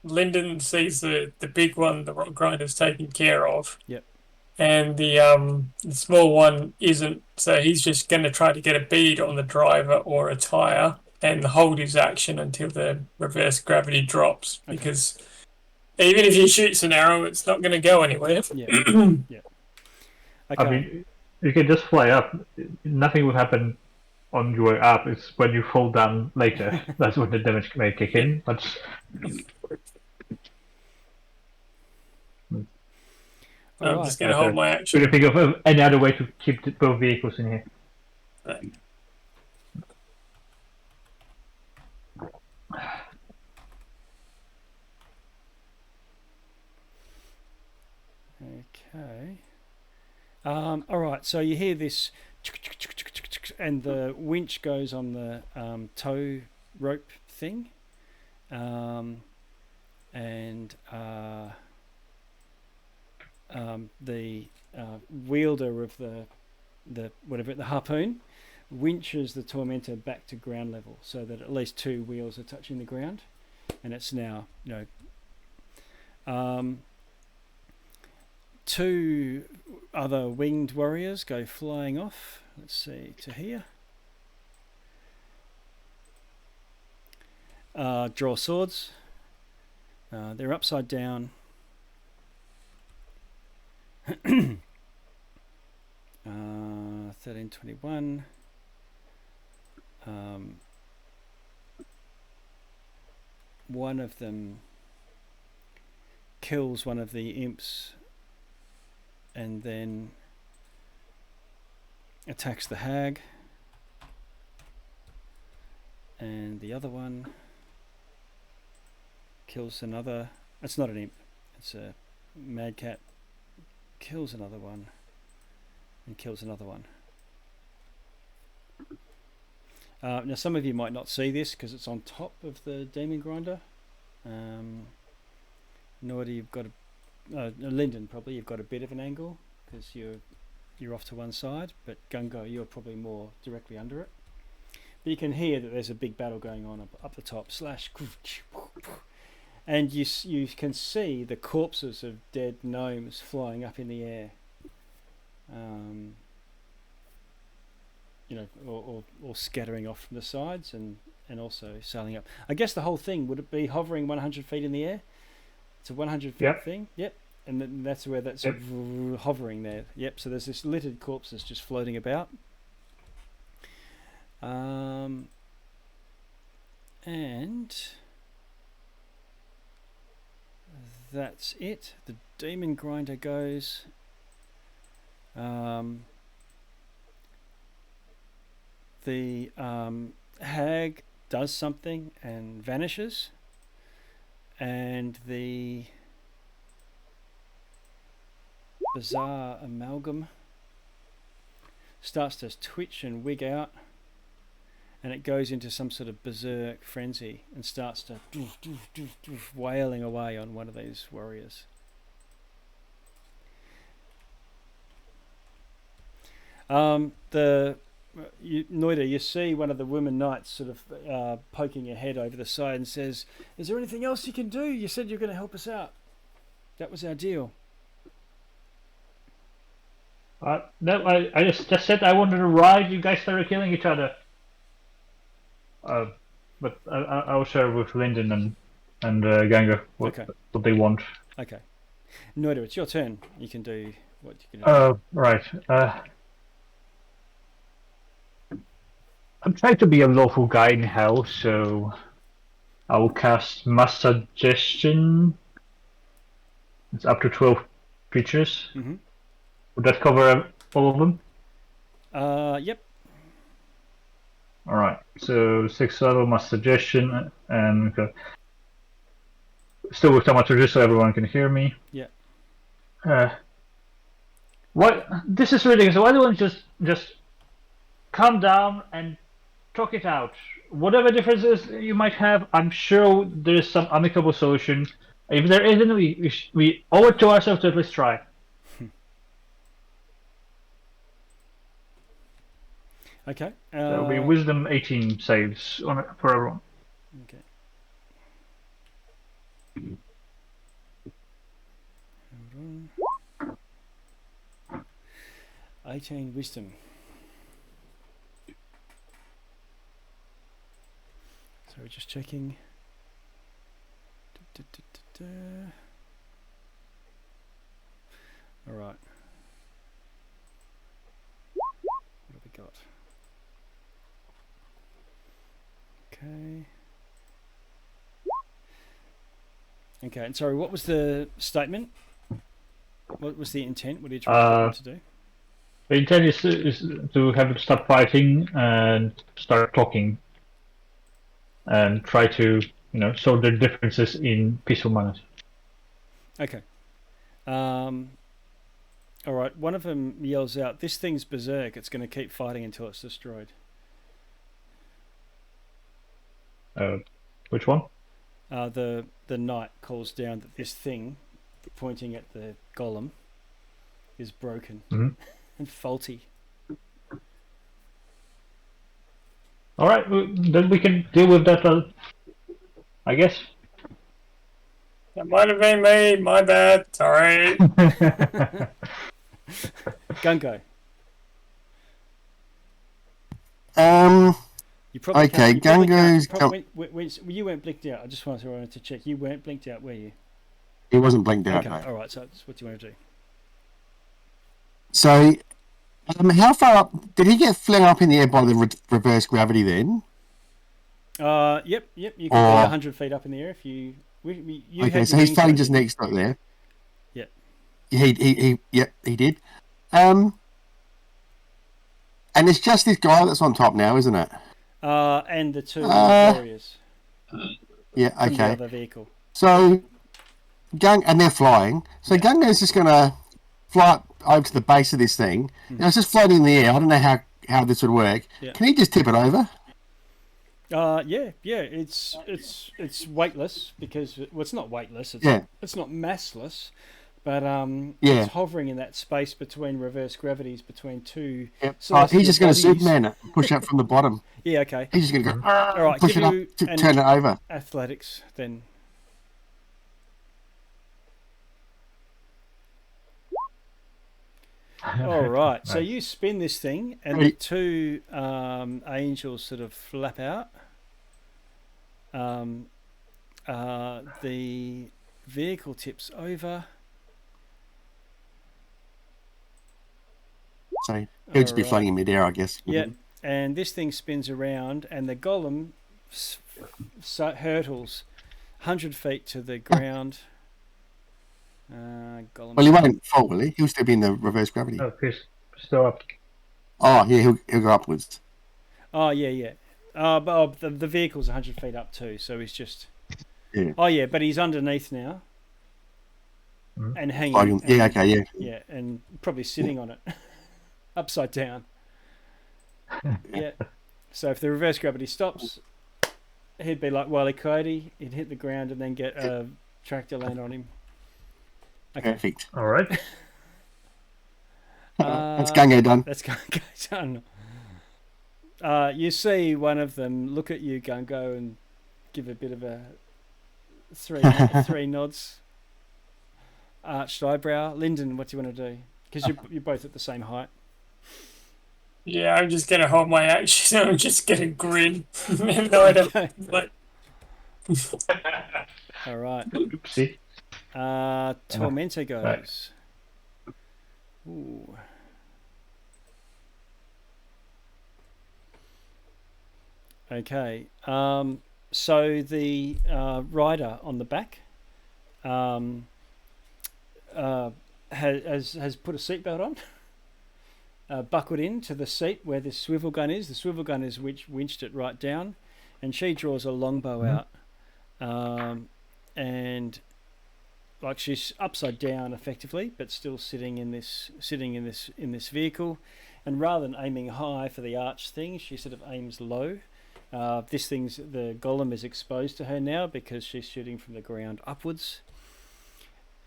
Lyndon sees the big one the rock grinder's taken care of. Yep. And the small one isn't, so he's just going to try to get a bead on the driver or a tire and hold his action until the reverse gravity drops. Okay. Because even if he shoots an arrow, it's not going to go anywhere. Yeah. Yeah. Okay. I mean, you can just fly up. Nothing will happen on your way up. It's when you fall down later. That's when the damage may kick in. But I'm just going to hold my action. Should you think of any other way to keep both vehicles in here? Right. Okay. All right. So you hear this, and the winch goes on the tow rope thing, and the wielder of the harpoon winches the tormentor back to ground level so that at least two wheels are touching the ground, and it's now two other winged warriors go flying off. Let's see, to here. Draw swords. They're upside down. 1321. One of them kills one of the imps and then attacks the hag, and the other one kills another. It's not an imp, it's a mad cat. Kills another one and kills another one. Now some of you might not see this because it's on top of the demon grinder. Nor do you've got Lyndon, probably you've got a bit of an angle because you're off to one side, but Gungo, you're probably more directly under it. But you can hear that there's a big battle going on up the top. And you can see the corpses of dead gnomes flying up in the air, or scattering off from the sides and also sailing up. I guess the whole thing, would it be hovering 100 feet in the air? It's a 100 feet thing. Yep. and that's where that's hovering there. Yep. So there's this littered corpses just floating about. And that's it. The demon grinder goes. The hag does something and vanishes, and the bizarre amalgam starts to twitch and wig out, and it goes into some sort of berserk frenzy and starts to wailing away on one of these warriors. Noida, you see one of the women knights sort of poking her head over the side and says, "Is there anything else you can do? You said you're going to help us out. That was our deal." No, I just said I wanted to ride. You guys started killing each other. But I'll share with Lyndon and Ganga what they want. Okay. Noida, it's your turn. You can do what you can do. Right. I'm trying to be a lawful guy in hell, so I will cast Mass Suggestion. It's up to 12 creatures. Mm-hmm. Would that cover all of them? Yep. Alright, so 6th level Mass Suggestion, and still with thaumaturgy so everyone can hear me. Yeah. What? This is ridiculous. Why don't you just calm down and talk it out? Whatever differences you might have, I'm sure there is some amicable solution. If there isn't, we owe it to ourselves to at least try. Okay. There'll be Wisdom 18 saves on it for everyone. Okay. Hold on. 18 Wisdom. So we're just checking. All right. What have we got? Okay. Okay, and sorry, what was the statement? What was the intent? What did you try to do? The intent is to have them stop fighting and start talking, and try to solve their differences in peaceful manner. Okay. All right. One of them yells out, "This thing's berserk. It's going to keep fighting until it's destroyed." Which one? The knight calls down that this thing, pointing at the golem, is broken and faulty. All right, then we can deal with that, I guess. That might have been me. My bad. Sorry. Gungo. You probably okay, Gungo's... You weren't blinked out. I just wanted to check. You weren't blinked out, were you? He wasn't blinked out, okay. No. All right, so what do you want to do? So, how far up... Did he get flung up in the air by the reverse gravity then? Yep. You can be 100 feet up in the air if you... okay, so he's floating just next to it there. Yep. He did. And it's just this guy that's on top now, isn't it? And the two warriors. Yeah, okay. From the other vehicle. So, and they're flying. So Gungo's just going to fly up over to the base of this thing. Now it's just floating in the air. I don't know how this would work. Yeah. Can he just tip it over? Yeah. It's weightless because it's not weightless. It's not massless, but it's hovering in that space between reverse gravities between two. Yep. He's just going to Superman it, push up from the bottom. Yeah. Okay. He's just going to go. All right. Push it up, turn it over. Athletics then. All right. So you spin this thing, and the two angels sort of flap out. The vehicle tips over. So he'll just be floating in midair, I guess. Yeah, and this thing spins around, and the golem hurtles 100 feet to the ground. Golem. Well, he won't fall, will he? He'll still be in the reverse gravity. Oh, he's still up. Oh, yeah, he'll go upwards. Oh, yeah. But the vehicle's 100 feet up too, so he's just... Yeah. Oh, yeah, but he's underneath now. Mm-hmm. And hanging. Yeah, okay, yeah. Yeah, and probably sitting on it. Upside down. Yeah. So if the reverse gravity stops, he'd be like Wile E. Coyote. He'd hit the ground and then get a tractor land on him. Okay. Perfect. All right. That's Gungo done. That's Gungo done. You see one of them look at you, Gungo, and give a bit of a three nods. Arched eyebrow. Lyndon, what do you want to do? Because you're both at the same height. Yeah, I'm just gonna hold my action. I'm just gonna grin. No, I don't. But... All right. Oopsie. Tormentor goes. Right. Ooh. Okay. So the rider on the back has put a seatbelt on. Buckled into the seat where the swivel gun is. The swivel gun is winched it right down, and she draws a longbow out, and like she's upside down effectively, but still sitting in this vehicle. And rather than aiming high for the arch thing, she sort of aims low. The golem is exposed to her now because she's shooting from the ground upwards,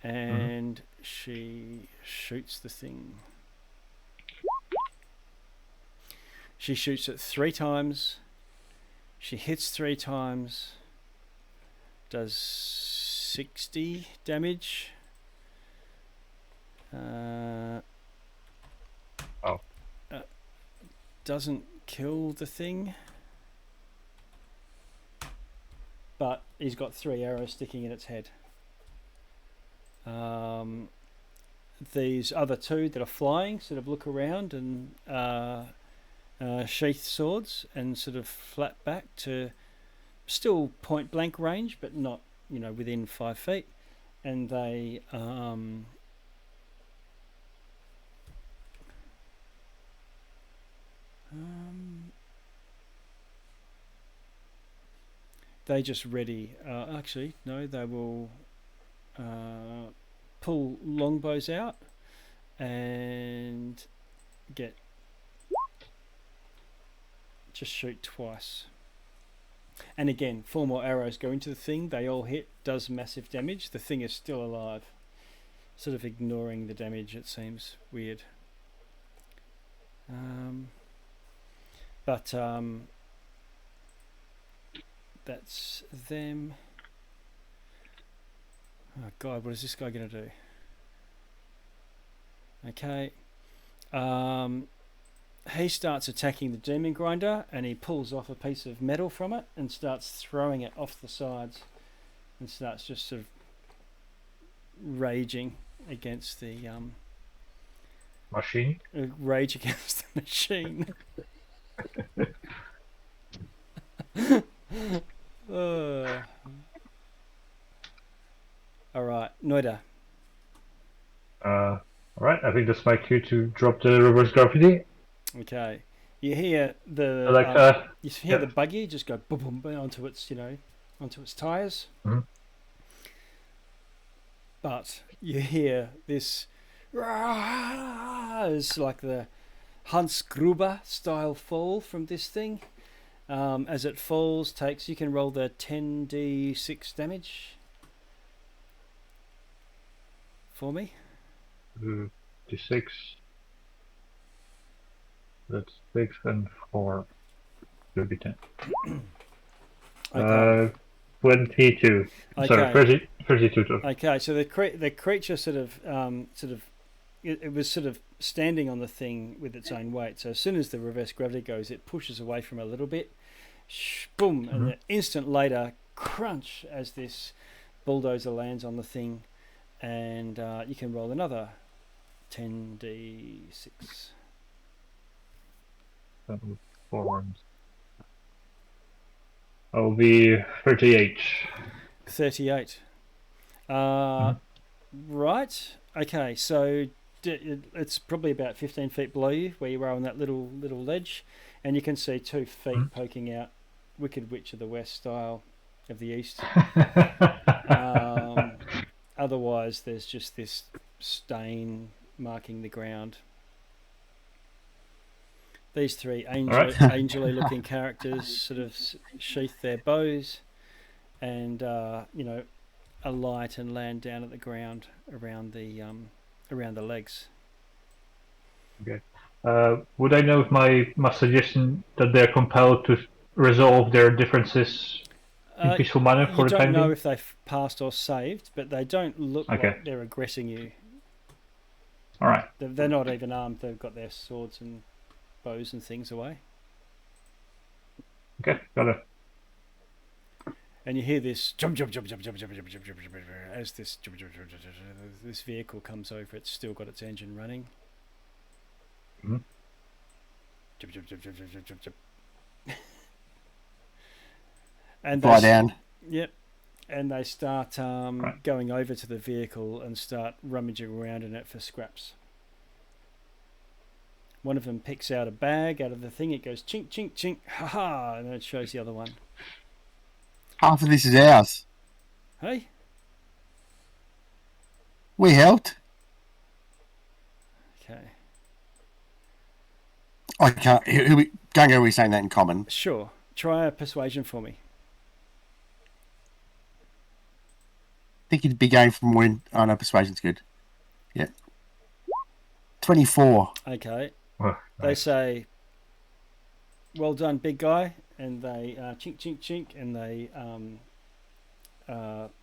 and she shoots the thing. She shoots it 3 times. She hits 3 times. Does 60 damage. Doesn't kill the thing. But he's got 3 arrows sticking in its head. These other 2 that are flying sort of look around and sheath swords and sort of flat back to still point blank range, but not within 5 feet, and they just ready. Actually, no, they will pull longbows out and just shoot twice. And again, 4 more arrows go into the thing. They all hit, does massive damage. The thing is still alive. Sort of ignoring the damage, it seems weird. But that's them. Oh God, what is this guy going to do? Okay. He starts attacking the demon grinder, and he pulls off a piece of metal from it and starts throwing it off the sides, and starts just sort of raging against the machine. Rage against the machine. All right, Noida. All right, I think that's my cue to drop the reverse gravity. Okay, you hear the the buggy just go boom boom onto its onto its tires, but you hear this. It's like the Hans Gruber style fall from this thing. As it falls, you can roll the 10d6 damage for me. D6. That's 6 and 4. Will be 10. Okay. 22. Okay. Sorry, 32. Okay, so the creature sort of it was sort of standing on the thing with its own weight. So as soon as the reverse gravity goes, it pushes away from a little bit. Boom! And an instant later, crunch! As this bulldozer lands on the thing, and you can roll another 10d6. Forms. I'll be 38. 38. Right. Okay. So it's probably about 15 feet below you, where you are on that little ledge, and you can see 2 feet poking out, Wicked Witch of the West style of the East. Otherwise, there's just this stain marking the ground. These 3 angelly looking characters sort of sheath their bows and alight and land down at the ground around the legs. Okay. Would I know if my suggestion that they're compelled to resolve their differences in peaceful manner for the time being? You don't know if they've passed or saved, but they don't look like they're aggressing you. All right. They're not even armed. They've got their swords and bows and things away. Okay, got it. And you hear this jump as this vehicle comes over. It's still got its engine running. And fly down. Yep. And they start going over to the vehicle and start rummaging around in it for scraps. One of them picks out a bag out of the thing. It goes chink, chink, chink, ha ha, and then it shows the other one. Half of this is ours. Hey? We helped. Okay. I can't. Gunga, are we saying that in common? Sure. Try a persuasion for me. I think you'd be going for more. Oh no, persuasion's good. Yeah. 24. Okay. Oh, nice. They say, "Well done, big guy," and they chink, chink, chink, and they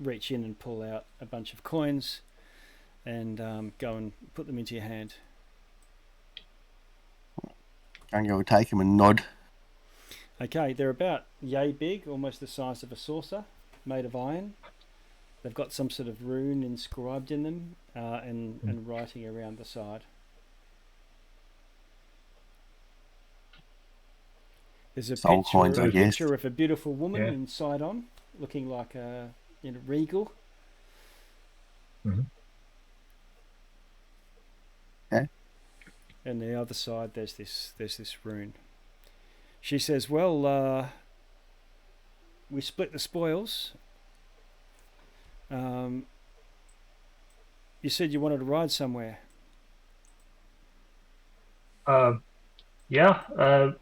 reach in and pull out a bunch of coins and go and put them into your hand. Gunga will take him and nod. Okay, they're about yay big, almost the size of a saucer, made of iron. They've got some sort of rune inscribed in them and writing around the side. There's a picture of a beautiful woman inside on, looking like a regal. Okay. And the other side, there's this rune. She says, "Well, we split the spoils. You said you wanted to ride somewhere."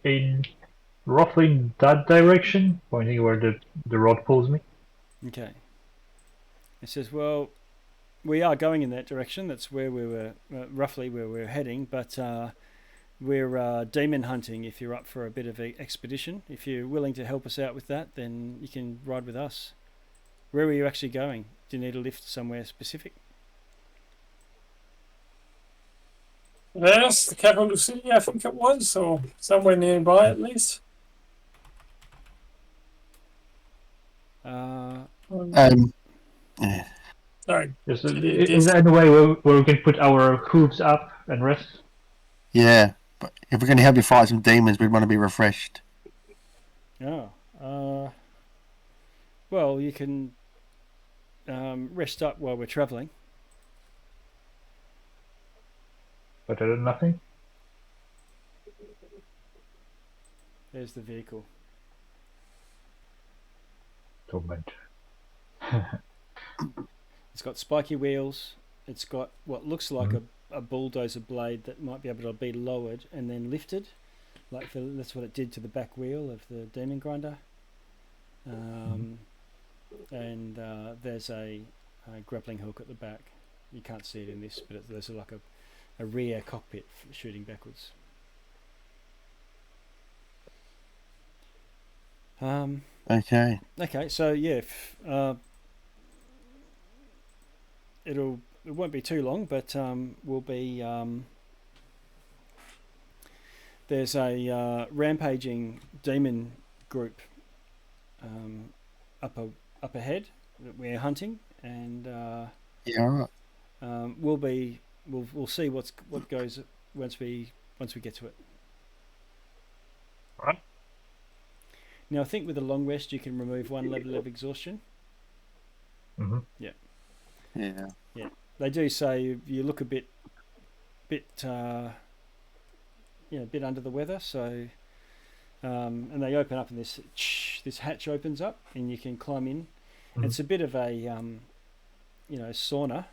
In roughly in that direction, pointing where the road pulls me. Okay. It says, "Well, we are going in that direction. That's where we were, roughly where we're heading. But we're demon hunting. If you're up for a bit of an expedition, if you're willing to help us out with that, then you can ride with us." Where are you actually going? Do you need a lift somewhere specific? Yes, the capital city, I think it was, or somewhere nearby at least. Sorry. Is there any way where we can put our hooves up and rest? Yeah, but if we're going to help you fight some demons, we'd want to be refreshed. Oh. Well, you can rest up while we're travelling. Better than nothing? There's the vehicle. Torment. It's got spiky wheels. It's got what looks like a bulldozer blade that might be able to be lowered and then lifted. That's what it did to the back wheel of the demon grinder. And there's a grappling hook at the back. You can't see it in this, but there's like a rear cockpit shooting backwards. Okay. Okay, so yeah, it won't be too long, but we'll be there's a rampaging demon group up ahead that we're hunting, and yeah, all right. We'll see what goes once we get to it. Now I think with a long rest you can remove 1 level of exhaustion. Yeah. They do say you look a bit under the weather. So, and they open up and this hatch opens up and you can climb in. It's a bit of a sauna,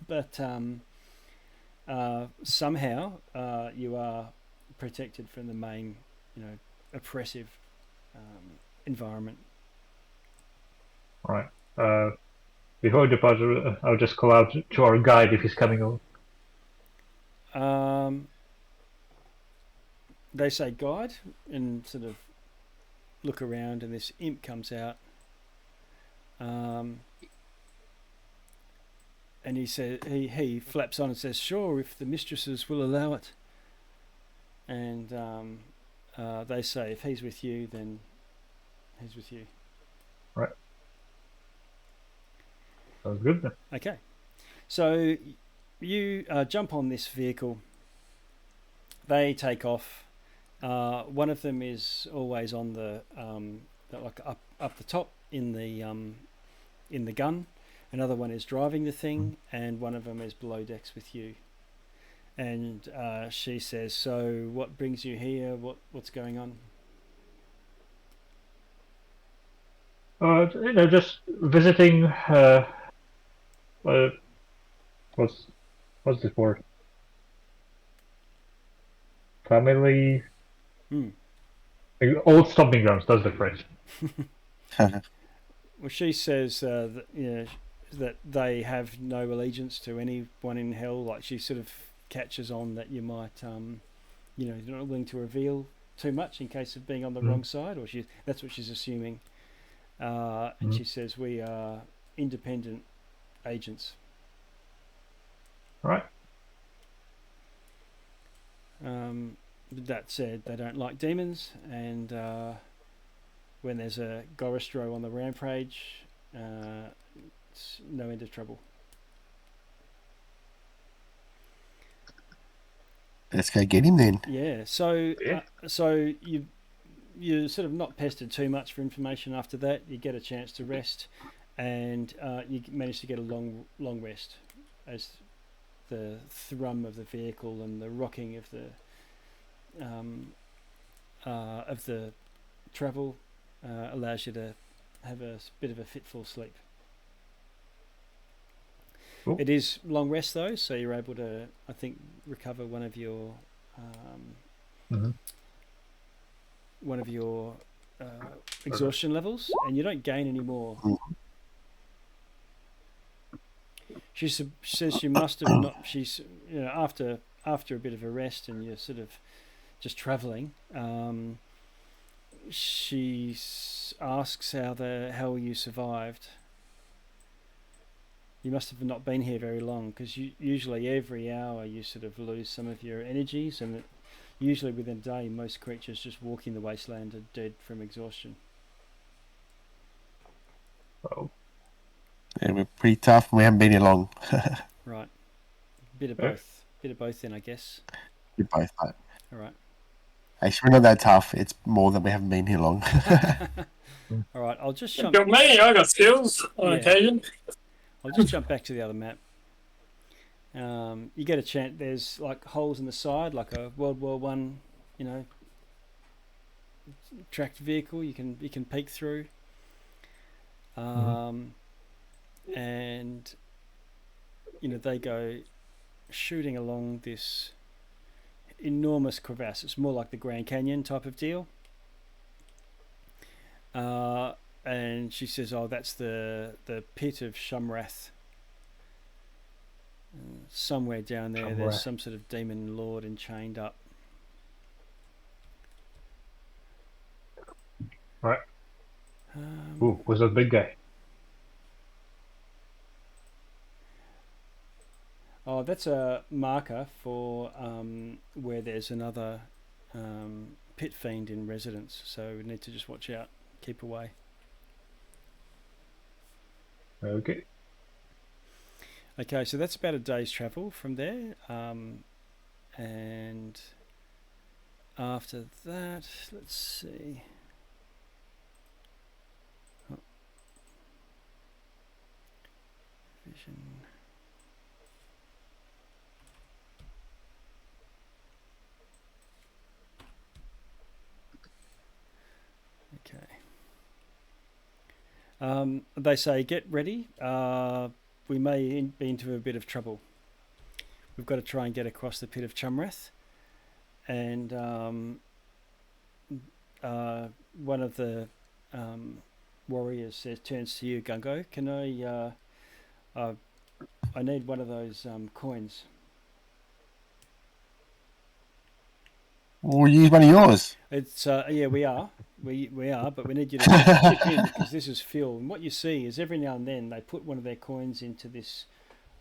but somehow you are protected from the main, oppressive environment. All right. Before departure, I'll just call out to our guide if he's coming over. They say guide and sort of look around, and this imp comes out. And he says he flaps on and says, "Sure, if the mistresses will allow it." And they say, "If he's with you, then he's with you." Right. Sounds good then. Okay, so you jump on this vehicle. They take off. One of them is always on the like up the top in the gun. Another one is driving the thing, and one of them is below decks with you. And she says, "So, what brings you here? What's going on?" Just visiting. What's this word? Family. Old stomping grounds. That's the phrase. Well, she says that they have no allegiance to anyone in hell. Like, she sort of catches on that you might, you're not willing to reveal too much in case of being on the wrong side, or that's what she's assuming. And she says, "We are independent agents." All right. That said, they don't like demons, and when there's a Gorostro on the rampage, it's no end of trouble. Let's go get him then. Yeah. So you're sort of not pestered too much for information after that. You get a chance to rest, and you manage to get a long rest as the thrum of the vehicle and the rocking of the travel allows you to have a bit of a fitful sleep. Cool. It is long rest though, so you're able to, I think, recover one of your exhaustion levels, and you don't gain any more. She says she must have not. She's after a bit of a rest, and you're sort of just travelling. She asks how you survived. You must have not been here very long, because usually every hour you sort of lose some of your energies, and usually within a day most creatures just walking the wasteland are dead from exhaustion. Oh. Yeah, we're pretty tough and we haven't been here long. Right. Bit of both. Bit of both then, I guess. We're both, mate. All right. Actually, we're not that tough. It's more that we haven't been here long. All right, I'll just jump. Got me. I got skills on occasion. I'll just jump back to the other map. You get a chance. There's like holes in the side, like a World War One, tracked vehicle. You can peek through. And they go shooting along this enormous crevasse. It's more like the Grand Canyon type of deal. And she says, "Oh, that's the pit of Shumrath. Somewhere down there, there's some sort of demon lord enchained up." Right. Ooh, was that big guy? Oh, that's a marker for where there's another pit fiend in residence. So we need to just watch out, keep away. Okay. Okay, so that's about a day's travel from there. And after that, let's see. Action. Okay. They say, get ready. We may be into a bit of trouble. We've got to try and get across the pit of Chumrath. And one of the warriors says, turns to you, Gungo. Can I need one of those coins. We'll use one of yours. It's yeah, we are, but we need you to chip in because this is fuel. And what you see is every now and then they put one of their coins into this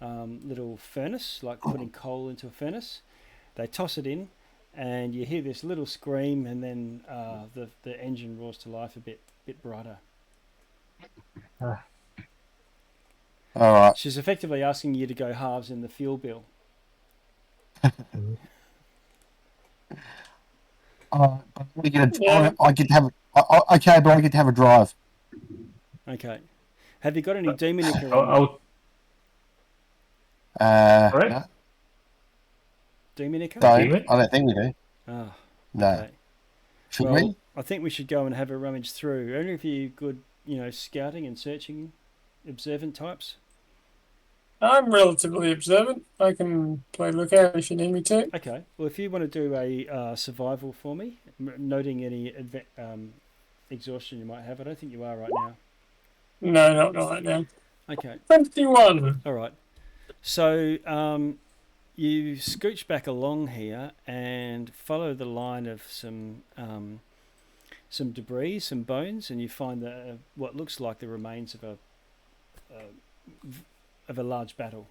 little furnace, like putting coal into a furnace. They toss it in, and you hear this little scream, and then the engine roars to life a bit brighter. All right. She's effectively asking you to go halves in the fuel bill. I get to have. Okay, but I get to have a drive. Okay. Have you got any demonica? Right. No, Demonica? I don't think we do. Oh, no. Okay. Should Well, we? I think we should go and have a rummage through. Are any of you good, scouting and searching, observant types? I'm relatively observant. I can play lookout if you need me to. Okay. Well, if you want to do a survival for me, noting any exhaustion you might have. I don't think you are right now. No, not right now. Okay. 21. All right. So you scooch back along here and follow the line of some debris, some bones, and you find what looks like the remains of a large battle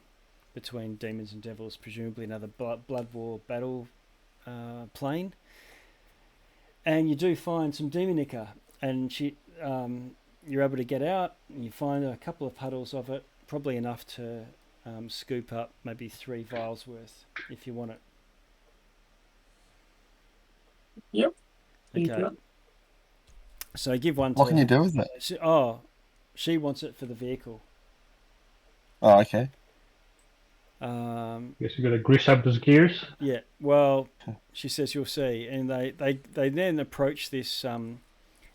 between demons and devils, presumably another blood war battle plane. And you do find some demonica, and you're able to get out, and you find a couple of puddles of it, probably enough to scoop up maybe 3 vials worth if you want it. Yep. Okay. So give one to... What can you do with it? She wants it for the vehicle. Oh, okay. Guess you gotta grease up those gears. Yeah, well, she says you'll see. And they then approach this...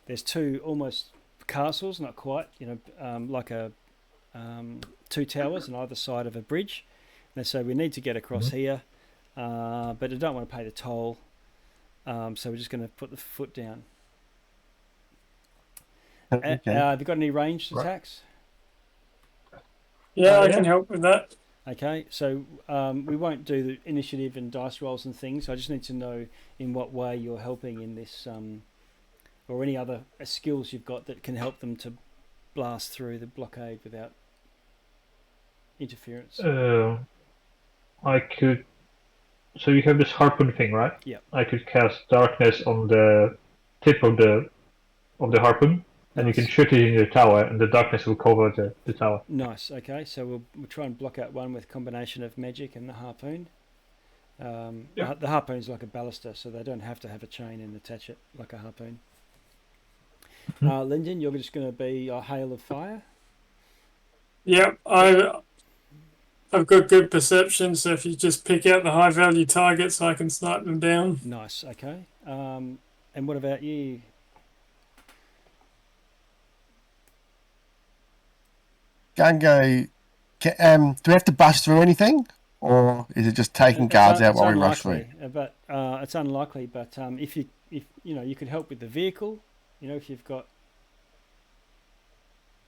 there's 2 almost castles, not quite, like 2 towers on either side of a bridge. And they say, we need to get across here, but I don't want to pay the toll, so we're just going to put the foot down. Okay. Have you got any ranged attacks? Yeah, I can help with that. Okay, so we won't do the initiative and dice rolls and things. I just need to know in what way you're helping in this, or any other skills you've got that can help them to blast through the blockade without interference. I could. So you have this harpoon thing, right? Yeah. I could cast darkness on the tip of the harpoon, and you can shoot it in the tower, and the darkness will cover the tower. Nice. Okay, so we'll try and block out one with combination of magic and the harpoon. The harpoon's like a baluster, so they don't have to have a chain and attach it like a harpoon. Lyndon, you're just going to be a hail of fire. Yep, I've got good perception, so if you just pick out the high value targets, I can snipe them down. Nice. Okay. And what about you? Gungo, do we have to bust through anything, or is it just taking guards out while we rush through? But it's unlikely. But if you could help with the vehicle, if you've got.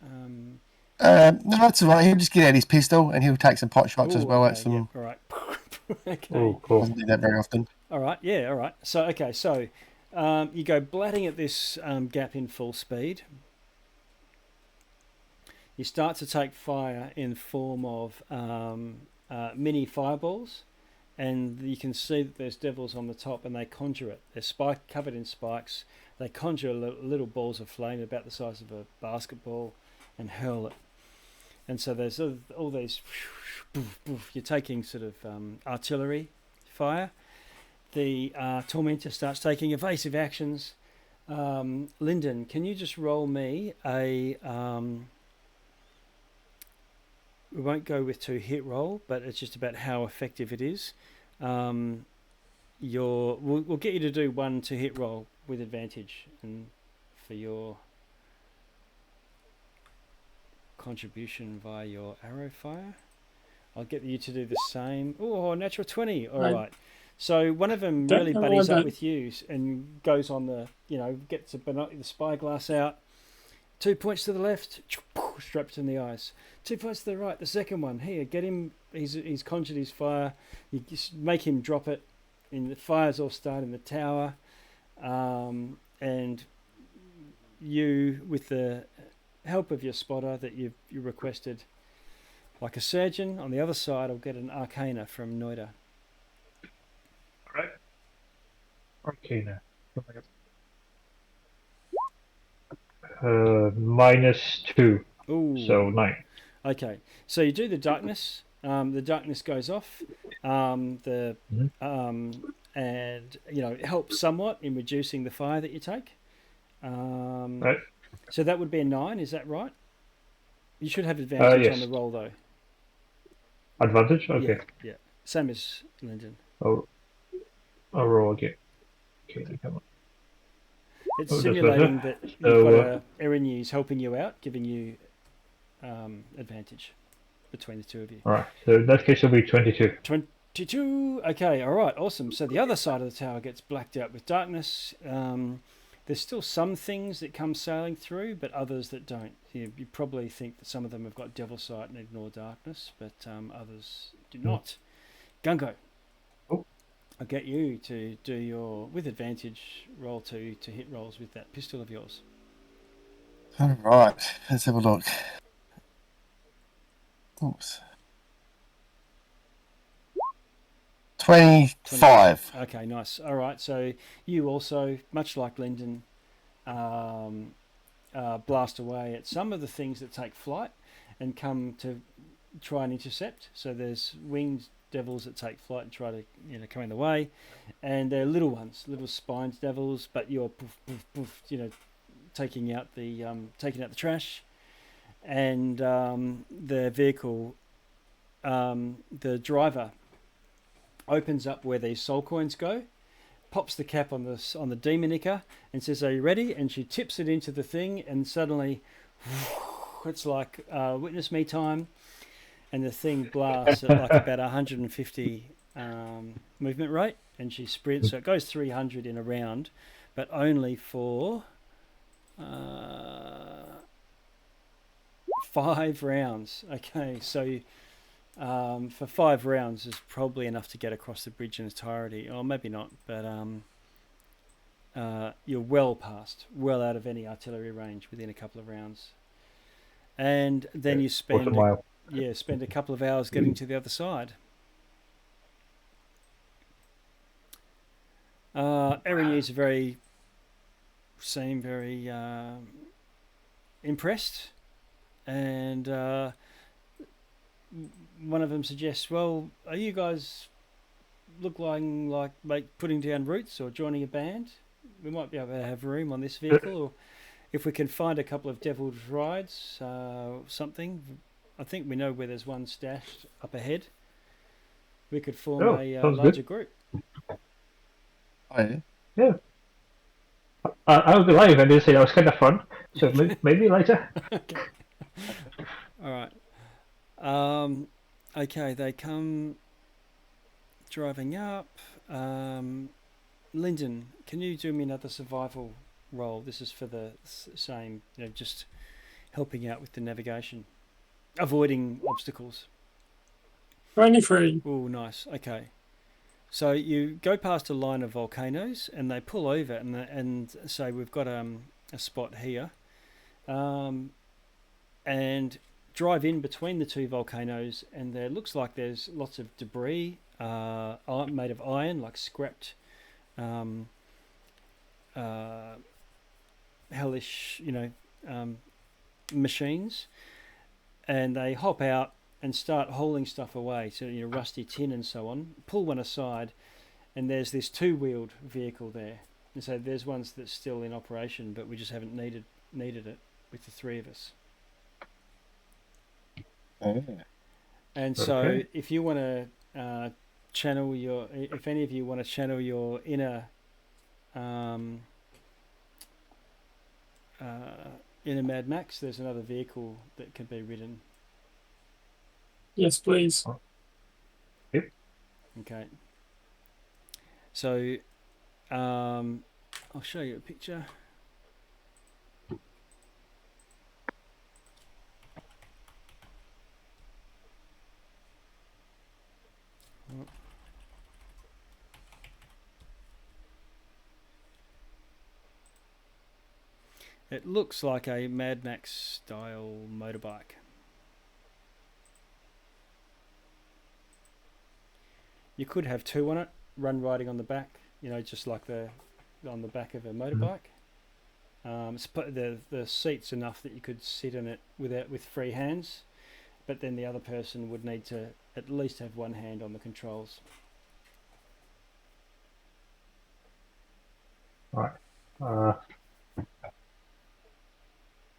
No, that's all right. He'll just get out his pistol and he'll take some pot shots as well at some. Yeah, all right. Okay. Oh, cool. Doesn't do that very often. All right. Yeah. All right. So you go blatting at this gap in full speed. You start to take fire in form of mini fireballs, and you can see that there's devils on the top, and they conjure it. They're covered in spikes. They conjure little balls of flame about the size of a basketball and hurl it. And so there's all these... You're taking sort of artillery fire. The Tormentor starts taking evasive actions. Lyndon, can you just roll me a go with 2 hit roll, but it's just about how effective it is. We'll get you to do 1 to hit roll with advantage, and for your contribution via your arrow fire, I'll get you to do the same. Oh, natural 20. All right. So one of them really buddies up with you and goes on the, gets the spyglass out. 2 points to the left, strapped in the eyes. 2 points to the right, the second one. Here, get him. He's conjured his fire. You just make him drop it. And the fires all start in the tower. And you, with the help of your spotter that you requested, like a surgeon, on the other side, I'll get an arcana from Noida. All right. Arcana. -2. Ooh. So 9. Okay, so you do the darkness. The darkness goes off. And it helps somewhat in reducing the fire that you take. Right. So that would be a 9. Is that right? You should have advantage yes. on the roll though. Advantage. Okay. Yeah. Same as Lyndon. I'll roll again. Okay, come on. It's simulating that you've got Erinyes helping you out, giving you advantage between the two of you. All right. So in that case, it'll be 22. 22. Okay. All right. Awesome. So the other side of the tower gets blacked out with darkness. There's still some things that come sailing through, but others that don't. You probably think that some of them have got devil sight and ignore darkness, but others do not. Gungo. I'll get you to do your, with advantage, roll 2 to hit rolls with that pistol of yours. All right, let's have a look. Oops. 25. Okay, nice. All right, so you also, much like Lyndon, blast away at some of the things that take flight and come to try and intercept. So there's winged devils that take flight and try to come in the way, and they're little ones, little spined devils, but you're poof, poof, poof, taking out the trash, and the vehicle, the driver opens up where these soul coins go, pops the cap on the demonica and says, "Are you ready?" And she tips it into the thing, and suddenly it's like witness me time. And the thing blasts at like about 150 movement rate, and she sprints. So it goes 300 in a round, but only for 5 rounds. Okay, so for 5 rounds is probably enough to get across the bridge in entirety, or maybe not. But you're well out of any artillery range within a couple of rounds, and then you spend a couple of hours getting to the other side. Erinyes seem very impressed, and one of them suggests, "Well, are you guys look like putting down roots or joining a band? We might be able to have room on this vehicle, or if we can find a couple of devil's rides, something. I think we know where there's one stashed up ahead. We could form a larger group." Oh, yeah. I'll be live and they say that was kind of fun. So maybe later. Okay. All right. Okay, they come driving up. Lyndon, can you do me another survival roll? This is for the same, just helping out with the navigation. Avoiding obstacles. 23. Oh, nice. Okay. So you go past a line of volcanoes, and they pull over and say, "We've got a spot here," and drive in between the 2 volcanoes, and there looks like there's lots of debris made of iron, like scrapped hellish, machines. And they hop out and start hauling stuff away, so rusty tin and so on. Pull one aside, and there's this 2-wheeled vehicle there. And so there's ones that's still in operation, but we just haven't needed it with the 3 of us. And so if you want to channel your, if any of you want to channel your inner inner Mad Max, there's another vehicle that can be ridden. Yes, please. Yep. Okay. So I'll show you a picture. It looks like a Mad Max style motorbike. You could have two on it, run riding on the back, just like on the back of a motorbike. The seat's enough that you could sit in it with free hands, but then the other person would need to at least have one hand on the controls. All right.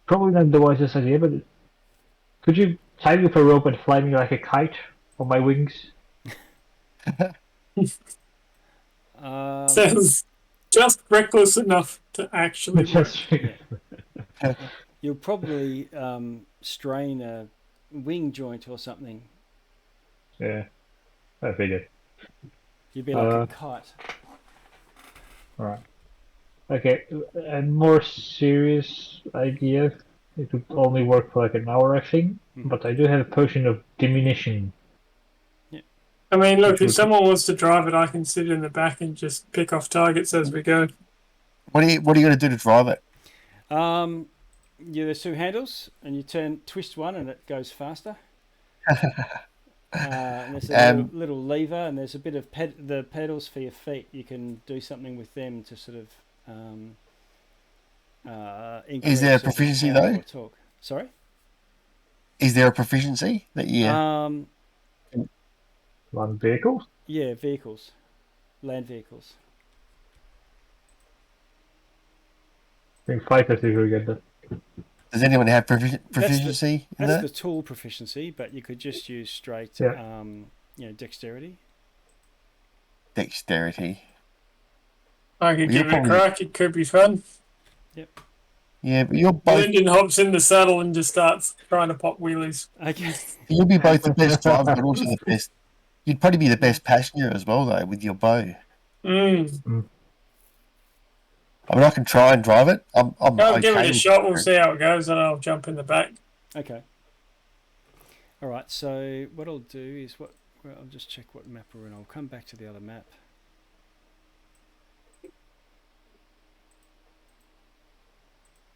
Probably not the wisest idea, but could you tie me with a rope and fly me like a kite on my wings? Sounds just reckless enough to actually work. Yeah. You'll probably strain a wing joint or something. Yeah, I figured. You'd be like a kite. Alright. Okay, a more serious idea. It would only work for like an hour, I think. But I do have a potion of diminution. Yeah. I mean, look, if someone wants to drive it, I can sit in the back and just pick off targets as we go. What are you going to do to drive it? There's two handles, and you twist one, and it goes faster. And there's a little lever, and there's a bit of the pedals for your feet. You can do something with them to sort of is there a proficiency though? Talk. Sorry? Is there a proficiency that you... Land vehicles? Yeah, vehicles. Land vehicles. I think fighters usually get that. Does anyone have proficiency in that? That's the tool proficiency, but you could just use straight dexterity. Dexterity. I could give it a crack, it could be fun. Yep. Yeah, but you're both... Lyndon hops in the saddle and just starts trying to pop wheelies. Okay. You'll be both the best driver, but also the best... You'd probably be the best passenger as well, though, with your bow. I mean, I can try and drive it. I'll give it a shot, we'll see how it goes, and I'll jump in the back. Okay. All right, so what I'll do is I'll just check what map we're in. I'll come back to the other map.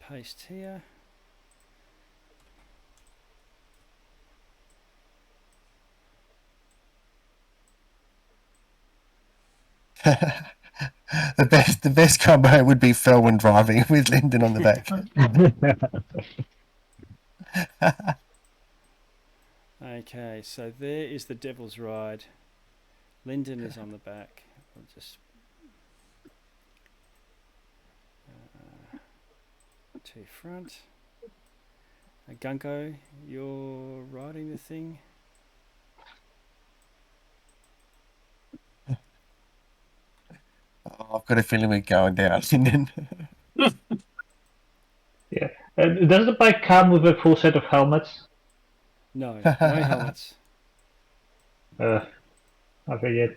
Paste here. The best combo would be Felwyn driving with Lyndon on the back. Okay, so there is the Devil's Ride. Lyndon is on the back. I'll just to front. Gunko, you're riding the thing. I've got a feeling we're going down, Lyndon. Yeah. Does the bike come with a full set of helmets? No helmets. I forget.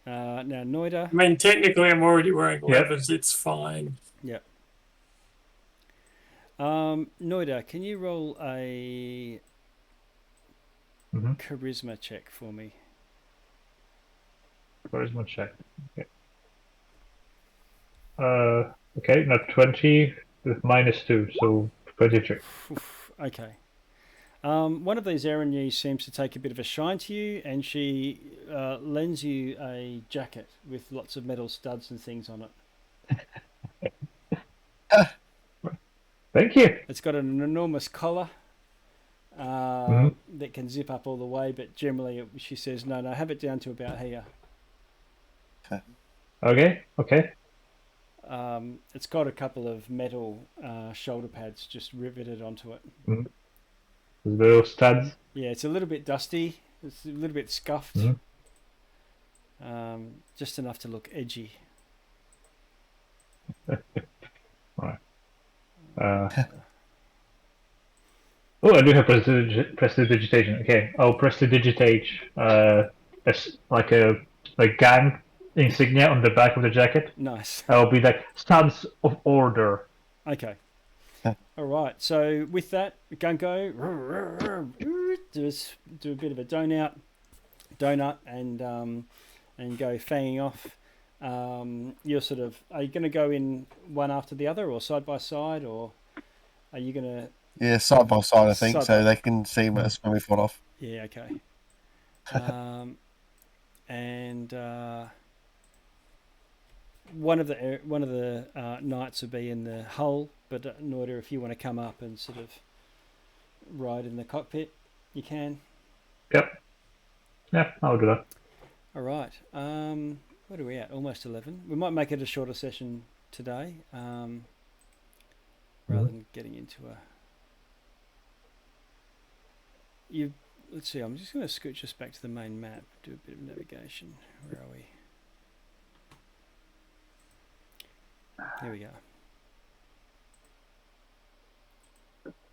Now, Noida. I mean, technically, I'm already wearing levers. It's fine. Yep. Noida, can you roll a charisma check for me? Charisma check. Okay. Okay, not 20 with -2, so 23. Okay. One of these Erinys seems to take a bit of a shine to you, and she lends you a jacket with lots of metal studs and things on it. Thank you. It's got an enormous collar that can zip up all the way, but generally she says, no, have it down to about here. Okay. It's got a couple of metal shoulder pads just riveted onto it. Little studs. Yeah, it's a little bit dusty, It's a little bit scuffed. Just enough to look edgy. Right. Oh, I do have prestidigitation. Okay, I'll prestidigitate as like a gang insignia on the back of the jacket. Nice. I'll be like Sons of Order. Okay. All right. So with that, Gunko, do a bit of a donut, and go fanging off. You're sort of, are you going to go in one after the other, or side by side, or are you going to? Yeah, side by side, I think, so they can see when we fought off. Yeah. Okay. And one of the knights will be in the hull, but Noida, if you want to come up and sort of ride in the cockpit, you can. Yep. Yeah, I'll do that. All right. What are we at? Almost 11. We might make it a shorter session today, rather than getting into a. Let's see. I'm just going to scooch us back to the main map. Do a bit of navigation. Where are we? Here we go.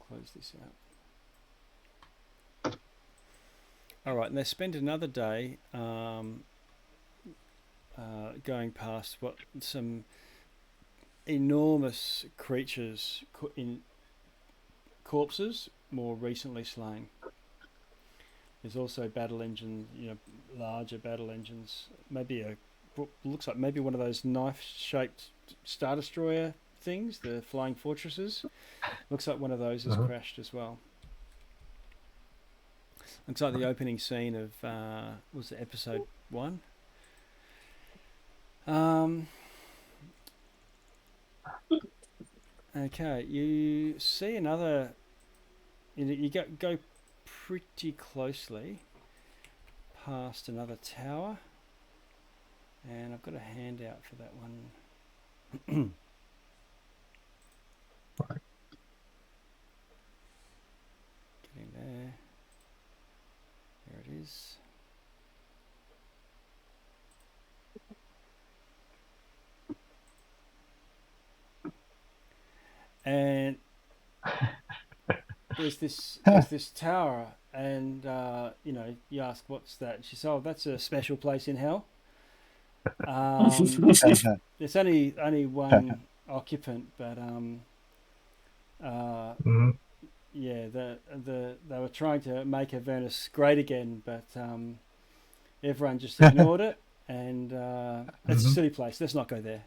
Close this out. All right, and they spend another day going past what some enormous creatures in corpses, more recently slain. There's also battle engines, larger battle engines. Maybe looks like maybe one of those knife-shaped Star Destroyer things, the flying fortresses. Looks like one of those has crashed as well. Looks like the opening scene of was it episode 1? Okay, you see another. You go pretty closely past another tower, and I've got a handout for that one. Right. Getting there. There it is. And there's this tower, and you ask, what's that? She said, oh, that's a special place in hell. There's only one occupant, but yeah, they were trying to make Avernus great again, but everyone just ignored it, and it's a silly place. Let's not go there.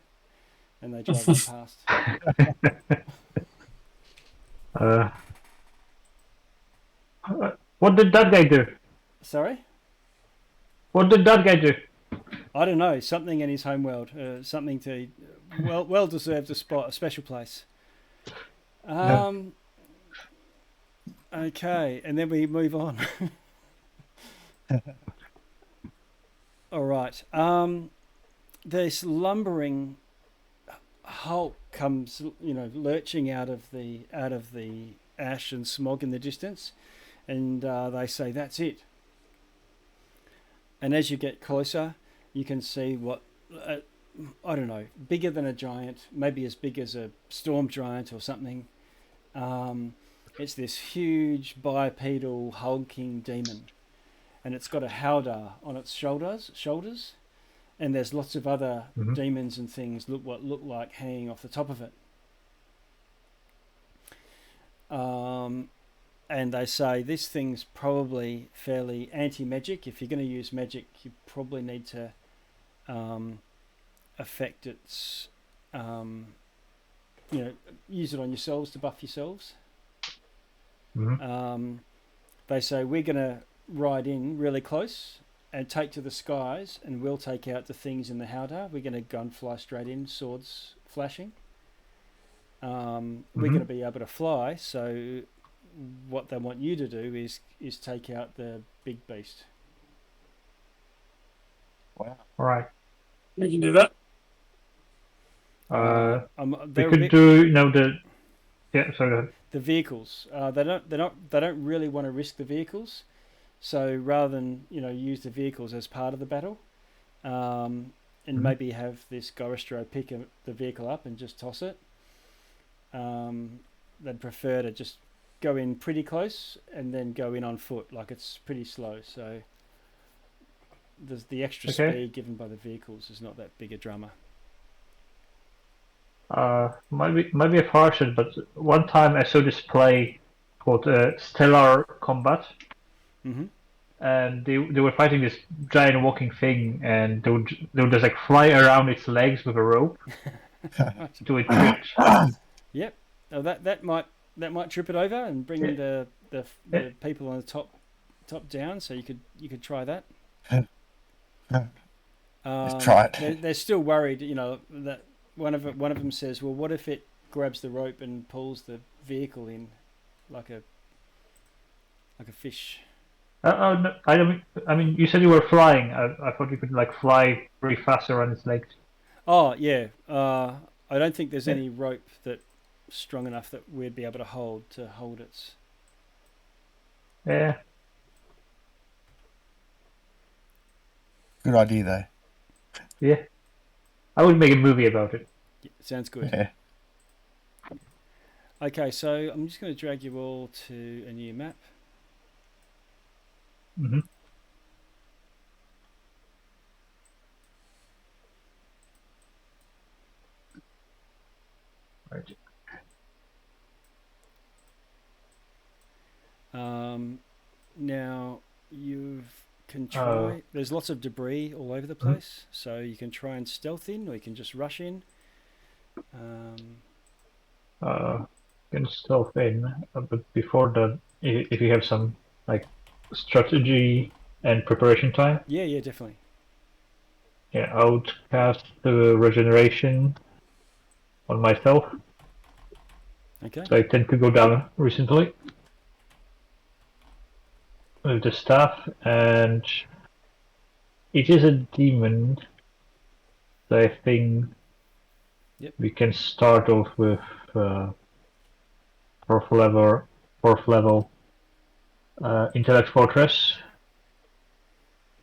And they drive on past. What did that guy do? Sorry? What did that guy do? I don't know. Something in his homeworld. Something to well deserved a spot, a special place. Okay, and then we move on. All right. This lumbering hulk comes, lurching out of the ash and smog in the distance, and they say, "That's it." And as you get closer, you can see what I don't know, bigger than a giant, maybe as big as a storm giant or something. It's this huge bipedal hulking demon, and it's got a howdah on its shoulders, and there's lots of other demons and things look like hanging off the top of it. And they say this thing's probably fairly anti-magic. If you're going to use magic, you probably need to affect its, use it on yourselves to buff yourselves. They say we're going to ride in really close and take to the skies, and we'll take out the things in the howdah. We're going to gun fly straight in, swords flashing. We're going to be able to fly, so what they want you to do is take out the big beast. Wow. All right. We can do that. We could do the. Yeah, sorry. Go ahead. The vehicles. They don't really want to risk the vehicles, So rather than use the vehicles as part of the battle, and maybe have this Gorostro pick the vehicle up and just toss it, they'd prefer to just go in pretty close and then go in on foot. Like, it's pretty slow, so there's the extra speed given by the vehicles is not that big a drama. Might be a harsher, but one time I saw this play called Stellar Combat, and they were fighting this giant walking thing, and they would just like fly around its legs with a rope to a twitch. Yep, that might trip it over and bring the people on the top down. So you could try that. Try it. They're still worried, that one of them says, "Well, what if it grabs the rope and pulls the vehicle in, like a fish?" No, I mean, you said you were flying. I thought you could like fly very fast around its legs. Oh yeah. I don't think there's any rope that's strong enough that we'd be able to hold its. Yeah. Good idea, though. Yeah. I would make a movie about it. Yeah, sounds good. Yeah. Okay, so I'm just going to drag you all to a new map. Right. Now you can try. There's lots of debris all over the place, so you can try and stealth in, or you can just rush in. Can stealth in, but before that, if you have some like strategy and preparation time. Yeah, definitely. Yeah, I would cast the regeneration on myself. Okay. So I tend to go down recently with the staff, and it is a demon. So I think we can start off with fourth level intellect fortress,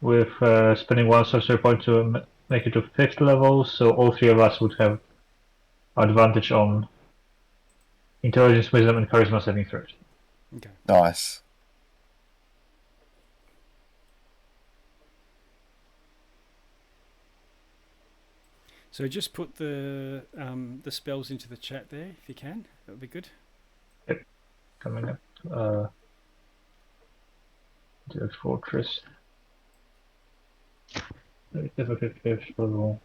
with spending one sorcery point to make it to 5th level. So all three of us would have advantage on intelligence, wisdom, and charisma saving throws. Okay. Nice. So just put the spells into the chat there if you can. That would be good. Yep. Coming up. The fortress. 5th level.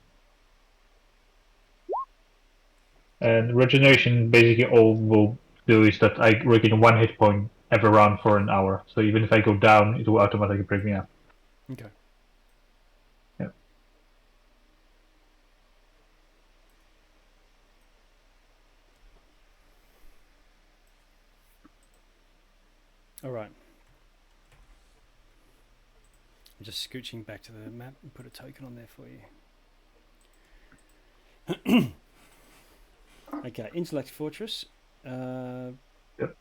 And regeneration, basically all we'll do is that I regain 1 hit point every round for an hour. So even if I go down, it will automatically bring me up. Okay. Yeah. All right. I'm just scooching back to the map and put a token on there for you. Okay, Intellect Fortress. Yep.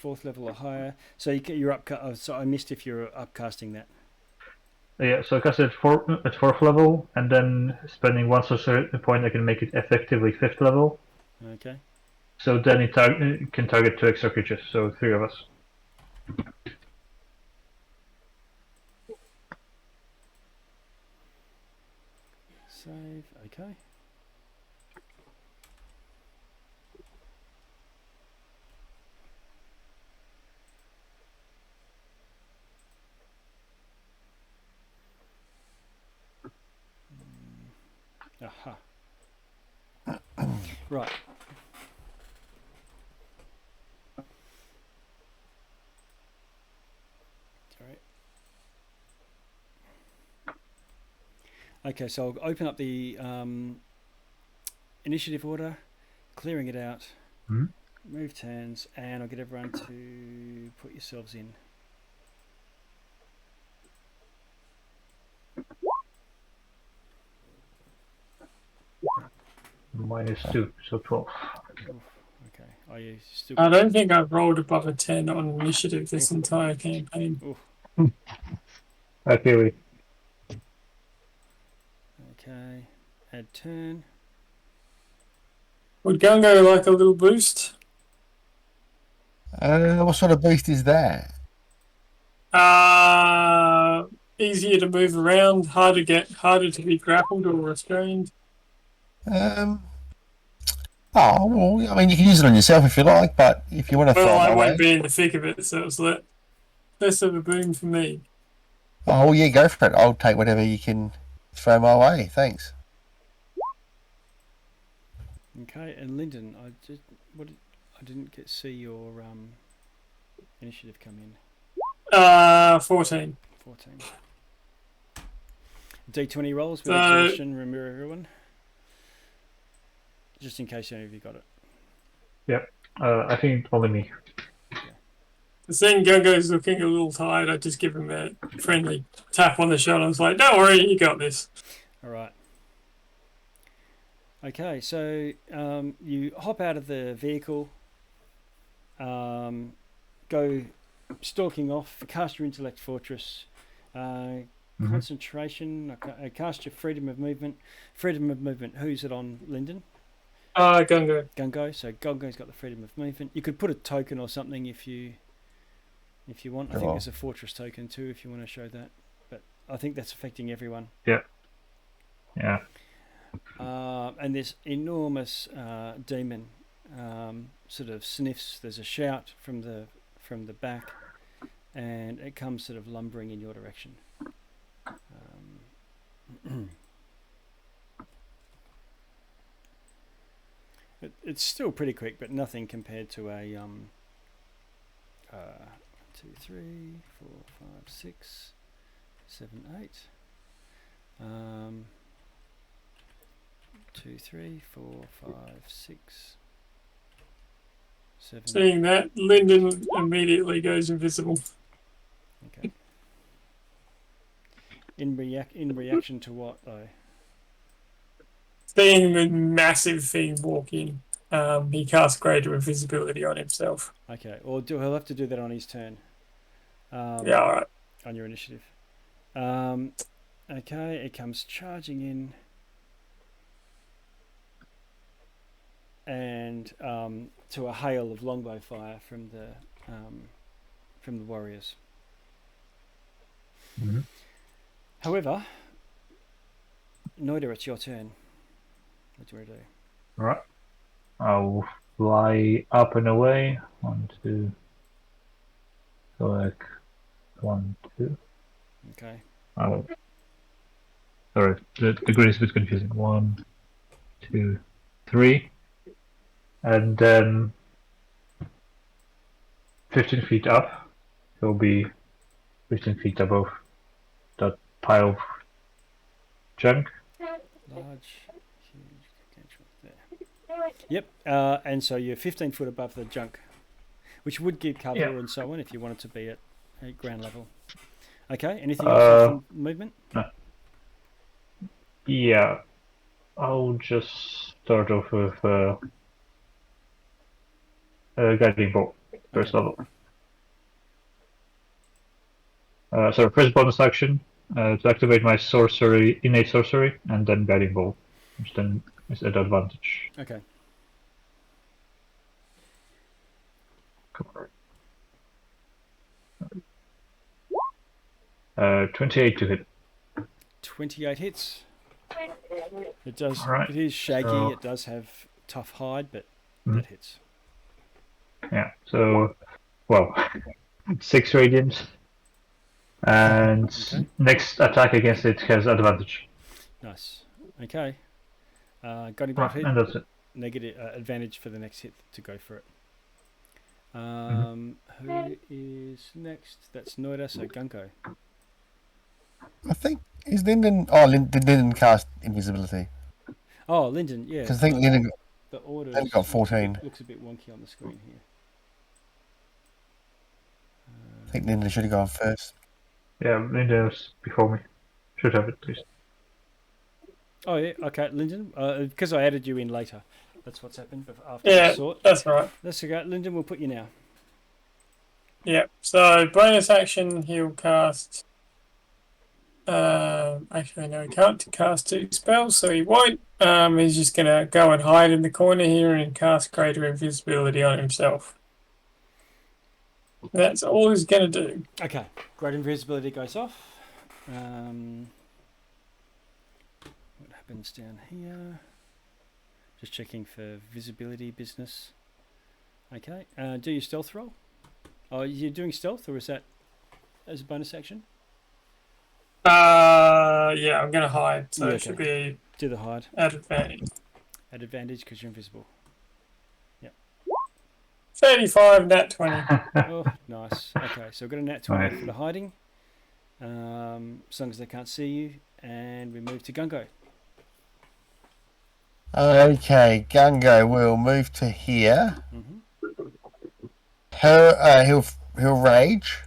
4th level or higher. So you're up. So I missed if you're upcasting that. Yeah, so I cast it at 4th level, and then spending 1 sorcery point, I can make it effectively 5th level. Okay. So then it can target 2 extra creatures, so 3 of us. Save. Okay. Aha. Right. Sorry. Okay, so I'll open up the initiative order, clearing it out, move turns, and I'll get everyone to put yourselves in. -2, so 12. Oof, okay. Are you still? I don't think I've rolled above a 10 on initiative this entire campaign. Okay. Okay. Add turn. Would Gungo like a little boost? What sort of boost is that? Easier to move around, harder to be grappled or restrained. Oh, well, I mean, you can use it on yourself if you like, but if you want to throw it I my won't way... be in the thick of it, so it's less of a boom for me. Oh, well, yeah, go for it. I'll take whatever you can throw my way. Thanks. Okay, and Lyndon, I didn't see your initiative come in. 14. 14. D20 rolls with exhaustion. Remember, everyone, just in case any of you got it. Yep. I think only me. Okay. Seeing Gungo's looking a little tired, I just give him a friendly tap on the shoulder. I was like, "Don't worry, you got this." All right. Okay, so you hop out of the vehicle, go stalking off, cast your intellect fortress, concentration, cast your freedom of movement. Freedom of movement, who's it on, Lyndon? Gungo. Gungo, so Gungo's got the freedom of movement. You could put a token or something if you want. I think there's a fortress token too if you want to show that, but I think that's affecting everyone. Yeah. And this enormous demon sort of sniffs. There's a shout from the back, and it comes sort of lumbering in your direction. It's still pretty quick, but nothing compared to a 2, 3, 4, 5, 6, 7, 8. 2, 3, 4, 5, 6, 7. Seeing that, Lyndon immediately goes invisible. Okay. In reaction to what though? Seeing the massive thing walk in, he casts greater invisibility on himself. Okay, or he'll have to do that on his turn. Yeah, all right. On your initiative. Okay, it comes charging in, and to a hail of longbow fire from the warriors. Mm-hmm. However, Noida, it's your turn. What do you want to do? Right. I'll fly up and away. 1, 2. So like 1, 2. Okay. Sorry, the grid is a bit confusing. 1, 2, 3. And then 15 feet up. It'll be 15 feet above that pile of junk. Large, huge, there. Yep, and so you're 15 foot above the junk, which would give cover and so on if you wanted to be at ground level. Okay, anything else from movement? No. Yeah, I'll just start off with guiding bolt, first level. So first bonus action to activate my innate sorcery, and then guiding bolt, which then is at advantage. Okay. 28 to hit. 28 hits. It does. Right. It is shaky. So, it does have tough hide, but that hits. Yeah. So, 6 radiant, and next attack against it has advantage. Nice. Okay. Guiding bolt hit. And that's it. Negative advantage for the next hit to go for it. Who is next? That's Noida, so Gunko. I think is Lyndon. Oh, did Lyndon cast invisibility? Oh, Lyndon, yeah. Because I think Lyndon got 14. Looks a bit wonky on the screen here. I think Lyndon should have gone first. Yeah, Lyndon's before me. Should have it, please. Oh yeah, okay, Lyndon. Because I added you in later. That's what's happened after the sort. That's right. Let's go. Lyndon, we'll put you now. Yeah. So bonus action, he'll cast. Actually, no, he can't cast 2 spells, so he won't. He's just gonna go and hide in the corner here and cast Greater Invisibility on himself. That's all he's gonna do. Okay. Great Invisibility goes off. What happens down here? Just checking for visibility business. Okay. Do your stealth roll. Oh, you're doing stealth, or is that as a bonus action? Yeah, I'm gonna hide, so it should be do the hide at advantage. At advantage because you're invisible. Yep. 35 nat 20. Oh, nice. Okay, so we've got a nat 20 for the hiding. As long as they can't see you, and we move to Gungo. Okay, Gungo will move to here. He'll rage.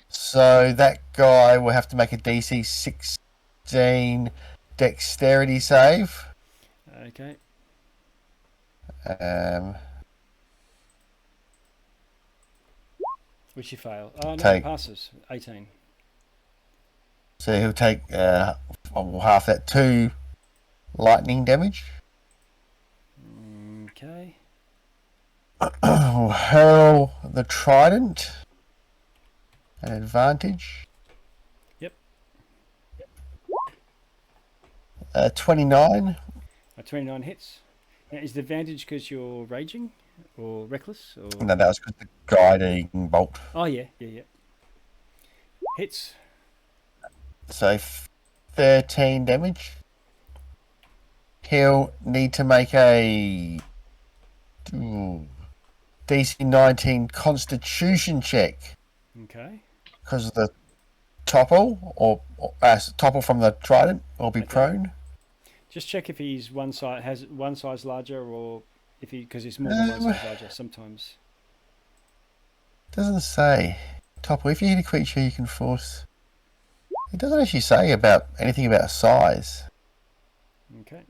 So that guy will have to make a DC 16 dexterity save. Okay. Which you fail. Oh, no, it passes. 18. So he'll take half that, 2 lightning damage. Okay. Will hurl the trident at advantage. Yep. 29. 29 hits. Now, is the advantage because you're raging or reckless? Or... No, that was because the guiding bolt. Oh, yeah. Hits. So 13 damage. He'll need to make a DC 19 Constitution check. Okay. Because of the topple, or topple from the trident, or be prone. Just check if he's has one size larger, or if because he's more than one size larger sometimes. Doesn't say topple. If you hit a creature, you can force. It doesn't actually say about anything about size. Okay.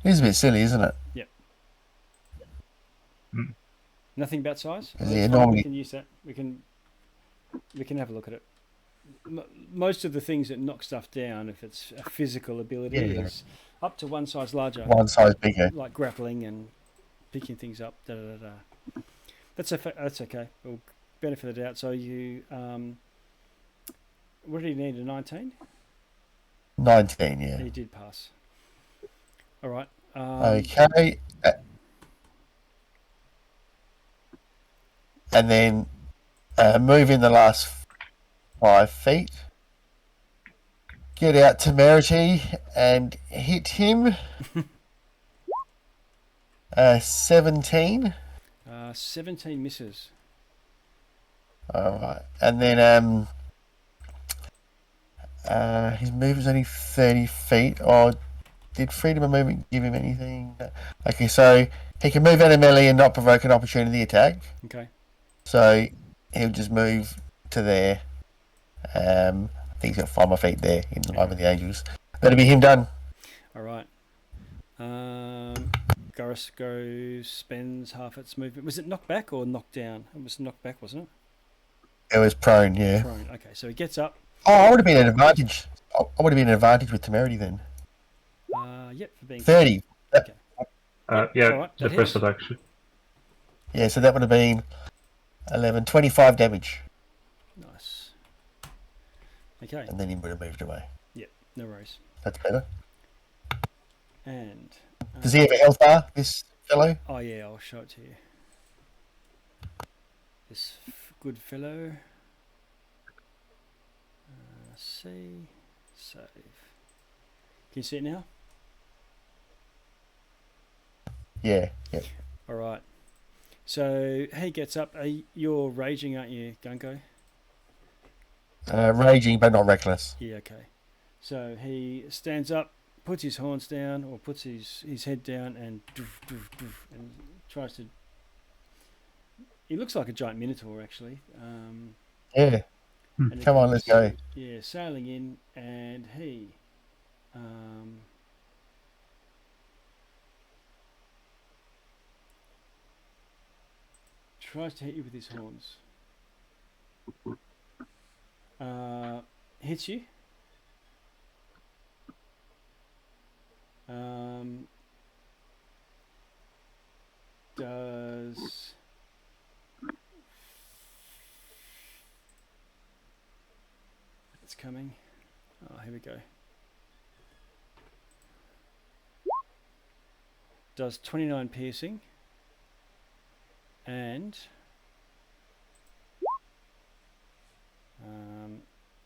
It is a bit silly, isn't it? Yep. Nothing about size? Yeah, normally we can use that. We can have a look at it. Most of the things that knock stuff down, if it's a physical ability, is up to one size larger. One size bigger. Like grappling and picking things up. That's okay. We'll benefit of the doubt. So you, what did he need, a 19? 19, yeah. He did pass. All right. Okay. And then move in the last 5 feet. Get out temerity and hit him. 17. 17 misses. Alright. And then his movement's only 30 feet. Or did freedom of movement give him anything? Okay, so he can move out of melee and not provoke an opportunity attack. Okay. So he'll just move to there. I think he's got 5 more feet there in line with the angels. That'll be him done. All right. Gorosco spends half its movement. Was it knocked back or knocked down? It was knocked back, wasn't it? It was prone, yeah. Prone. Okay, so he gets up. Oh, I would have been an advantage. I would have been an advantage with temerity then. Yep, for being 30. Okay. Yeah, right, the first action. Yeah, so that would have been 11, 25 damage. Nice. Okay. And then he would have moved away. Yep, no worries. That's better. And does he have a health bar, this fellow? Oh yeah, I'll show it to you. This good fellow. See, save. Can you see it now? Yeah. All right. So he gets up. You're raging, aren't you, Gunko? Raging, but not reckless. Yeah. Okay. So he stands up, puts his horns down, or puts his head down, and tries to. He looks like a giant minotaur, actually. Yeah. Come on, let's go. Yeah, sailing in, and he tries to hit you with his horns. Hits you. Does it's coming. Oh, here we go. Does 29 piercing and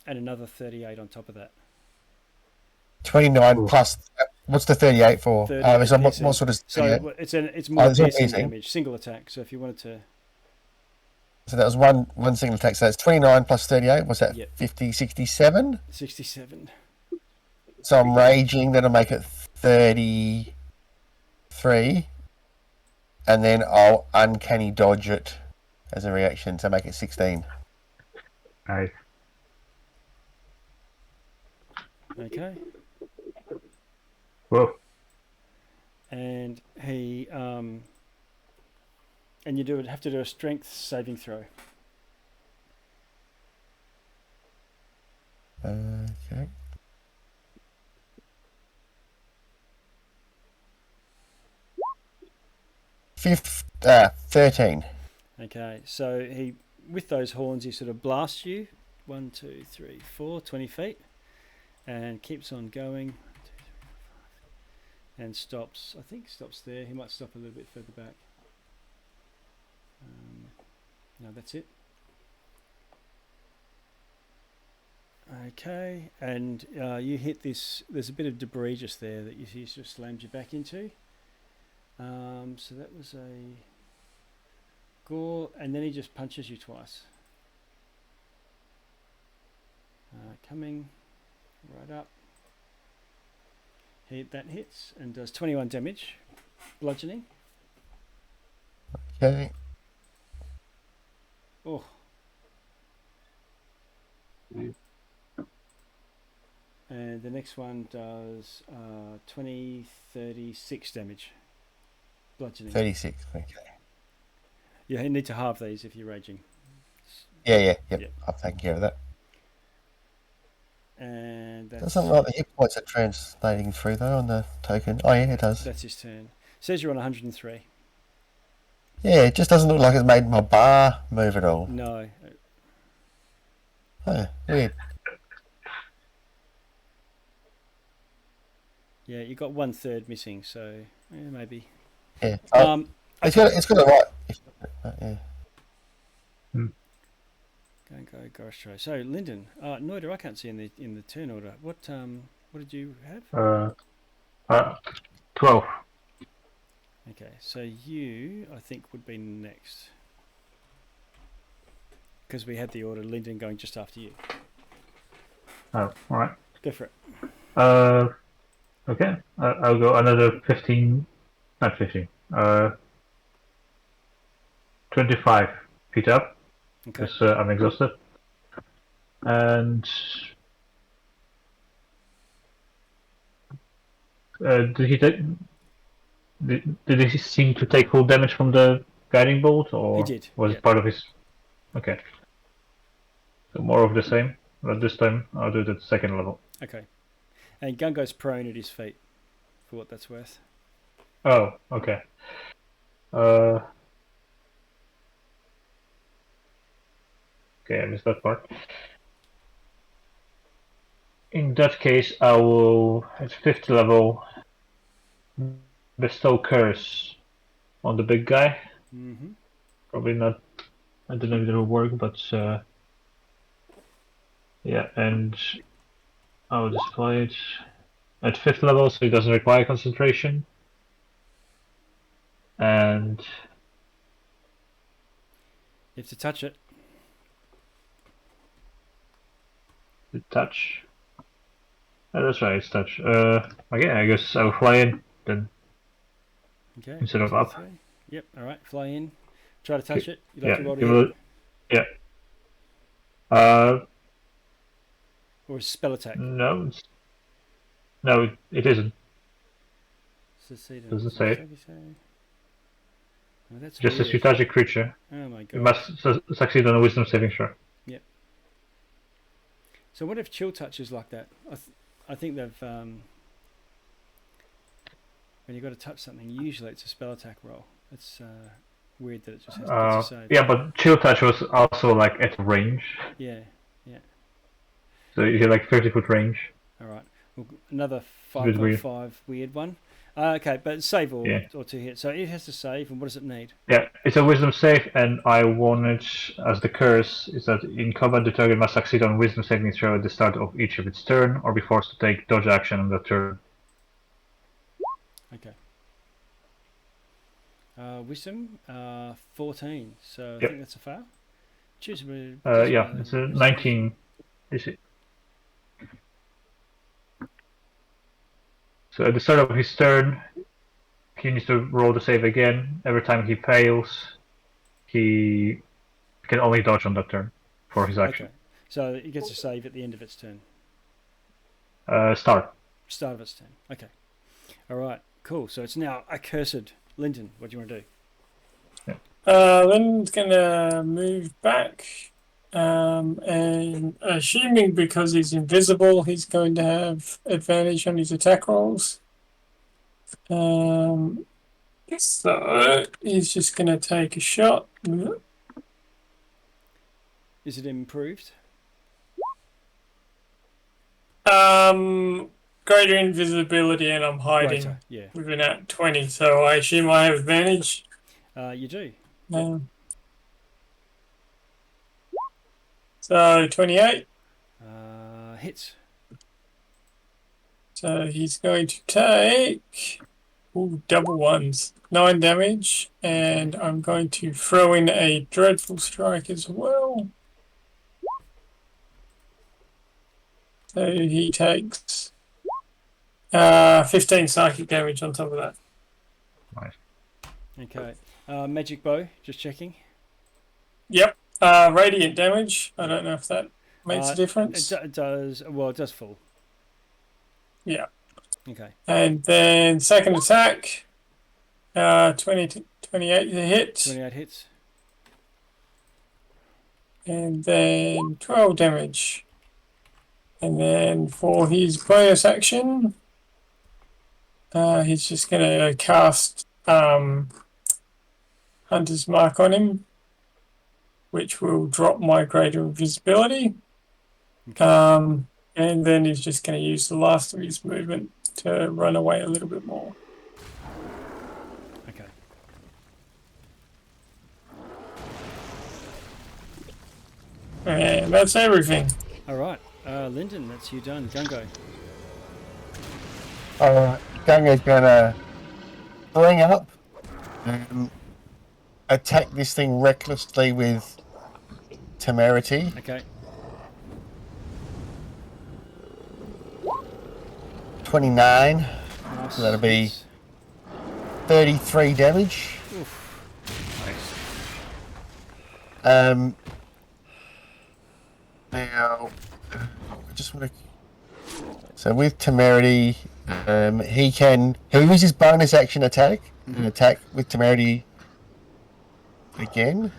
another 38 on top of that. 29 plus. What's the 38 for? So what sort of? So it's more piercing damage, single attack. So if you wanted to. So that was one single attack. So that's 29 plus 38. What's that? Yep. 50, 67? 67. So I'm raging. That'll make it 33. And then I'll uncanny dodge it as a reaction to make it 16. Nice. Okay. Whoa. And he and you have to do a strength saving throw. Okay. 13. Okay, so he with those horns he sort of blasts you 1, 2, 3, 4, 20 feet, and keeps on going. 1, 2, 3, 4, 5, and stops. I think stops there. He might stop a little bit further back. No, that's it. Okay, and you hit this. There's a bit of debris just there that you just slammed you back into. So that was a gore, and then he just punches you twice. Coming right up. That hits and does 21 damage, bludgeoning. Okay. Oh. And the next one does 36 damage. Bludgeoning. 36, okay. Yeah, you need to halve these if you're raging. Yep. I'll take care of that. And that's... Doesn't look like the hit points are translating through though on the token. Oh yeah, it does. That's his turn. Says you're on 103. Yeah, it just doesn't look like it's made my bar move at all. No. Oh, weird. Yeah, you got 1/3 missing, so yeah, maybe. Yeah. It's got a right. Yeah. Go, gosh, so Lyndon, Noida, I can't see in the turn order. What did you have? 12. Okay, so you, I think, would be next. Because we had the order, Lyndon going just after you. Oh, alright. Go for it. Okay. I'll go another 15. Not 15. 25 feet up. Okay. Because I'm exhausted. And... did he take... Did he seem to take full damage from the guiding bolt, or he did. Was it part of his? Okay. So more of the same, but this time I'll do it at the second level. Okay. And Gungo's prone at his feet, for what that's worth. Oh, okay. Okay, I missed that part. In that case, I will, at 5th level, bestow curse on the big guy. Mm-hmm. Probably not. I don't know if it'll work, but yeah, and I will display it at 5th level, so it doesn't require concentration. And you have to touch it. The touch. Oh, that's right, it's touch. Okay, I guess I'll fly in then. Okay. Instead of up. 3. Yep. All right. Fly in. Try to touch it. You'd have to roll to hit. Yeah. Or a spell attack. No. No, it isn't. Doesn't say it. Oh, that's just weird. as you touch a creature, Oh my god. you must succeed on a Wisdom saving throw. Yep. So what if chill touch is like that? I think they've when you've got to touch something, usually it's a spell attack roll. It's weird that it just has to save. Yeah, but chill touch was also like at range. Yeah. So you like 30-foot range. All right. Well, another 5.5 weird one. Okay, but save or 2 hits. So it has to save, and what does it need? Yeah, it's a Wisdom save, and I wanted as the curse is that in combat the target must succeed on Wisdom saving throw at the start of each of its turn, or be forced to take dodge action on that turn. Okay. Wisdom 14. So I think that's a fail. Choose a yeah, it's a 19. Is it? So at the start of his turn, he needs to roll the save again. Every time he fails, he can only dodge on that turn for his action. Okay. So it gets a save at the end of its turn. Start of its turn. Okay. All right. Cool. So it's now accursed. Lyndon, what do you want to do? Lyndon's going to move back. And assuming because he's invisible, he's going to have advantage on his attack rolls. So he's just going to take a shot. Is it improved? Greater invisibility, and I'm hiding with an at 20, so I assume I have advantage. You do. So 28. Hits. So he's going to take double ones, 9 damage, and I'm going to throw in a dreadful strike as well. So he takes 15 psychic damage on top of that. Nice. Okay. Magic bow, just checking. Yep. Radiant damage. I don't know if that makes a difference. It does. Well, it does full. Yeah. Okay. And then second attack. 28 to hit. 28 hits. And then 12 damage. And then for his bonus action, he's just going to cast Hunter's Mark on him, which will drop my greater invisibility. Okay. And then he's just going to use the last of his movement to run away a little bit more. Okay. And that's everything. All right. Lyndon, that's you done. Gungo. Alright, Gungo's going to bring up, attack this thing recklessly with temerity. Okay. 29. Nice. So that'll be 33 damage. Oof. Nice. Now, I just want to. So with temerity, he'll use his bonus action attack and attack with temerity again.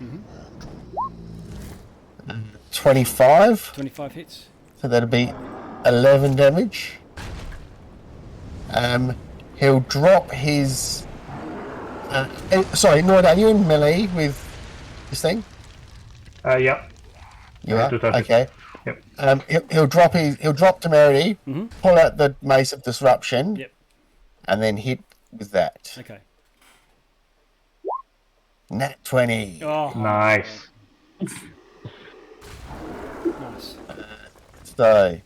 25. 25 hits. So that'll be 11 damage. He'll drop his. Sorry, Nord, are you in melee with this thing? Yep. You are? Okay. Yep. He'll drop temerity, pull out the Mace of Disruption, Yep. and then hit with that. Okay. Nat 20. Oh, nice. Nice. So,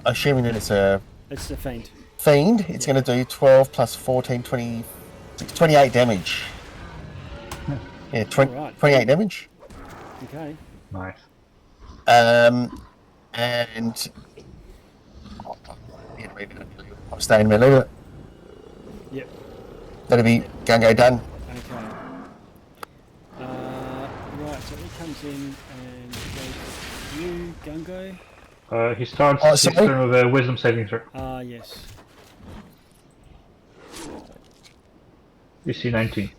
assuming that it's a fiend. Fiend, it's going to do 12 plus 14, 20, 28 damage. Yeah, 28 damage. Okay. Nice. And I'll stay in melee. Yep. That'll be Gungo done. Okay. Right, so he comes in and goes to you, Gungo. He starts his turn with a wisdom saving throw. Yes. DC 19.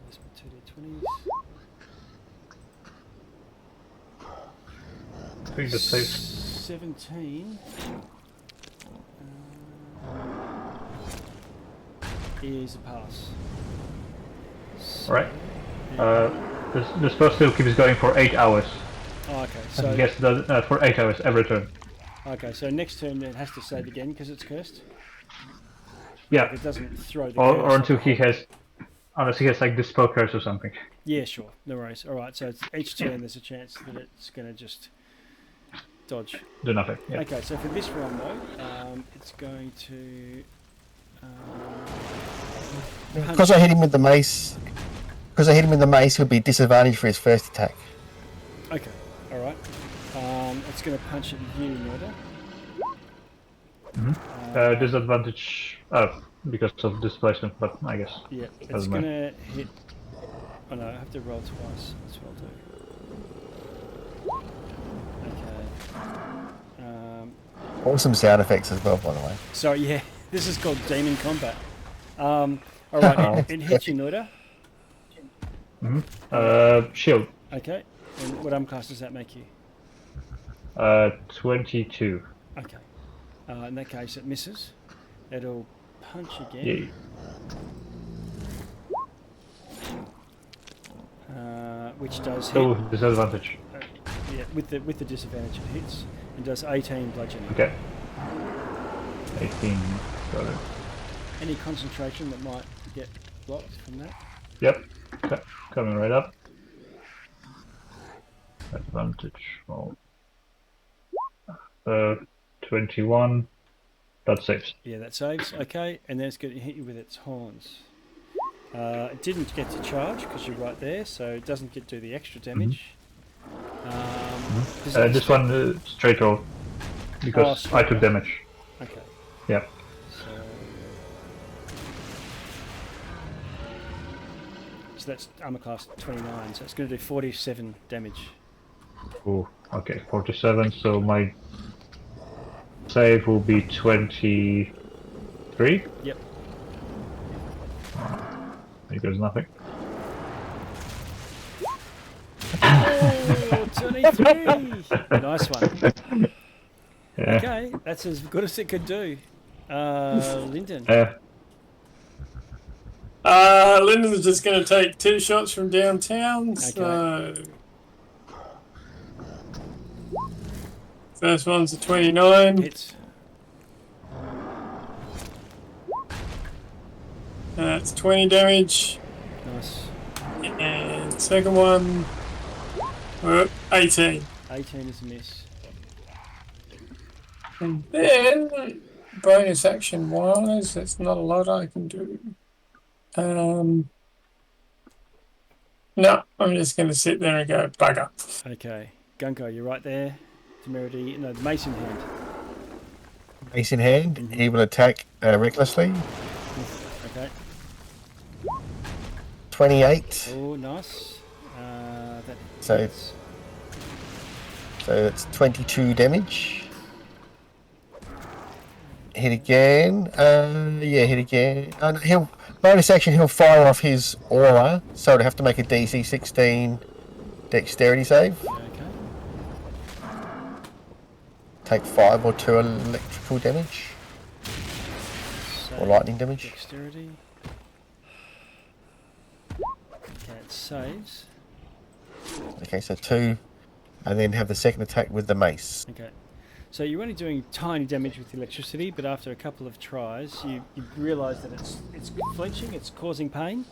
Let's put 2d20s. I think that saves. 17 is a pass. So, Alright. The spell still keeps going for 8 hours. oh, okay. So I guess that, for 8 hours every turn. okay. So next turn it has to save again because it's cursed. Yeah. It doesn't throw the Or curse until off. he has, unless he has like dispel curse or something. Yeah, sure. No worries. All right. So it's each turn there's a chance that it's going to just dodge. Do nothing. Yeah. Okay. So for this round though, it's going to. Because I hit him with the mace. Because I hit him with the mace, he'll be disadvantaged for his first attack. Okay. All right. It's going to punch at you, Norda. Disadvantage. Because of displacement, but I guess. Yeah, it's doesn't going matter. to hit. Oh no, I have to roll twice. That's what I'll do. Okay. Awesome sound effects as well, by the way. Sorry, yeah, this is called Demon Combat. All right, it hits you, Norda. Shield. Okay. And what class does that make you? 22. Okay. In that case, it misses. It'll punch again. Yeah. Which does hit. Oh, disadvantage. Yeah, with the disadvantage it hits. It does 18 bludgeoning. Okay. 18. Got it. Any concentration that might get blocked from that? Yep. Coming right up. Advantage. Well, 21. That saves. Yeah, that saves. Okay, and then it's going to hit you with its horns. It didn't get to charge because you're right there, so it doesn't get to do the extra damage. This one straight roll because I took damage. Okay. Yeah. So that's armor class 29, so it's going to do 47 damage. Oh, okay, 47. So my save will be 23. Yep. There goes nothing. Oh, 23! Nice one. Yeah. Okay, that's as good as it could do. Lyndon. Lyndon's just going to take 2 shots from downtown. Okay. So first one's a 29. Hits. That's 20 damage. Nice. And second one, 18. 18 is a miss. And then, bonus action wise, that's not a lot I can do. No, I'm just going to sit there and go, bugger. Okay. Gunko, you're right there. Temerity, no, the mace in hand. Mace in hand, he will attack recklessly. Okay. 28. Oh, nice. That So hits. it's 22 damage. Hit again. Yeah, hit again. He'll bonus action. He'll fire off his aura, so it'll have to make a DC 16 dexterity save. Okay. Take 5 or 2 electrical damage or lightning damage. Dexterity. Okay, it saves. Okay, so 2, and then have the second attack with the mace. Okay. So you're only doing tiny damage with electricity, but after a couple of tries, you realise that it's flinching, it's causing pain,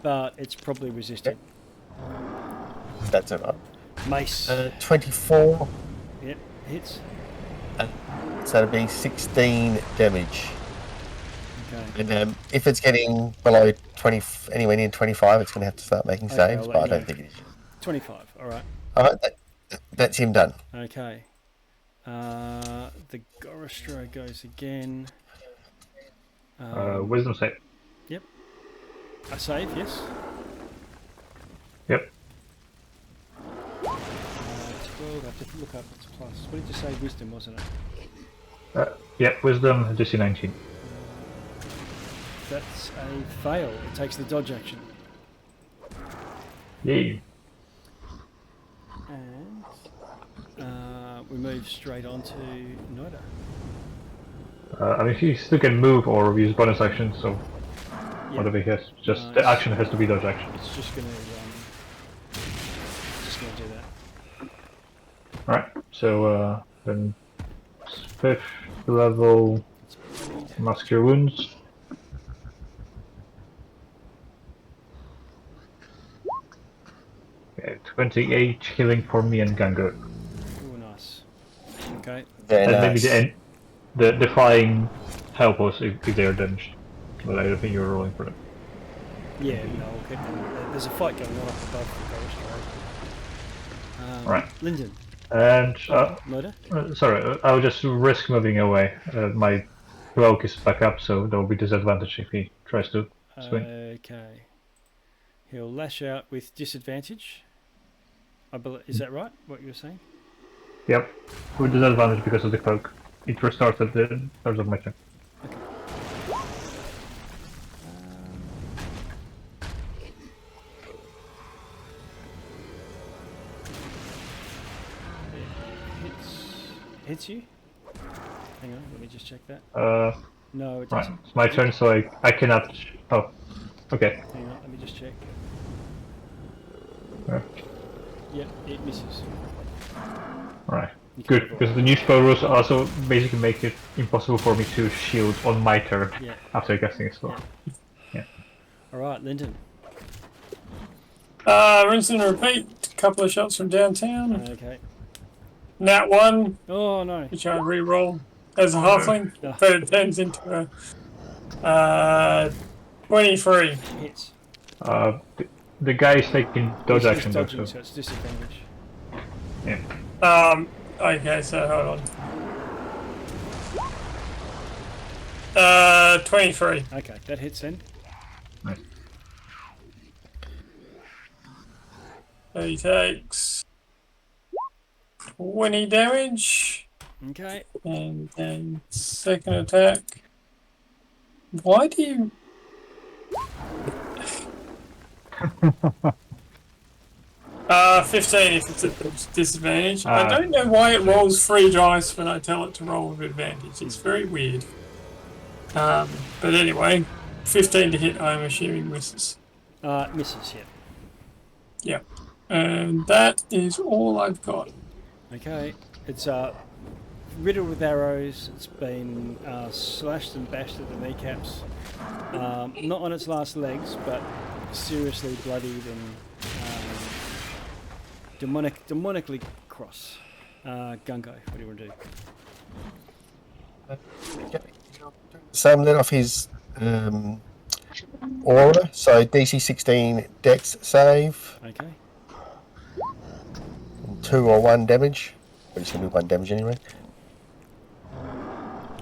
but it's probably resisting. That's alright. Mace. 24. Yep, hits. So that'll be 16 damage. Okay. And if it's getting below 20, anywhere near 25, it's going to have to start making saves, but I don't think it is. 25, alright. Alright, that's him done. Okay. The Gorostro goes again. Wisdom save. Yep. A save, yes. Yep. 12, I have to look up its plus. What did you say? Wisdom, wasn't it? Yep, wisdom, DC 19. That's a fail. It takes the dodge action. Yay. And we move straight on to Noida. I mean, he still can move or use bonus action, so whatever he has. Just the action has to be dodge action. It's just gonna do that. Alright, so then 5th level Mask Cure Wounds. Okay, 28 healing for me and Gango. Oh, nice. Okay. Very And nice. maybe the defying help us if they are damaged. But I don't think you're rolling for them. Yeah, no, I'll keep them. There's a fight going on up above the forest, right? Right. Lyndon. And Noida? sorry, I'll just risk moving away. My cloak is back up, so there will be disadvantage if he tries to swing. Okay. He'll lash out with disadvantage. Is that right? What you were saying? Yep, with disadvantage because of the cloak. It restarts at the start of my turn. Okay. Hits you? Hang on, let me just check that. No, it doesn't. Right, it's my turn, so I cannot. Oh, okay. Hang on, let me just check. Yeah. Yep, it misses. Right. Good, because the new spell rules also basically make it impossible for me to shield on my turn after casting a spell. Yeah. Alright, Lyndon. Rinse and repeat. A couple of shots from downtown. Okay. Nat 1, Oh no. which I re-roll as a halfling, but it turns into a 23. Hits. The guy is taking dodge action though, dodging, so it's disadvantage. Yeah. Okay, so hold on. 23. Okay, that hits then. Nice. So he takes 20 damage. Okay. And then second attack. Why do you... 15 if it's a disadvantage. I don't know why it rolls 3 dice when I tell it to roll with advantage. It's very weird. But anyway, 15 to hit, I'm assuming misses. Misses, yeah. Yeah. And that is all I've got. Okay. It's riddled with arrows. It's been slashed and bashed at the kneecaps. Not on its last legs, but seriously bloodied and demonically cross. Gungo, what do you want to do? Sam let off his aura, so DC 16 Dex save. Okay. 2 or 1 damage. But it's going to be 1 damage anyway.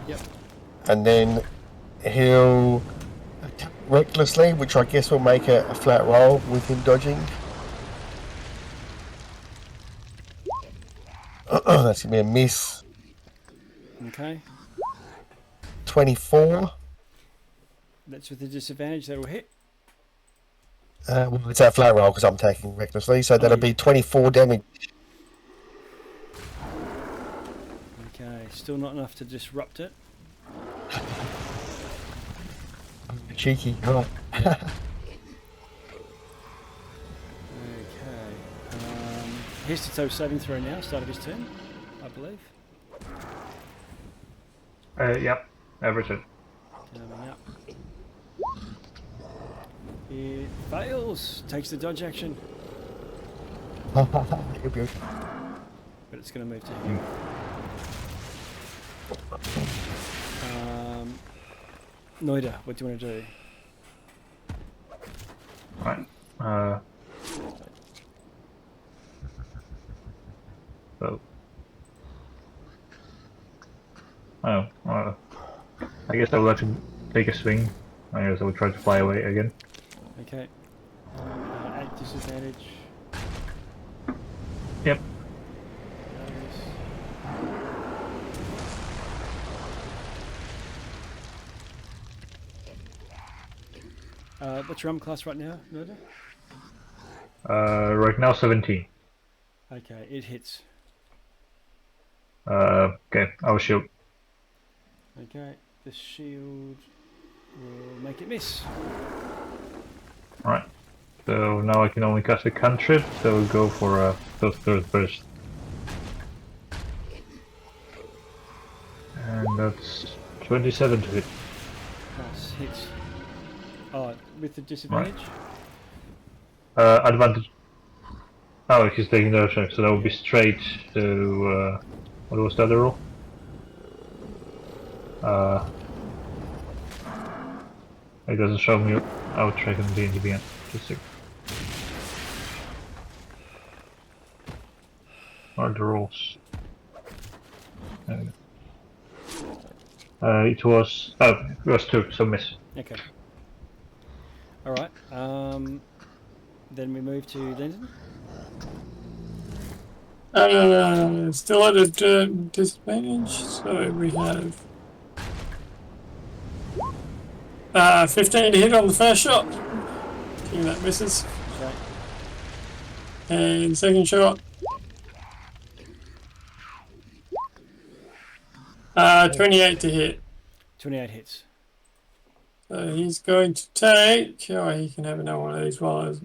Yep. And then he'll attack recklessly, which I guess will make a flat roll with him dodging. That's going to be a miss. Okay. 24. That's with the disadvantage. That'll hit. Well, it's a flat roll because I'm taking recklessly, so that'll be 24 damage. Okay, still not enough to disrupt it. Cheeky, right. Okay. Here's the toe saving throw now, start of his turn, I believe. Yep, average it. Coming up. It fails, takes the dodge action. But it's going to move to him. Noida, what do you want to do? Right. So. Oh, I guess I will actually take a swing. I guess I will try to fly away again. Okay. At disadvantage. Yep. What's your armor class right now, Noda? Right now 17. Okay, it hits. Okay, I'll shoot. Okay, the shield will make it miss. Alright. So now I can only cast a cantrip, so we'll go for a third burst. And that's 27 to hit. Nice, hits. Oh, with the disadvantage? Advantage. Oh, he's taking the check, so that would be straight to. What was the other roll? It doesn't show me. I'll check on D&D again. Just a sec. What are the rolls? It was 2, so miss. Okay. Alright, then we move to Lyndon. Still at a disadvantage, so we have 15 to hit on the first shot. Think that misses. Okay. And second shot. 28 to hit. 28 hits. So he's going to take. Oh, he can have another one of these while I was.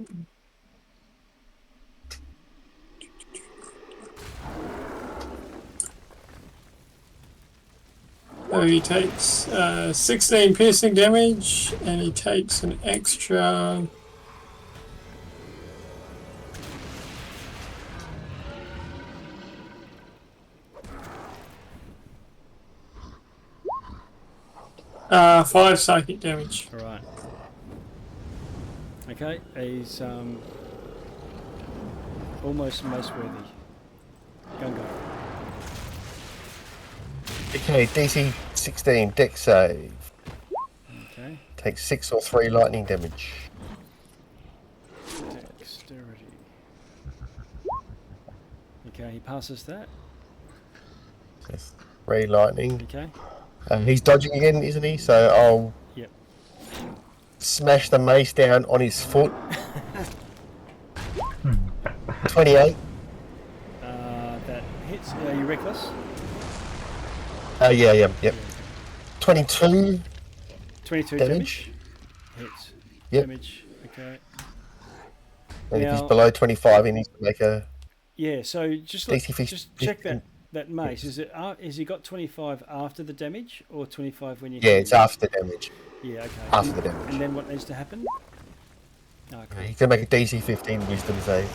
So he takes 16 piercing damage, and he takes an extra. Five psychic damage. Alright. Okay, he's almost most worthy. Gungo. Okay, DC 16, dex save. Okay. Takes 6 or 3 lightning damage. Dexterity. Okay, he passes that. 3 lightning. Okay. He's dodging again, isn't he? So I'll Yep. smash the mace down on his foot. 28. That hits. Are you reckless? Yep. 22. 22 damage. Hits. Yep. Damage. Okay. And if Now- he's below 25, he needs to make a Yeah. So just DC 15. just check that mace. Is it? Has he got 25 after the damage, or 25 when you? Yeah, it's after the damage. Yeah. Okay. After the damage. And then what needs to happen? Okay. He can make a DC 15 wisdom save.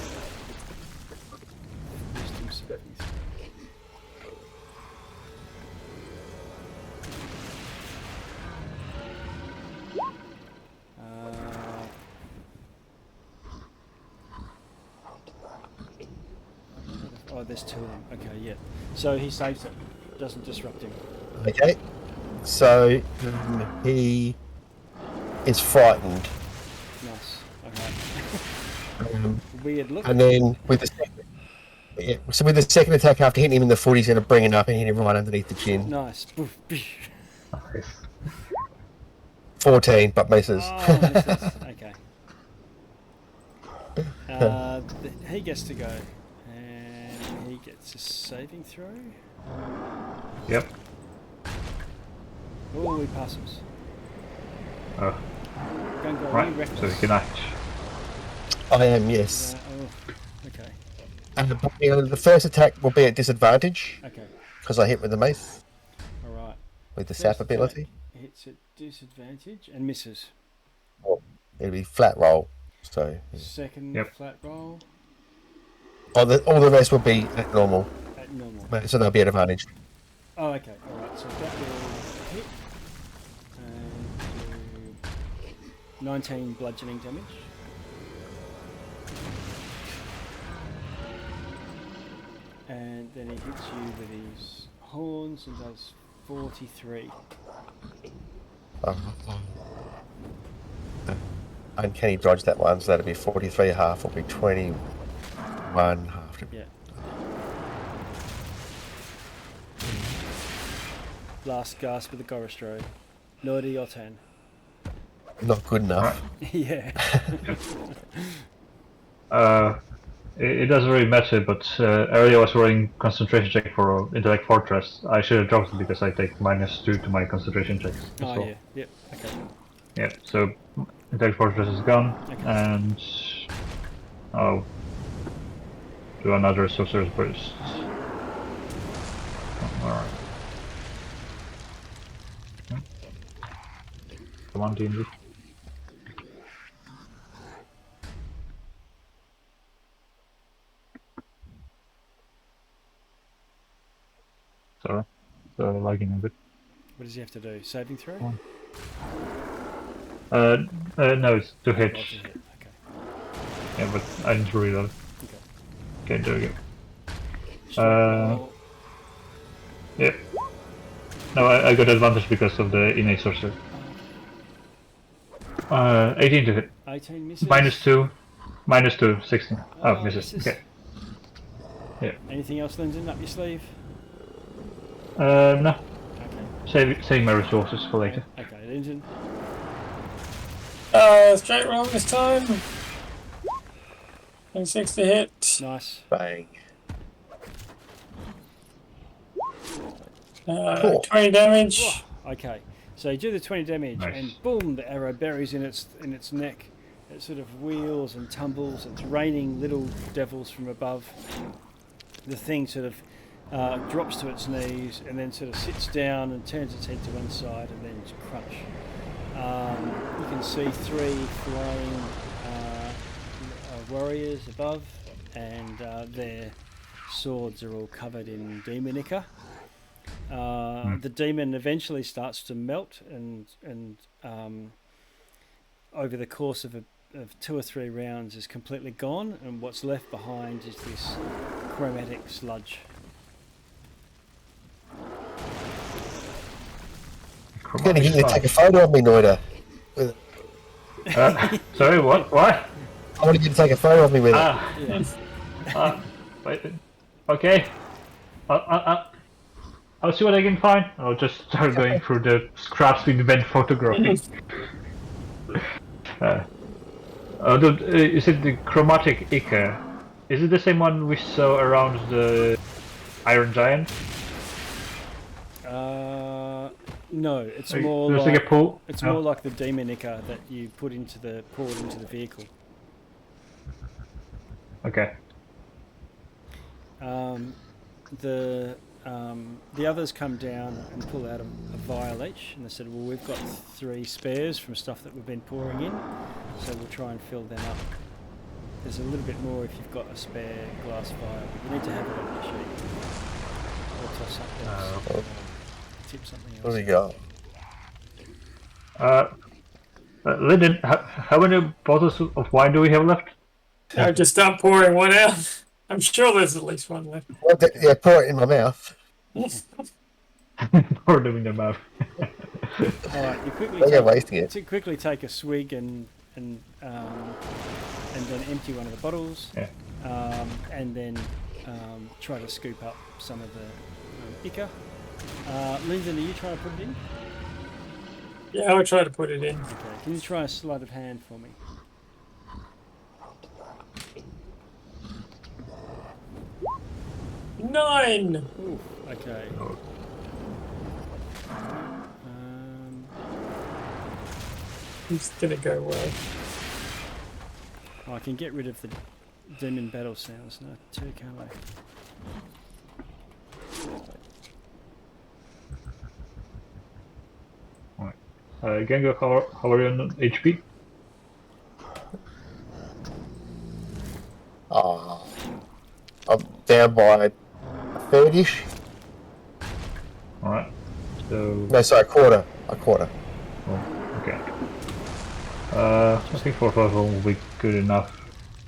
Wisdom saving throw. Oh, there's 2 of them. Okay, yeah. So he saves it. Doesn't disrupt him. Okay. So he is frightened. Nice. Okay. Weird look. And then with the second attack after hitting him in the foot, he's going to bring it up and hit him right underneath the chin. Nice. 14, but misses. Oh, misses. Okay. He gets to go. And he gets a saving throw. Yep. Oh, he passes. Oh, Gungo, right. you reckless? So he can act. I am, yes. Okay. And the first attack will be at disadvantage Okay. because I hit with the mace All right. with the First sap ability. attack hits at disadvantage and misses. It'll be flat roll. So Second Yep. flat roll all the rest will be at normal. at normal. So they'll be at advantage. Oh, okay. All right. So that will hit and do 19 bludgeoning damage. And then he hits you with his horns and does 43. Uncanny dodge that one, so that'll be 43 half, will be 21 half. Yeah. Last gasp of the Gorostro. Lordy, your turn. Not good enough. Right. Yeah. It doesn't really matter, but earlier I was rolling concentration check for Intellect Fortress. I should have dropped it because I take -2 to my concentration checks. Oh, well. yeah. Yep. Okay. Yeah, so Intellect Fortress is gone, Okay. and I'll do another Sorcerer's Burst. Alright. Come on, D&D. Sorry, lagging a bit. What does he have to do? Saving throw? No, it's to hit. Oh, to hit. Okay. Yeah, but I didn't reload. Okay. Okay, there we go. Strike Yeah. No, I got advantage because of the innate sorcerer. 18 to hit. 18 misses. -2, 16. Oh, misses. Okay. Yeah. Anything else, Lyndon, up your sleeve? No. Okay. Saving my resources for later. Okay, Lyndon. Straight roll this time. 26 to hit. Nice. Bang. 20 damage. Okay, so you do the 20 damage, Nice. and boom, the arrow buries in its neck. It sort of wheels and tumbles. It's raining little devils from above. The thing sort of drops to its knees and then sort of sits down and turns its head to one side and then just crunch. You can see 3 flying warriors above, and their swords are all covered in demon ichor. The demon eventually starts to melt, and over the course of 2 or 3 rounds is completely gone, and what's left behind is this chromatic sludge. I'm going to get you to take a photo of me, Noida. Sorry, what? What? I want you to take a photo of me with it. Yes. Wait. Okay. I'll see what I can find. I'll just start going through the scraps with event photography. Is it the chromatic ichor? Is it the same one we saw around the Iron Giant? No, it's more There's like a pool? it's No. more like the demon ichor that you poured into the vehicle. Okay. The others come down and pull out a vial each, and they said, well, we've got 3 spares from stuff that we've been pouring in, so we'll try and fill them up. There's a little bit more if you've got a spare glass vial, but you need to have it on the sheet. Or toss something else. Tip something else. What do we got? Lyndon, how many bottles of wine do we have left? I just start pouring one out. I'm sure there's at least one left. Yeah, pour it in my mouth. Pour them in their mouth. Alright, you quickly take a swig and then empty one of the bottles. Yeah. And then try to scoop up some of the ichor. Lyndon, are you trying to put it in? Yeah, I'll try to put it in. Okay, can you try a sleight of hand for me? 9! Ooh, okay. It's gonna go well. I can get rid of the demon battle sounds now too, can't I? Gengo, how are you on HP? I'm down by a third-ish. Alright. So. No, sorry, a quarter. Oh, okay. I think 4 will be good enough.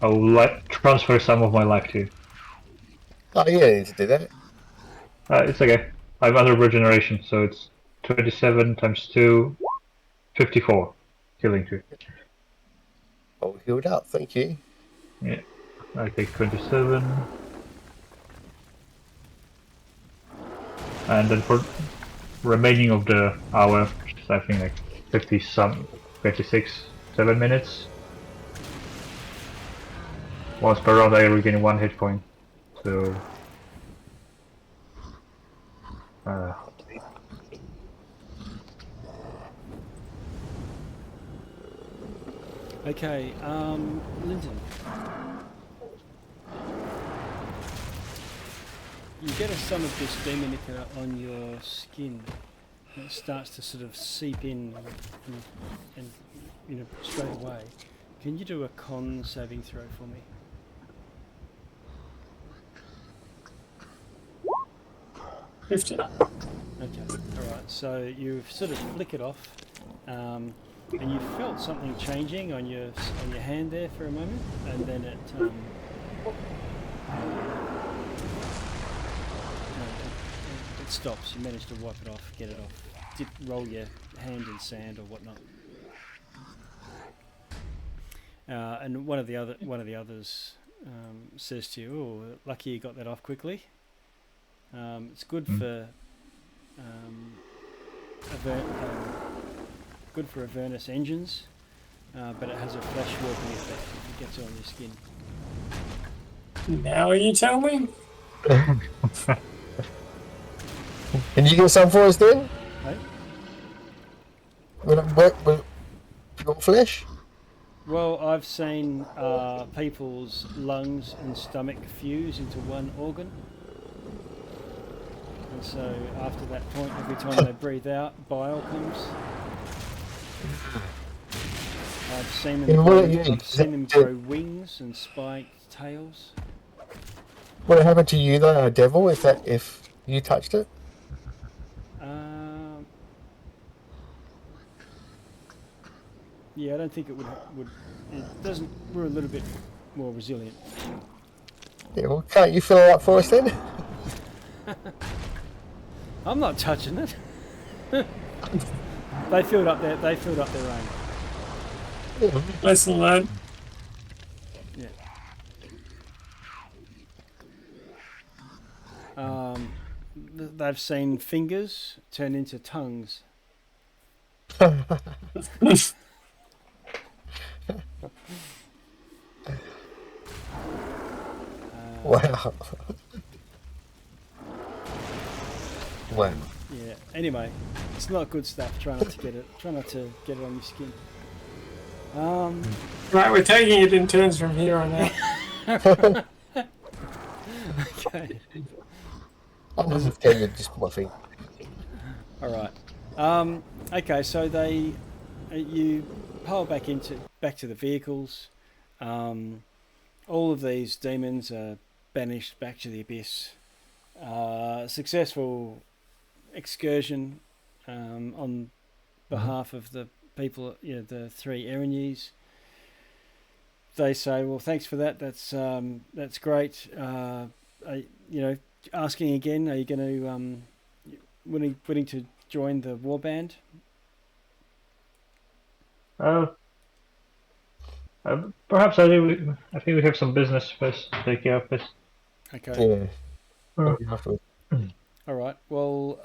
I will transfer some of my life to you. Oh, you don't need to do that. It's okay. I'm under regeneration, so it's 27 times 2, 54 healing tree. Oh, healed up, thank you. Yeah, I take 27. And then for remaining of the hour, which is I think like 50 7 minutes. Once per round I regain 1 hit point. So Okay, Linton. You get some of this demon ichor on your skin. And it starts to sort of seep in and straight away. Can you do a con saving throw for me? 50. Okay, alright, so you've sort of flick it off, and you felt something changing on your hand there for a moment, and then it stops. You manage to wipe it off, get it off. Roll your hand in sand or whatnot. And one of the others says to you, "Oh, lucky you got that off quickly. It's good for Avernus engines, but it has a flash warping effect if it gets on your skin." Now you tell me? Can you get some for us then? Hey? Will it work with your flesh? Well, I've seen people's lungs and stomach fuse into one organ. And so after that point, every time they breathe out, bile comes. I've seen them grow wings and spiked tails. Would it happen to you though, Devil, if you touched it? Yeah, I don't think it would. It doesn't. We're a little bit more resilient. Yeah, well, can't you fill it up for us then? I'm not touching it. They filled up their own. Yeah. Lesson learned. Yeah. They've seen fingers turn into tongues. Wow. Wow. Yeah. Anyway, it's not good stuff. Try not to get it. Try not to get it on your skin. Right, we're taking it in turns from here on out. Okay. I'm just telling you just my thing. All right. Okay. So you pile back to the vehicles. All of these demons are banished back to the abyss. Successful excursion on behalf of the people, the 3 Erinyes. They say, "Well, thanks for that. That's great." Asking again, are you going to willing to join the warband? Perhaps I think we have some business first to take care of this. Okay. Yeah. All right. Well,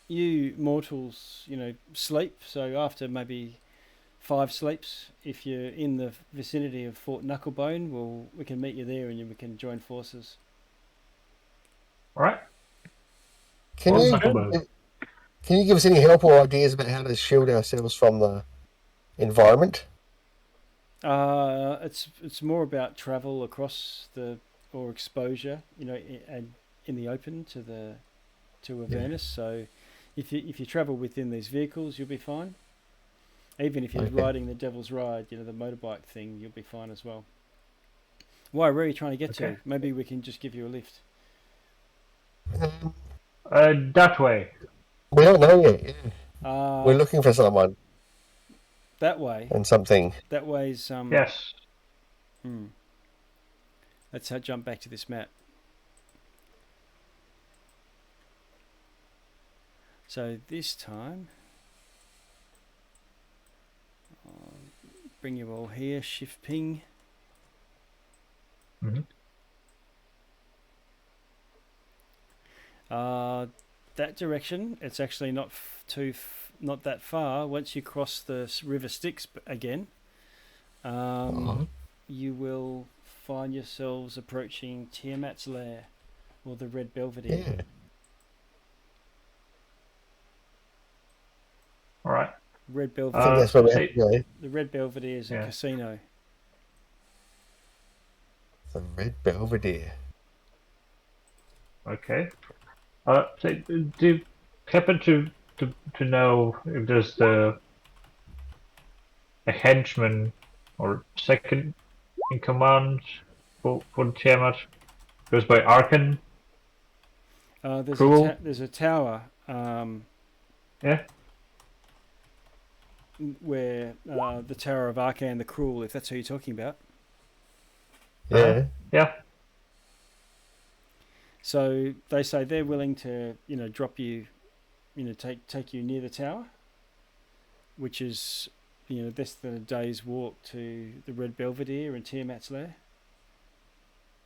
you mortals, sleep. So after maybe 5 sleeps, if you're in the vicinity of Fort Knucklebone, we can meet you there, and we can join forces. All right. Can you give us any help or ideas about how to shield ourselves from the environment? It's more about travel across or exposure, and in the open to Avernus. Yeah. So if you travel within these vehicles, you'll be fine. Even if you're riding the Devil's Ride, the motorbike thing, you'll be fine as well. Where are you trying to get to? Maybe we can just give you a lift. That way. We don't know yet. Yeah. We're looking for someone. That way. And something. That way's Yes. Let's jump back to this map. So this time, I'll bring you all here. Shift ping. Mm-hmm. That direction, it's actually not too not that far, once you cross the River Styx again, you will find yourselves approaching Tiamat's lair, or the Red Belvedere. Yeah. All right. Red I Belvedere. think that's where we have to go. The Red Belvedere is a casino. The Red Belvedere. Okay. So do you happen to know if there's a henchman or second in command for Tiamat? Goes by Arkan. There's a tower. Yeah. Where the Tower of Arkan the Cruel, if that's who you're talking about. Yeah. Yeah. So they say they're willing to, drop you, take you near the tower, which is, less than a day's walk to the Red Belvedere and Tiamat's lair.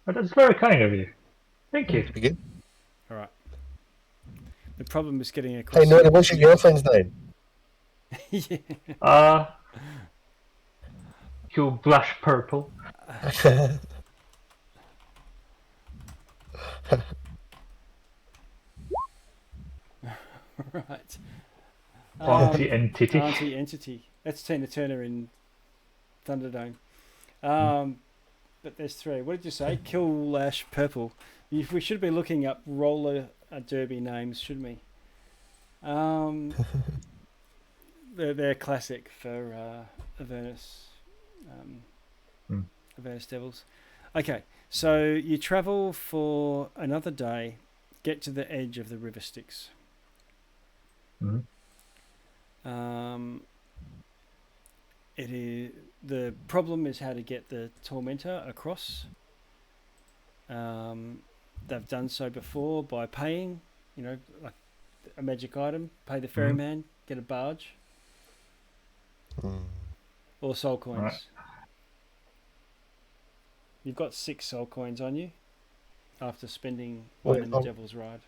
Oh, that's very kind of you. Thank you. Good. All right. The problem is getting across. Hey, Nordy, what's your girlfriend's name? Yeah. You blush purple. Right. Auntie Entity. Auntie Entity. That's Tina Turner in Thunderdome. But there's three. What did you say? Kill Purple. We should be looking up roller derby names, shouldn't we? They're classic for Avernus. Avernus Devils. Okay, so you travel for another day, get to the edge of the River Styx. It is the problem is how to get the Tormentor across. They've done so before by paying, like a magic item, pay the ferryman, get a barge, or soul coins. Right. You've got 6 soul coins on you after spending one in the Devil's Ride.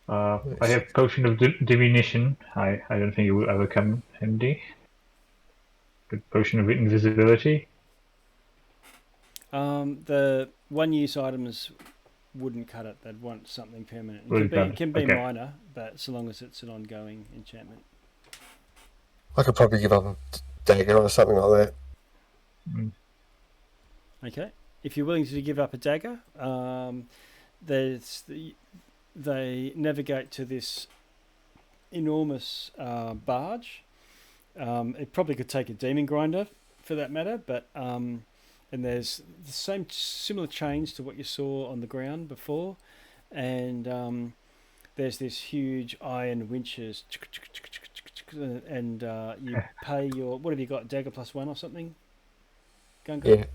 I have Potion of Diminution. I don't think it will ever come handy. Good Potion of Invisibility. The one-use items wouldn't cut it. They'd want something permanent. It can be minor, but so long as it's an ongoing enchantment. I could probably give up a dagger or something like that. Okay. If you're willing to give up a dagger, they navigate to this enormous barge. It probably could take a demon grinder for that matter, but and there's the similar chains to what you saw on the ground before, and there's this huge iron winches, and you pay your, what have you got, dagger +1 or something? Gunga? Yeah.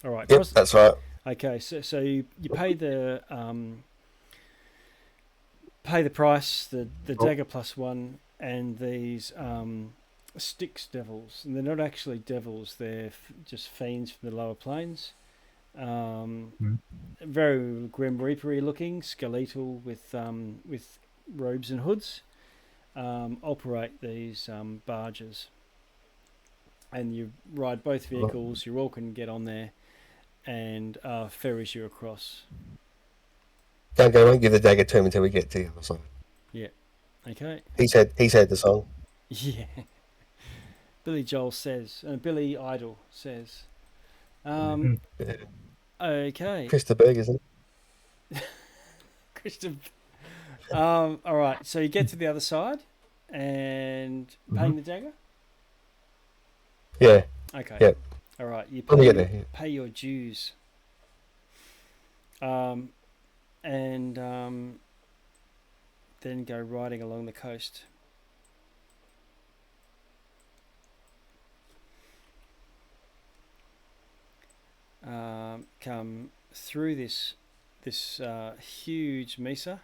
All right. Yep, that's right. Okay, so you pay the price, the dagger +1, and these Styx devils, and they're not actually devils; they're just fiends from the lower planes. Very grim reapery looking, skeletal with robes and hoods. Operate these barges, and you ride both vehicles. You all can get on there, and ferries you across. Don't go, won't give the dagger to him until we get to the other side. Yeah. Okay. He said the song. Yeah. Billy Joel says, and Billy Idol says. Okay. Christa Berg, isn't it? Christa. All right. So you get to the other side, and paying the dagger. Yeah. Okay. Yep. All right. You pay your dues. And then go riding along the coast. Come through this huge mesa,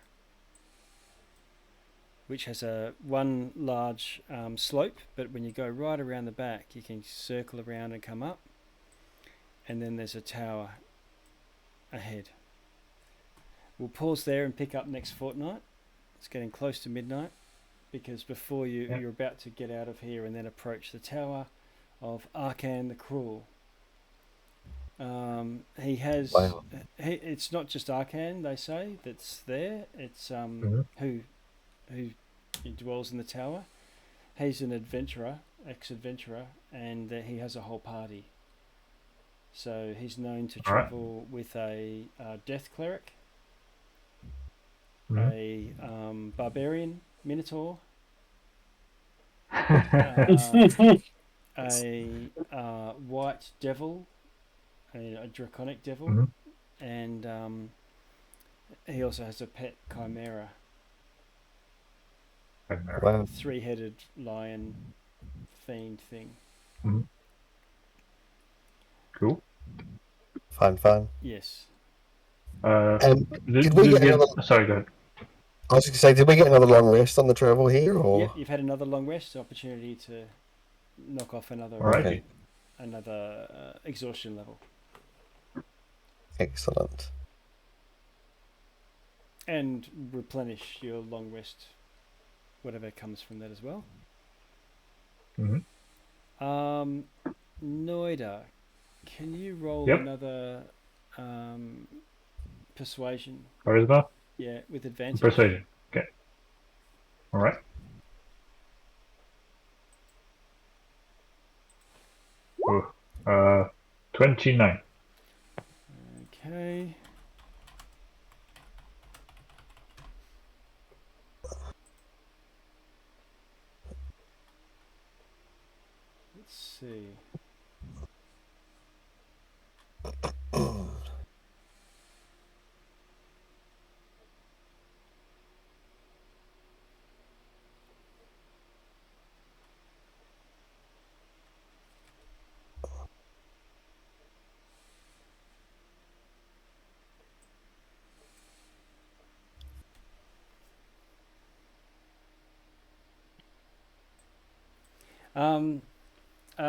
which has one large slope, but when you go right around the back, you can circle around and come up, and then there's a tower ahead. We'll pause there and pick up next fortnight. it's getting close to midnight, because before you're about to get out of here and then approach the tower of Arcan the Cruel. He has. Wow. It's not just Arcan, they say, that's there. It's who dwells in the tower. He's an adventurer, ex-adventurer, and he has a whole party. So he's known to travel with a death cleric, a barbarian minotaur, a white devil, a draconic devil, and he also has a pet chimera. Wow. Three-headed lion fiend thing. Cool. Fun. Yes. Did we get another... Sorry, go ahead. I was going to say, did we get another long rest on the travel here? Or? Yep, you've had another long rest, opportunity to knock off another exhaustion level. Excellent. And replenish your long rest, whatever comes from that as well. Noida, can you roll another persuasion? Charisma? Yeah, with advantage. Persuasion. Okay. All right. Oh, 29. Okay. Let's see.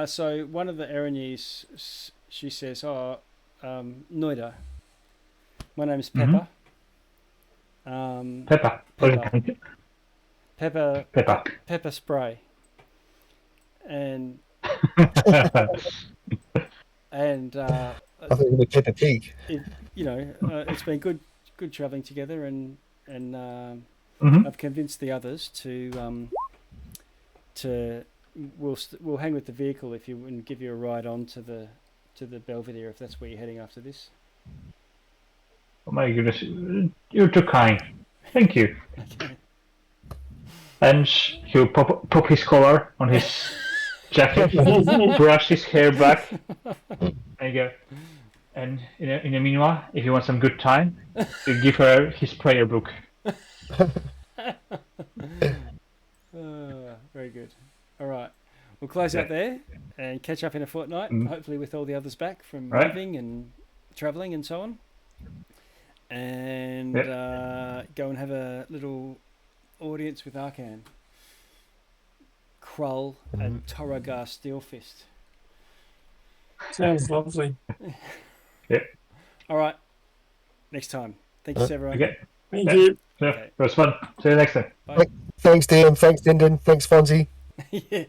So one of the Erinese, she says, Noida, my name's Pepper. Pepper spray. And and I think it was Pepper Pig. It's been good travelling together, and I've convinced the others to we'll hang with the vehicle if you and give you a ride on to the Belvedere if that's where you're heading after this. Oh my goodness, you're too kind. Thank you. Okay. And he'll pop his collar on his jacket, brush his hair back, and go. And in the meanwhile, if you want some good time, you give her his prayer book. Very good. All right, we'll close out there and catch up in a fortnight, hopefully with all the others back from moving and travelling and so on. And go and have a little audience with Arcan, Krull, and Toragar Steelfist. Sounds lovely. All right. Next time. Thank you, everyone. Okay. Thank you. Yeah, it was fun. See you next time. Bye. Thanks, Dan. Thanks, Dindon. Thanks, Fonzie. Yeah.